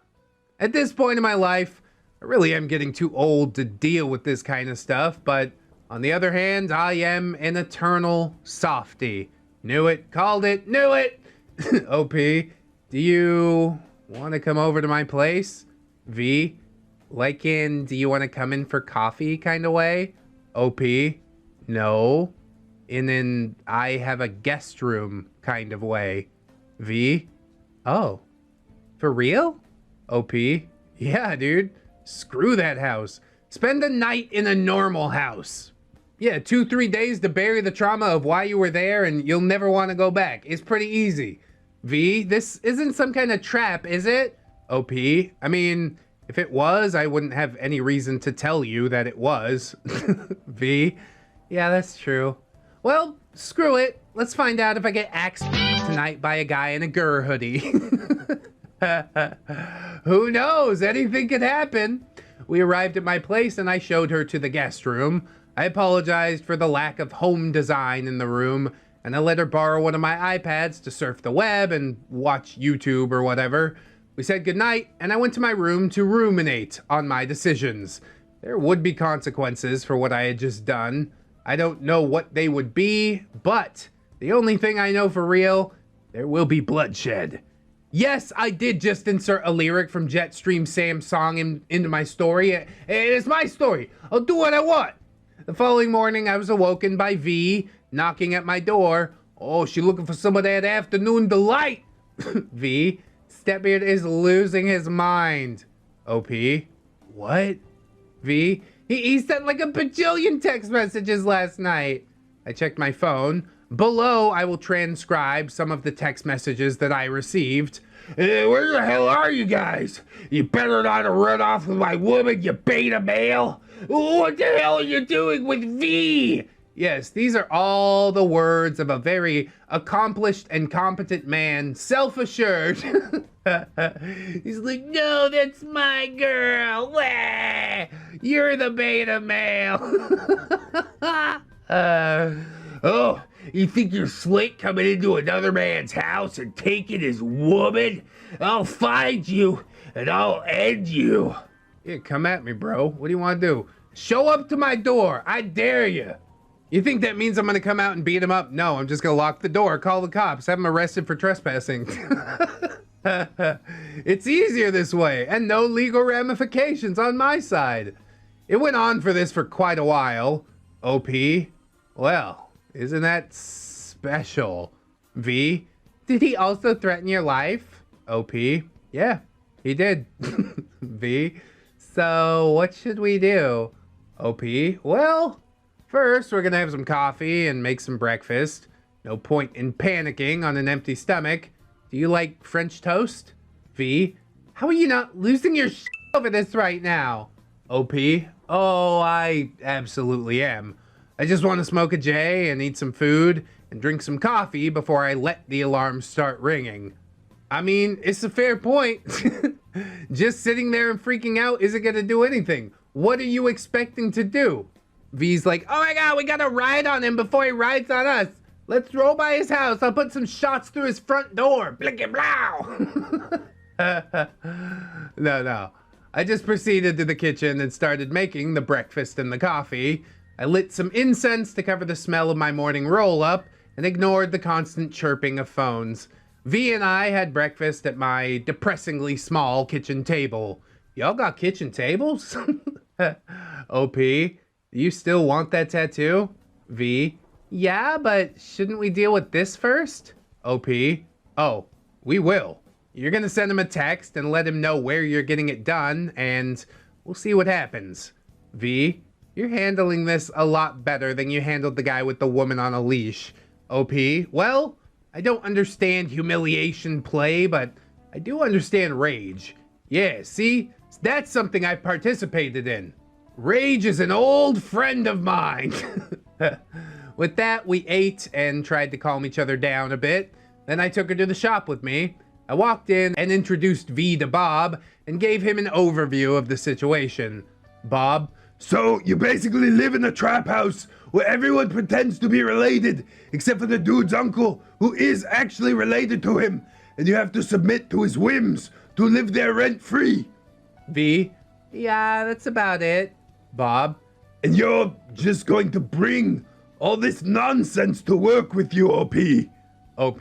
At this point in my life, I really am getting too old to deal with this kind of stuff, but on the other hand, I am an eternal softie. Knew it, called it, knew it! OP, do you want to come over to my place? V, like in, do you want to come in for coffee kind of way? OP, no. In an, I have a guest room kind of way. V, oh, for real? OP, yeah, dude, screw that house. Spend a night in a normal house. Yeah, 2-3 days to bury the trauma of why you were there and you'll never want to go back. It's pretty easy. V, this isn't some kind of trap, is it? OP, I mean, if it was, I wouldn't have any reason to tell you that it was. V, yeah, that's true. Well, screw it. Let's find out if I get axed tonight by a guy in a Gurr hoodie. Who knows? Anything could happen. We arrived at my place and I showed her to the guest room. I apologized for the lack of home design in the room, and I let her borrow one of my iPads to surf the web and watch YouTube or whatever. We said goodnight, and I went to my room to ruminate on my decisions. There would be consequences for what I had just done. I don't know what they would be, but the only thing I know for real, there will be bloodshed. Yes, I did just insert a lyric from Jetstream Sam's song into my story. It is my story. I'll do what I want. The following morning, I was awoken by V knocking at my door. Oh, she looking for some of that afternoon delight. V, Stepbeard is losing his mind. OP, what? V, He sent like a bajillion text messages last night. I checked my phone. Below, I will transcribe some of the text messages that I received. Where the hell are you guys? You better not have run off with my woman, you beta male. What the hell are you doing with V? Yes, these are all the words of a very accomplished and competent man, self-assured. He's like, no, that's my girl. Wah! You're the beta male. Oh, you think you're slick coming into another man's house and taking his woman? I'll find you and I'll end you. Yeah, come at me, bro. What do you want to do? Show up to my door. I dare you. You think that means I'm gonna come out and beat him up? No, I'm just gonna lock the door, call the cops, have him arrested for trespassing. It's easier this way, and no legal ramifications on my side. It went on for this for quite a while. OP? Well, isn't that special? V? Did he also threaten your life? OP? Yeah, he did. V? So, what should we do? OP? Well, first, we're gonna have some coffee and make some breakfast. No point in panicking on an empty stomach. Do you like French toast? V? How are you not losing your shit over this right now? OP? Oh, I absolutely am. I just want to smoke a J and eat some food and drink some coffee before I let the alarm start ringing. I mean, it's a fair point. Just sitting there and freaking out isn't gonna do anything. What are you expecting to do? V's like, oh my god, we gotta ride on him before he rides on us. Let's roll by his house. I'll put some shots through his front door. Blinky blow. No. I just proceeded to the kitchen and started making the breakfast and the coffee. I lit some incense to cover the smell of my morning roll-up and ignored the constant chirping of phones. V and I had breakfast at my depressingly small kitchen table. Y'all got kitchen tables? OP, do you still want that tattoo? V, yeah, but shouldn't we deal with this first? OP, oh, we will. You're gonna send him a text and let him know where you're getting it done, and we'll see what happens. V, you're handling this a lot better than you handled the guy with the woman on a leash. OP, well, I don't understand humiliation play, but I do understand rage. Yeah, see? That's something I've participated in. Rage is an old friend of mine. With that, we ate and tried to calm each other down a bit. Then I took her to the shop with me. I walked in and introduced V to Bob and gave him an overview of the situation. Bob, So you basically live in a trap house where everyone pretends to be related, except for the dude's uncle, who is actually related to him, and you have to submit to his whims to live there rent-free. V, yeah, that's about it. Bob, And you're just going to bring all this nonsense to work with you, OP. OP,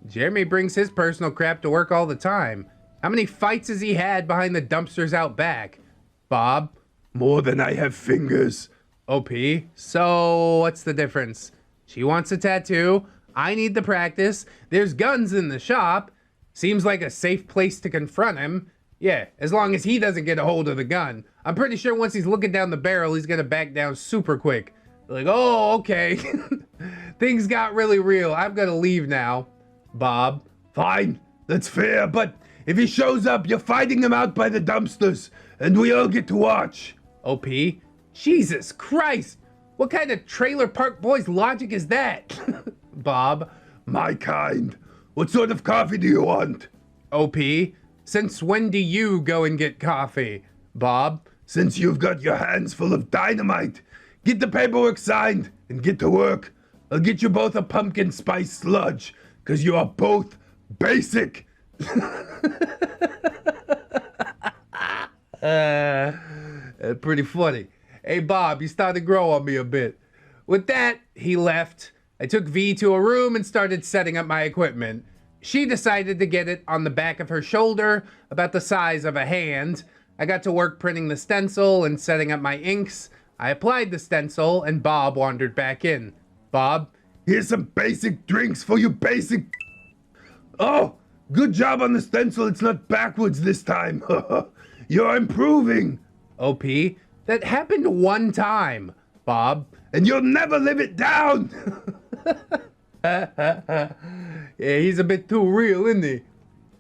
Jeremy brings his personal crap to work all the time. How many fights has he had behind the dumpsters out back? Bob, More than I have fingers. OP, so what's the difference? She wants a tattoo, I need the practice, there's guns in the shop. Seems like a safe place to confront him. Yeah, as long as he doesn't get a hold of the gun. I'm pretty sure once he's looking down the barrel, he's gonna back down super quick. Like, oh, okay. Things got really real. I'm gonna leave now. Bob, Fine, that's fair, but if he shows up, you're fighting him out by the dumpsters, and we all get to watch. OP, Jesus Christ. What kind of trailer park boys logic is that? Bob, My kind. What sort of coffee do you want? OP, since when do you go and get coffee? Bob, Since you've got your hands full of dynamite, get the paperwork signed and get to work. I'll get you both a pumpkin spice sludge, because you are both basic. Pretty funny. Hey, Bob, you started to grow on me a bit. With that, he left. I took V to a room and started setting up my equipment. She decided to get it on the back of her shoulder, about the size of a hand. I got to work printing the stencil and setting up my inks. I applied the stencil and Bob wandered back in. Bob, Here's some basic drinks for you basic. Oh, good job on the stencil. It's not backwards this time. You're improving. OP, That happened one time, Bob. And you'll never live it down! Yeah, he's a bit too real, isn't he?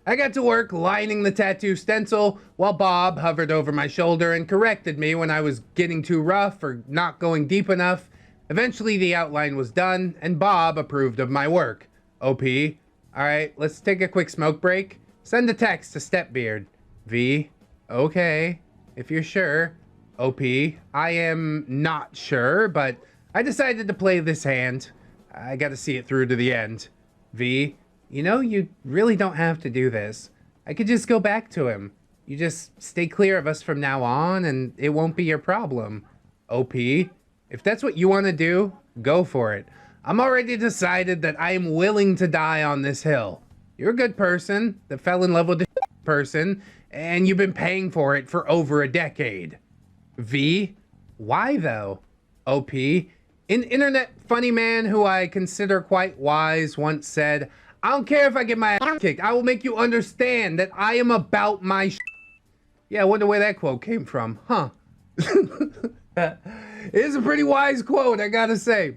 I got to work lining the tattoo stencil while Bob hovered over my shoulder and corrected me when I was getting too rough or not going deep enough. Eventually the outline was done and Bob approved of my work. OP, alright, let's take a quick smoke break. Send a text to SisterBeard. V, okay, if you're sure. OP, I am not sure, but I decided to play this hand. I gotta see it through to the end. V, you know, you really don't have to do this. I could just go back to him. You just stay clear of us from now on and it won't be your problem. OP, if that's what you want to do, go for it. I'm already decided that I am willing to die on this hill. You're a good person that fell in love with a person and you've been paying for it for over a decade. V, why though? OP, an internet funny man who I consider quite wise once said, I don't care if I get my ass kicked. I will make you understand that I am about my Yeah, I wonder where that quote came from, huh? It is a pretty wise quote, I gotta say.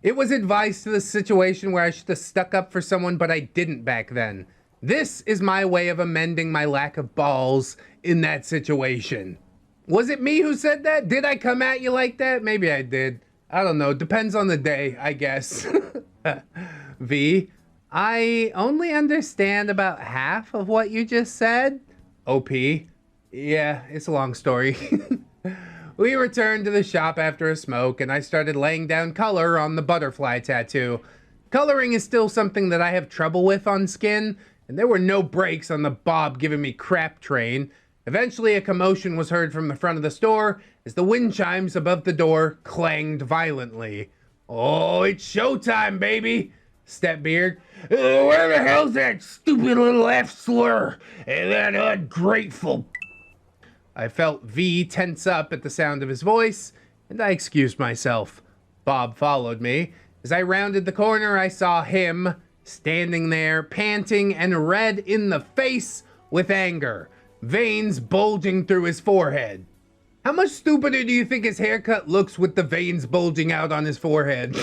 It was advice to the situation where I should have stuck up for someone, but I didn't back then. This is my way of amending my lack of balls in that situation. Was it me who said that? Did I come at you like that? Maybe I did. I don't know. Depends on the day, I guess. V, I only understand about half of what you just said. OP, yeah, it's a long story. We returned to the shop after a smoke and I started laying down color on the butterfly tattoo. Coloring is still something that I have trouble with on skin, and there were no breaks on the Bob giving me crap train. Eventually a commotion was heard from the front of the store as the wind chimes above the door clanged violently. Oh, it's showtime, baby! SisterBeard. Where the hell's that stupid little F slur and that ungrateful? I felt V tense up at the sound of his voice, and I excused myself. Bob followed me. As I rounded the corner, I saw him standing there, panting and red in the face with anger, veins bulging through his forehead. How much stupider do you think his haircut looks with the veins bulging out on his forehead?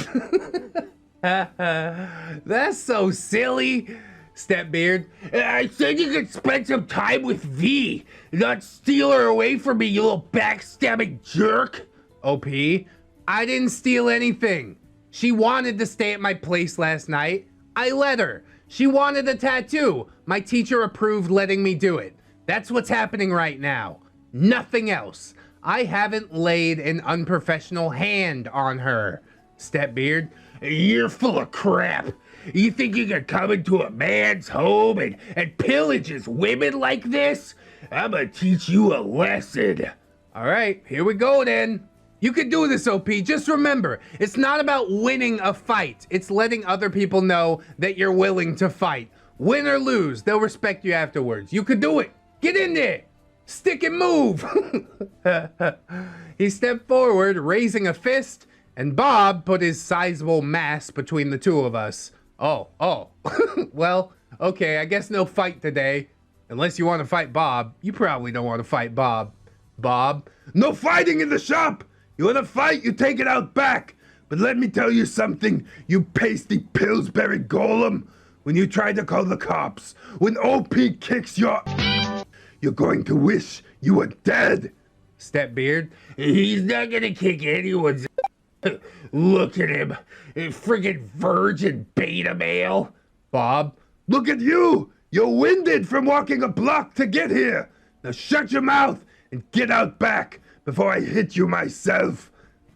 That's so silly. SisterBeard, I said you could spend some time with V, not steal her away from me, you little backstabbing jerk. OP, I didn't steal anything. She wanted to stay at my place last night. I let her. She wanted a tattoo. My teacher approved letting me do it. That's what's happening right now. Nothing else. I haven't laid an unprofessional hand on her. SisterBeard, you're full of crap. You think you can come into a man's home and pillage his women like this? I'm gonna teach you a lesson. All right, here we go then. You can do this, OP. Just remember, it's not about winning a fight. It's letting other people know that you're willing to fight. Win or lose, they'll respect you afterwards. You can do it. Get in there. Stick and move. He stepped forward, raising a fist, and Bob put his sizable mass between the two of us. Oh. Well, okay, I guess no fight today. Unless you want to fight Bob. You probably don't want to fight Bob. Bob? No fighting in the shop! You want to fight, you take it out back. But let me tell you something, you pasty Pillsbury golem. When you try to call the cops, when OP kicks your... You're going to wish you were dead. SisterBeard, He's not gonna kick anyone's... Look at him. Friggin' virgin beta male. Bob, Look at you. You're winded from walking a block to get here. Now shut your mouth and get out back before I hit you myself.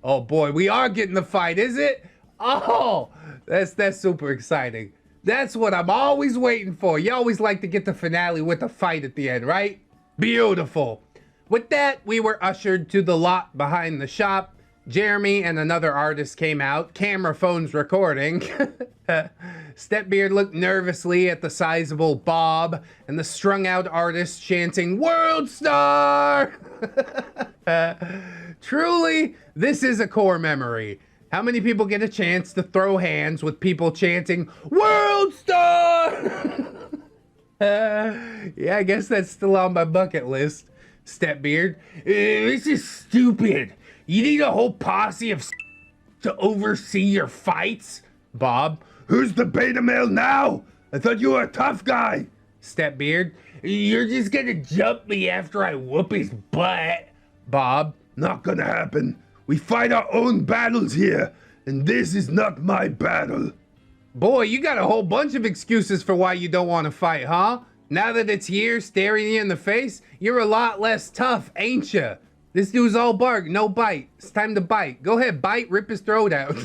oh boy, we are getting the fight, is it? Oh, that's super exciting. That's what I'm always waiting for. You always like to get the finale with a fight at the end, right? Beautiful. With that, we were ushered to the lot behind the shop. Jeremy and another artist came out, camera phones recording. SisterBeard looked nervously at the sizable Bob and the strung out artist chanting, "World Star!" Truly, this is a core memory. How many people get a chance to throw hands with people chanting, "World Star!" Yeah, I guess that's still on my bucket list. StepBeard. This is stupid. You need a whole posse of to oversee your fights? Bob. Who's the beta male now? I thought you were a tough guy. StepBeard. You're just gonna jump me after I whoop his butt. Bob. Not gonna happen. We fight our own battles here, and this is not my battle. Boy, you got a whole bunch of excuses for why you don't want to fight, huh? Now that it's here staring you in the face, you're a lot less tough, ain't ya? This dude's all bark, no bite. It's time to bite. Go ahead, bite, rip his throat out.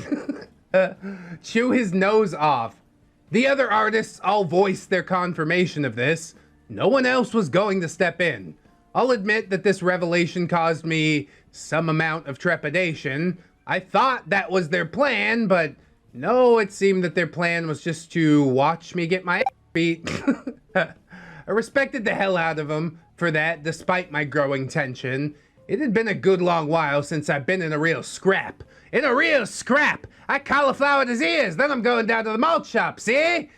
Chew his nose off. The other artists all voiced their confirmation of this. No one else was going to step in. I'll admit that this revelation caused me some amount of trepidation. I thought that was their plan, but no, it seemed that their plan was just to watch me get my ass beat. I respected the hell out of them for that, despite my growing tension. It had been a good long while since I've been in a real scrap. In a real scrap! I cauliflowered his ears, then I'm going down to the malt shop, see?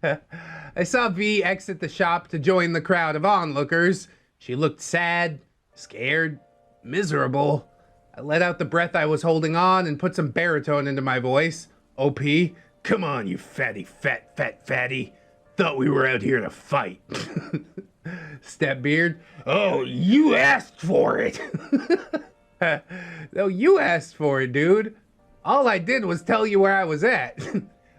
I saw V exit the shop to join the crowd of onlookers. She looked sad, scared, miserable. I let out the breath I was holding on and put some baritone into my voice. OP, come on, you fatty, fatty. Thought we were out here to fight. StepBeard, oh, you asked for it. No, you asked for it, dude. All I did was tell you where I was at.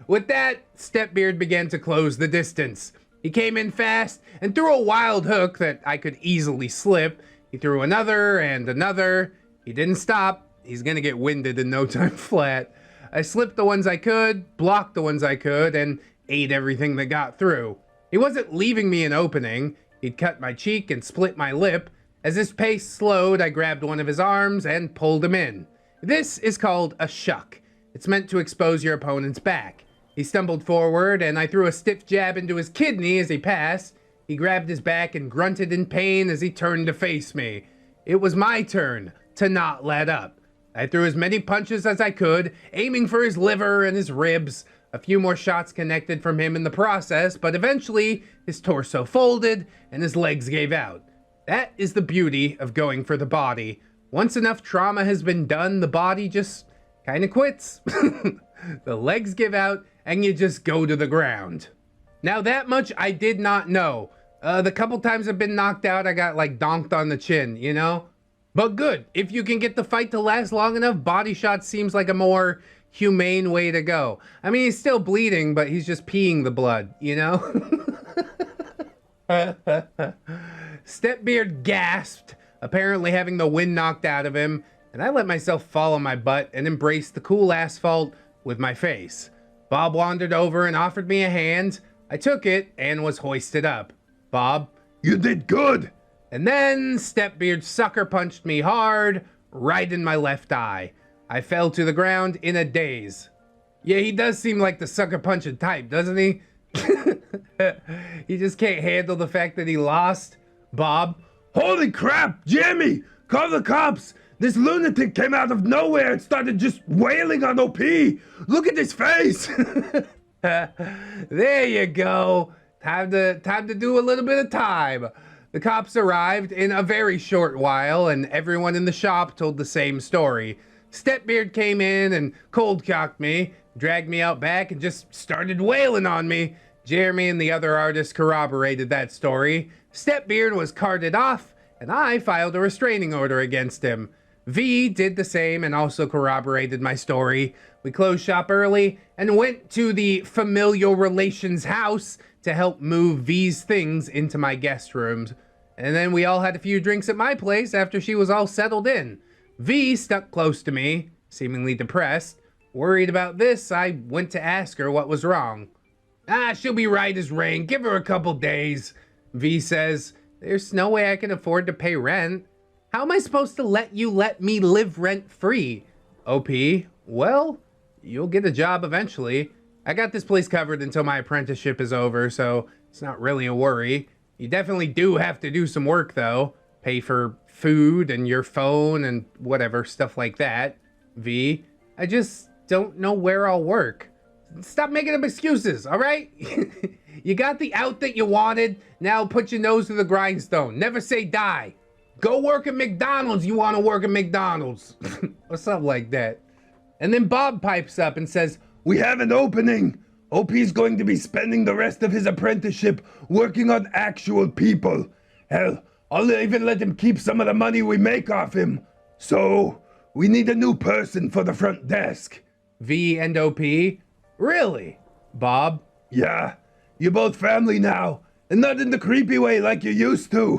With that, StepBeard began to close the distance. He came in fast and threw a wild hook that I could easily slip. He threw another and another. He didn't stop. He's gonna get winded in no time flat. I slipped the ones I could, blocked the ones I could, and ate everything that got through. He wasn't leaving me an opening. He'd cut my cheek and split my lip. As his pace slowed, I grabbed one of his arms and pulled him in. This is called a shuck. It's meant to expose your opponent's back. He stumbled forward, and I threw a stiff jab into his kidney as he passed. He grabbed his back and grunted in pain as he turned to face me. It was my turn to not let up. I threw as many punches as I could, aiming for his liver and his ribs. A few more shots connected from him in the process, but eventually his torso folded and his legs gave out. That is the beauty of going for the body. Once enough trauma has been done, the body just kind of quits. The legs give out and you just go to the ground. Now that much I did not know. The couple times I've been knocked out, I got like donked on the chin, you know? But good, if you can get the fight to last long enough, body shot seems like a more humane way to go. I mean, he's still bleeding, but he's just peeing the blood, you know? StepBeard gasped, apparently having the wind knocked out of him, and I let myself fall on my butt and embrace the cool asphalt with my face. Bob wandered over and offered me a hand. I took it and was hoisted up. Bob, you did good. And then StepBeard sucker punched me hard, right in my left eye. I fell to the ground in a daze. Yeah, he does seem like the sucker punching type, doesn't he? He just can't handle the fact that he lost. Bob, holy crap, Jamie, call the cops. This lunatic came out of nowhere and started just wailing on OP. Look at his face. There you go. Time to do a little bit of time. The cops arrived in a very short while, and everyone in the shop told the same story. StepBeard came in and cold-cocked me, dragged me out back, and just started wailing on me. Jeremy and the other artists corroborated that story. StepBeard was carted off, and I filed a restraining order against him. V did the same and also corroborated my story. We closed shop early and went to the familial relations house to help move V's things into my guest rooms. And then we all had a few drinks at my place after she was all settled in. V stuck close to me, seemingly depressed. Worried about this, I went to ask her what was wrong. She'll be right as rain. Give her a couple days. V says, there's no way I can afford to pay rent. How am I supposed to let me live rent-free? OP, well, you'll get a job eventually. I got this place covered until my apprenticeship is over, so it's not really a worry. You definitely do have to do some work, though. Pay for food and your phone and whatever, stuff like that. V, I just don't know where I'll work. Stop making up excuses, all right? You got the out that you wanted. Now put your nose to the grindstone. Never say die. Go work at McDonald's. You want to work at McDonald's. Or something like that. And then Bob pipes up and says, We have an opening. OP's going to be spending the rest of his apprenticeship working on actual people. Hell, I'll even let him keep some of the money we make off him. So, we need a new person for the front desk. V and OP? Really? Bob? Yeah, you're both family now, and not in the creepy way like you used to.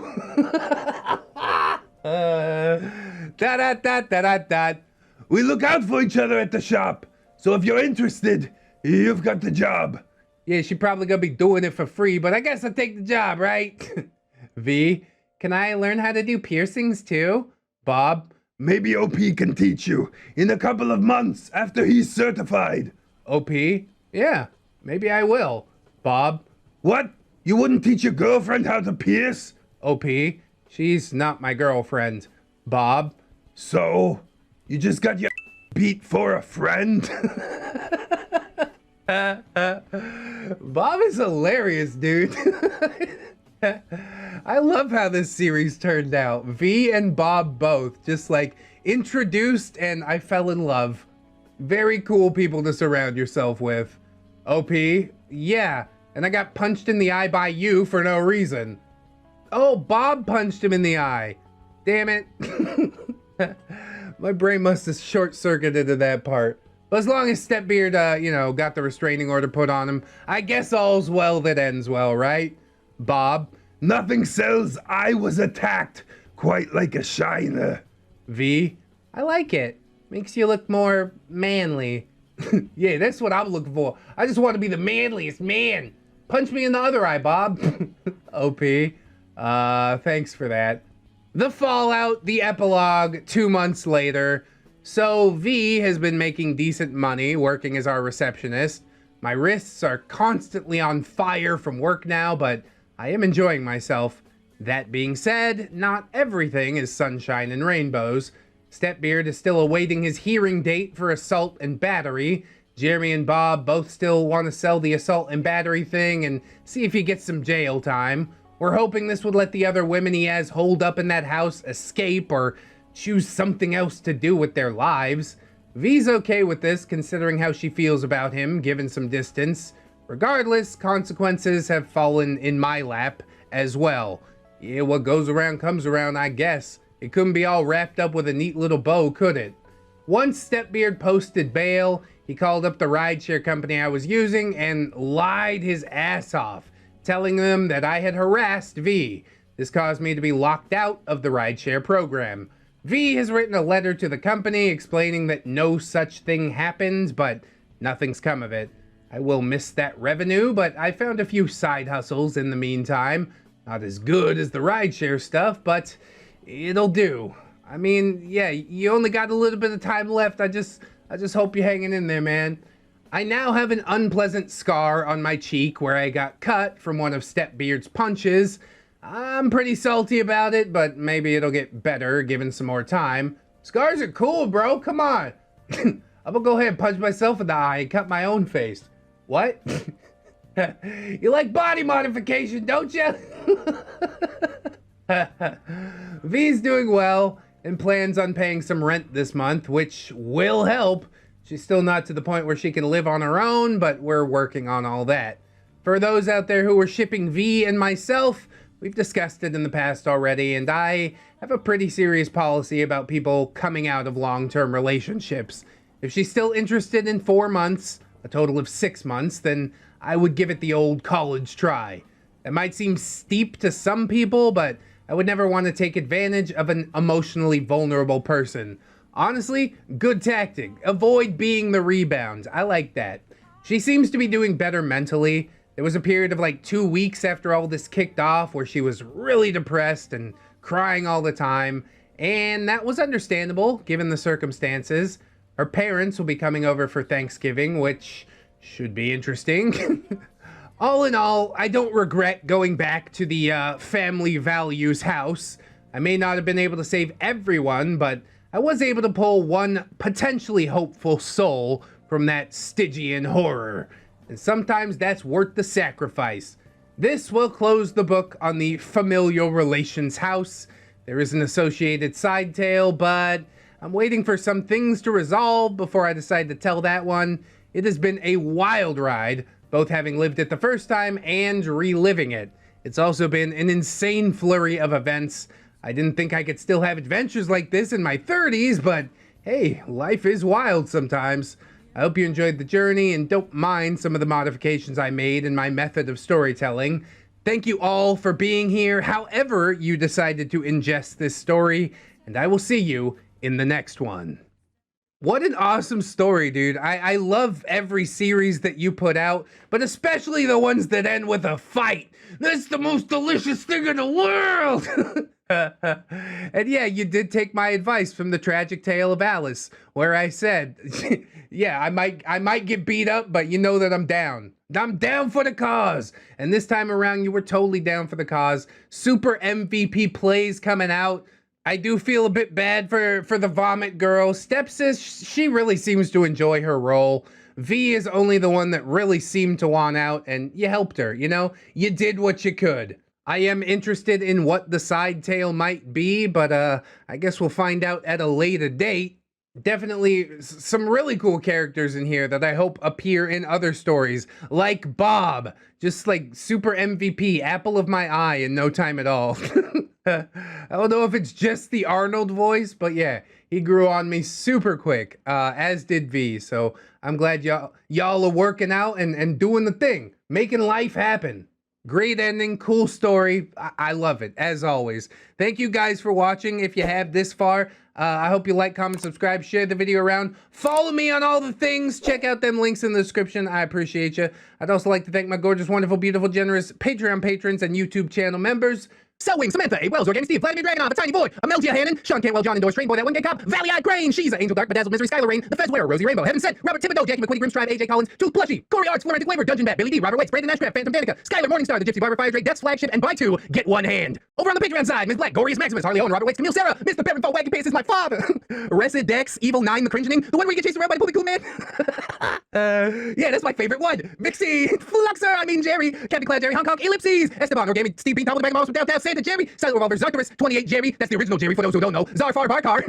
We look out for each other at the shop, so if you're interested, you've got the job. Yeah, she probably gonna be doing it for free, but I guess I'll take the job, right? V, can I learn how to do piercings too? Bob? Maybe OP can teach you in a couple of months after he's certified. OP? Yeah, maybe I will. Bob? What? You wouldn't teach your girlfriend how to pierce? OP? She's not my girlfriend. Bob? So, you just got your beat for a friend? Bob is hilarious, dude. I love how this series turned out. V and Bob both just like introduced and I fell in love. Very cool people to surround yourself with. OP? Yeah, and I got punched in the eye by you for no reason. Oh, Bob punched him in the eye. Damn it. My brain must have short-circuited to that part. But as long as SisterBeard, got the restraining order put on him, I guess all's well that ends well, right? Bob? Nothing sells I was attacked quite like a shiner. V? I like it. Makes you look more manly. Yeah, that's what I'm looking for. I just want to be the manliest man. Punch me in the other eye, Bob. OP. Thanks for that. The fallout, the epilogue, 2 months later. So V has been making decent money working as our receptionist. My wrists are constantly on fire from work now, but I am enjoying myself. That being said, not everything is sunshine and rainbows. SisterBeard is still awaiting his hearing date for assault and battery. Jeremy and Bob both still want to sell the assault and battery thing and see if he gets some jail time. We're hoping this would let the other women he has holed up in that house escape or choose something else to do with their lives. V's okay with this, considering how she feels about him, given some distance. Regardless, consequences have fallen in my lap as well. Yeah, what goes around comes around, I guess. It couldn't be all wrapped up with a neat little bow, could it? Once SisterBeard posted bail, he called up the rideshare company I was using and lied his ass off, telling them that I had harassed V. This caused me to be locked out of the rideshare program. V has written a letter to the company explaining that no such thing happened, but nothing's come of it. I will miss that revenue, but I found a few side hustles in the meantime. Not as good as the rideshare stuff, but it'll do. I mean, yeah, you only got a little bit of time left. I just hope you're hanging in there, man. I now have an unpleasant scar on my cheek where I got cut from one of SisterBeard's punches. I'm pretty salty about it, but maybe it'll get better given some more time. Scars are cool, bro. Come on. I'm gonna go ahead and punch myself in the eye and cut my own face. What? You like body modification, don't you? V's doing well and plans on paying some rent this month, which will help. She's still not to the point where she can live on her own, but we're working on all that. For those out there who are shipping V and myself, we've discussed it in the past already, and I have a pretty serious policy about people coming out of long-term relationships. If she's still interested in 4 months, a total of 6 months, then I would give it the old college try. That might seem steep to some people, but I would never want to take advantage of an emotionally vulnerable person. Honestly, good tactic. Avoid being the rebound. I like that. She seems to be doing better mentally. There was a period of like 2 weeks after all this kicked off where she was really depressed and crying all the time, and that was understandable given the circumstances. Her parents will be coming over for Thanksgiving, which should be interesting. All in all, I don't regret going back to the family values house. I may not have been able to save everyone, but I was able to pull one potentially hopeful soul from that Stygian horror. And sometimes that's worth the sacrifice. This will close the book on the familial relations house. There is an associated side tale, but I'm waiting for some things to resolve before I decide to tell that one. It has been a wild ride, both having lived it the first time and reliving it. It's also been an insane flurry of events. I didn't think I could still have adventures like this in my 30s, but hey, life is wild sometimes. I hope you enjoyed the journey and don't mind some of the modifications I made in my method of storytelling. Thank you all for being here, however you decided to ingest this story, and I will see you in the next one. What an awesome story, dude. I love every series that you put out, but especially the ones that end with a fight. That's the most delicious thing in the world! And yeah, you did take my advice from the tragic tale of Alice, where I said, yeah, I might get beat up, but you know that I'm down. I'm down for the cause. And this time around, you were totally down for the cause. Super MVP plays coming out. I do feel a bit bad for the vomit girl. Stepsis, she really seems to enjoy her role. V is only the one that really seemed to want out, and you helped her, you know? You did what you could. I am interested in what the side tale might be, but I guess we'll find out at a later date. Definitely some really cool characters in here that I hope appear in other stories, like Bob, just like super MVP, apple of my eye in no time at all. I don't know if it's just the Arnold voice, but yeah, he grew on me super quick, as did V, so I'm glad y'all are working out and doing the thing, making life happen. Great ending, cool story. I love it, as always. Thank you guys for watching. If you have this far, I hope you like, comment, subscribe, share the video around. Follow me on all the things. Check out them links in the description. I appreciate you. I'd also like to thank my gorgeous, wonderful, beautiful, generous Patreon patrons and YouTube channel members. Selwing, Samantha, A. Wells, Organic Steve, Vladimir Dragonoff, A Tiny Boy, Amelia Hannon, Sean Cantwell, John Endorse, Train Boy, That One Gay Cop, Valley Eyed Crane, She's Angel Dark, Bedazzled Misery, Skylar Rain, The Fez Wearer, Rosie Rainbow, Heaven Sent, Robert Thibodeau, Jackie McQuitty, Grimstribe, AJ Collins, Tooth Plushy, Corey Arts, Florentic Flavor, Dungeon Bat, Billy D, Robert Waits, Brandon Ashcraft, Phantom Danica, Skylar Morningstar, The Gypsy Barber, Fire Drake, Death's Flagship, and buy two, get one hand. Over on the Patreon side, Ms. Black, Gorius Maximus, Harley Owen, Robert Waits, Camille Sarah, Mr. Perrin, Wagon Pace is my father, ReddX, Evil 9, The Cringening, the one where you get chased around by the Poopy Cool Man. Yeah, that's my favorite one. Vixie, Fluxer, Jerry, Captain Cloud, Jerry, Hong Kong, Ellipses, Esteban, Orgami, Steve Bean, Tom, the Bag of Mouse from downtown Santa, Jerry, Silent Revolver, Zartarus, 28, Jerry, that's the original Jerry for those who don't know, Zarfar Barkar.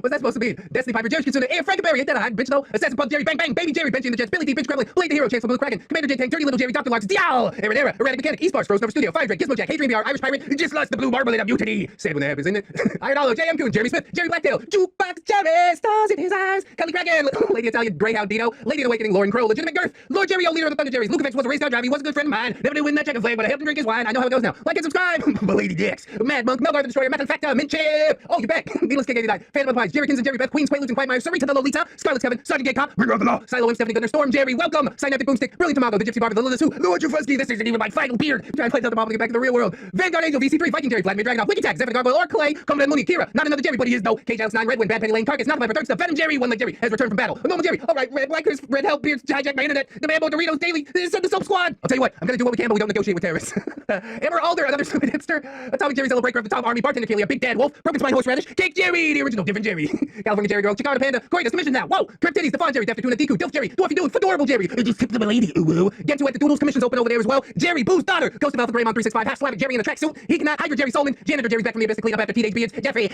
What's that supposed to be? Destiny Piper, Jerry Kitsune, Air Frankenberry, Dead Hide, Bitch No, Assassin Pub, Jerry, Bang Bang, Baby Jerry, Benchy in the Jets, Billy D, Bitch Kremlin, Blade the Hero, Chancellor Blue Kraken, Commander J Tank, Dirty Little Jerry, Dr. Larks, Dial, Aaron Era, Erratic Mechanic, East Sparks, Rose Number Studio, Fire Drake, Gizmo Jack, Hey Dream VR, Irish Pirate, Just Lost the Blue Marble in a Mutiny, Sad when that happens, isn't it? Iron Hollow, JM Coon, Jeremy Smith, Jerry Blacktail, Jukebox Jerry, Stars in his eyes, Kelly Kraken, Lady Italian, Greyhound Dino, Lady of Awakening, Lauren Crow, Legitimate Girth, Lord Jerry, Leader of the Thunder Jerrys, Luke was a race car driver, he was a good friend of mine, never knew win that chicken flag, but I helped him drink his wine, I know how it goes now. Like and subscribe, Lady Dix, Mad Monk, Melgar the Destroyer, Metal Factor, Mint Chip, oh, you're back, Needless King 89, Phantom of the Pies, Jerry Kins and Jerry Beth, Queens, Quaaludes and Quagmire, Sarita the Lolita, Scarlet's Kevin, Sergeant Gay Cop, Bringer of the Law, Silo and Stephanie Gunner, Storm, Jerry, welcome, Synaptic Boomstick, Brilliant Tomato, the Gypsy Barber, the Lilith Who, Lord Jufusky, this isn't even my final beard, trying to play the mob to get back to the real world, Vanguard Angel, VC3, Viking Jerry, Vladimir Dragonoff, Wiki Tag, Zephyr Gargoyle, or Clay, Commandant Mooney, Kira, not another Jerry, but he is no, Cage Alice 9, Redwind, Bad Penny Lane, Carcass, not a Viper, Third Stuff, Venom Jerry, One Leg Jerry, has returned from battle, Normal Jerry, alright, Black Chris, Red Hell, Beards, hijack my internet, the Mambo, Doritos, Daily, send the Soap Squad, I'll tell you what, I'm gonna do what we can, but we don't negotiate with terrorists. Amber Alder, another stupid hipster, Atomic Jerry, Zello Breaker of the Tom Army, Bartender Kalia, Big Dad Wolf, Broken Spine Horseradish, Cake Jerry, the original Different Jerry, California Jerry Girl, Chicago Panda, Corey, the Commission now, whoa, Crypt Titties, Stefan Jerry, Def Tuna, Deku, Dilf Jerry, Dwarfy Dude, Fedorable Jerry, just tip to the lady, ooh, get to it, the Doodles Commission's open over there as well, Jerry, Boo's daughter, Ghost of Alpha Greymon 365, half Slavic Jerry in a tracksuit, he cannot, Hydra Jerry Solman, Janitor Jerry's back from the abyss to clean up after teenage beards, Jeffrey,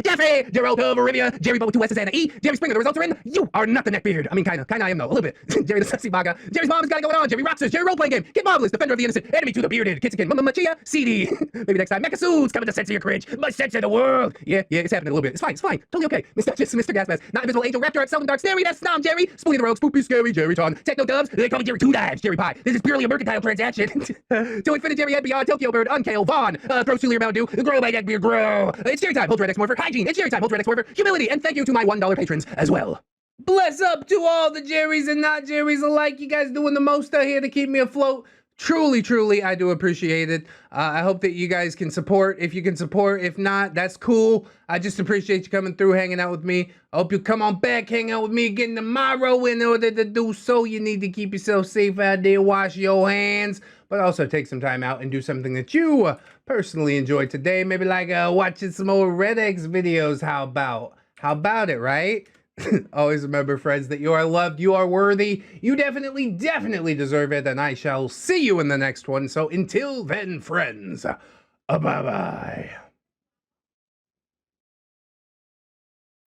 Gerald of Arivia, Jerry Bo with 2 S's and an E, Jerry Springer, the results are in, you are not the Neckbeard, kinda I am though, a little bit, Jerry the Sexy Baga, Jerry's mom has got it going on, Jerry Roxas, Jerry Roleplay Game, Kid Marvelous, Defender of the Innocent, Enemy to the Bearded, Kitzikin, Mama Machia, CD, maybe next time, Mecha Suits, coming to sense of your cringe, my sense of the world, yeah, it's happening a little bit, it's fine, totally okay, Mr. Gas Mask, Not Invisible Angel, Raptor, Selden Dark, Scary, that's Snom Jerry, Spoonie the Rogue, Spoopy Scary, Jerry Ton, Techno Dubs, they call me Jerry Two Dives, Jerry Pie, this is purely a mercantile transaction, to Infinite Jerry and Beyond, Tokyo Bird, Unkale, Vaughn, Throw Sulier Mountain Dew, Grow by Neckbeard, Grow, it's Jerry Time, Hold ReddX Morpher, Hygiene, it's Jerry Time, Hold ReddX Morpher, Humility, and thank you to my $1 patrons as well. Bless up to all the Jerrys and not Jerrys alike. You guys doing the most out here to keep me afloat. Truly, I do appreciate it. I hope that you guys can support. If you can support, if not, that's cool. I just appreciate you coming through, hanging out with me. I hope you come on back, hang out with me again tomorrow. In order to do so, you need to keep yourself safe out there, wash your hands, but also take some time out and do something that you personally enjoyed today. Maybe like watching some more ReddX videos. How about it, right? Always remember, friends, that you are loved, you are worthy, you definitely deserve it, and I shall see you in the next one. So until then, friends, bye-bye.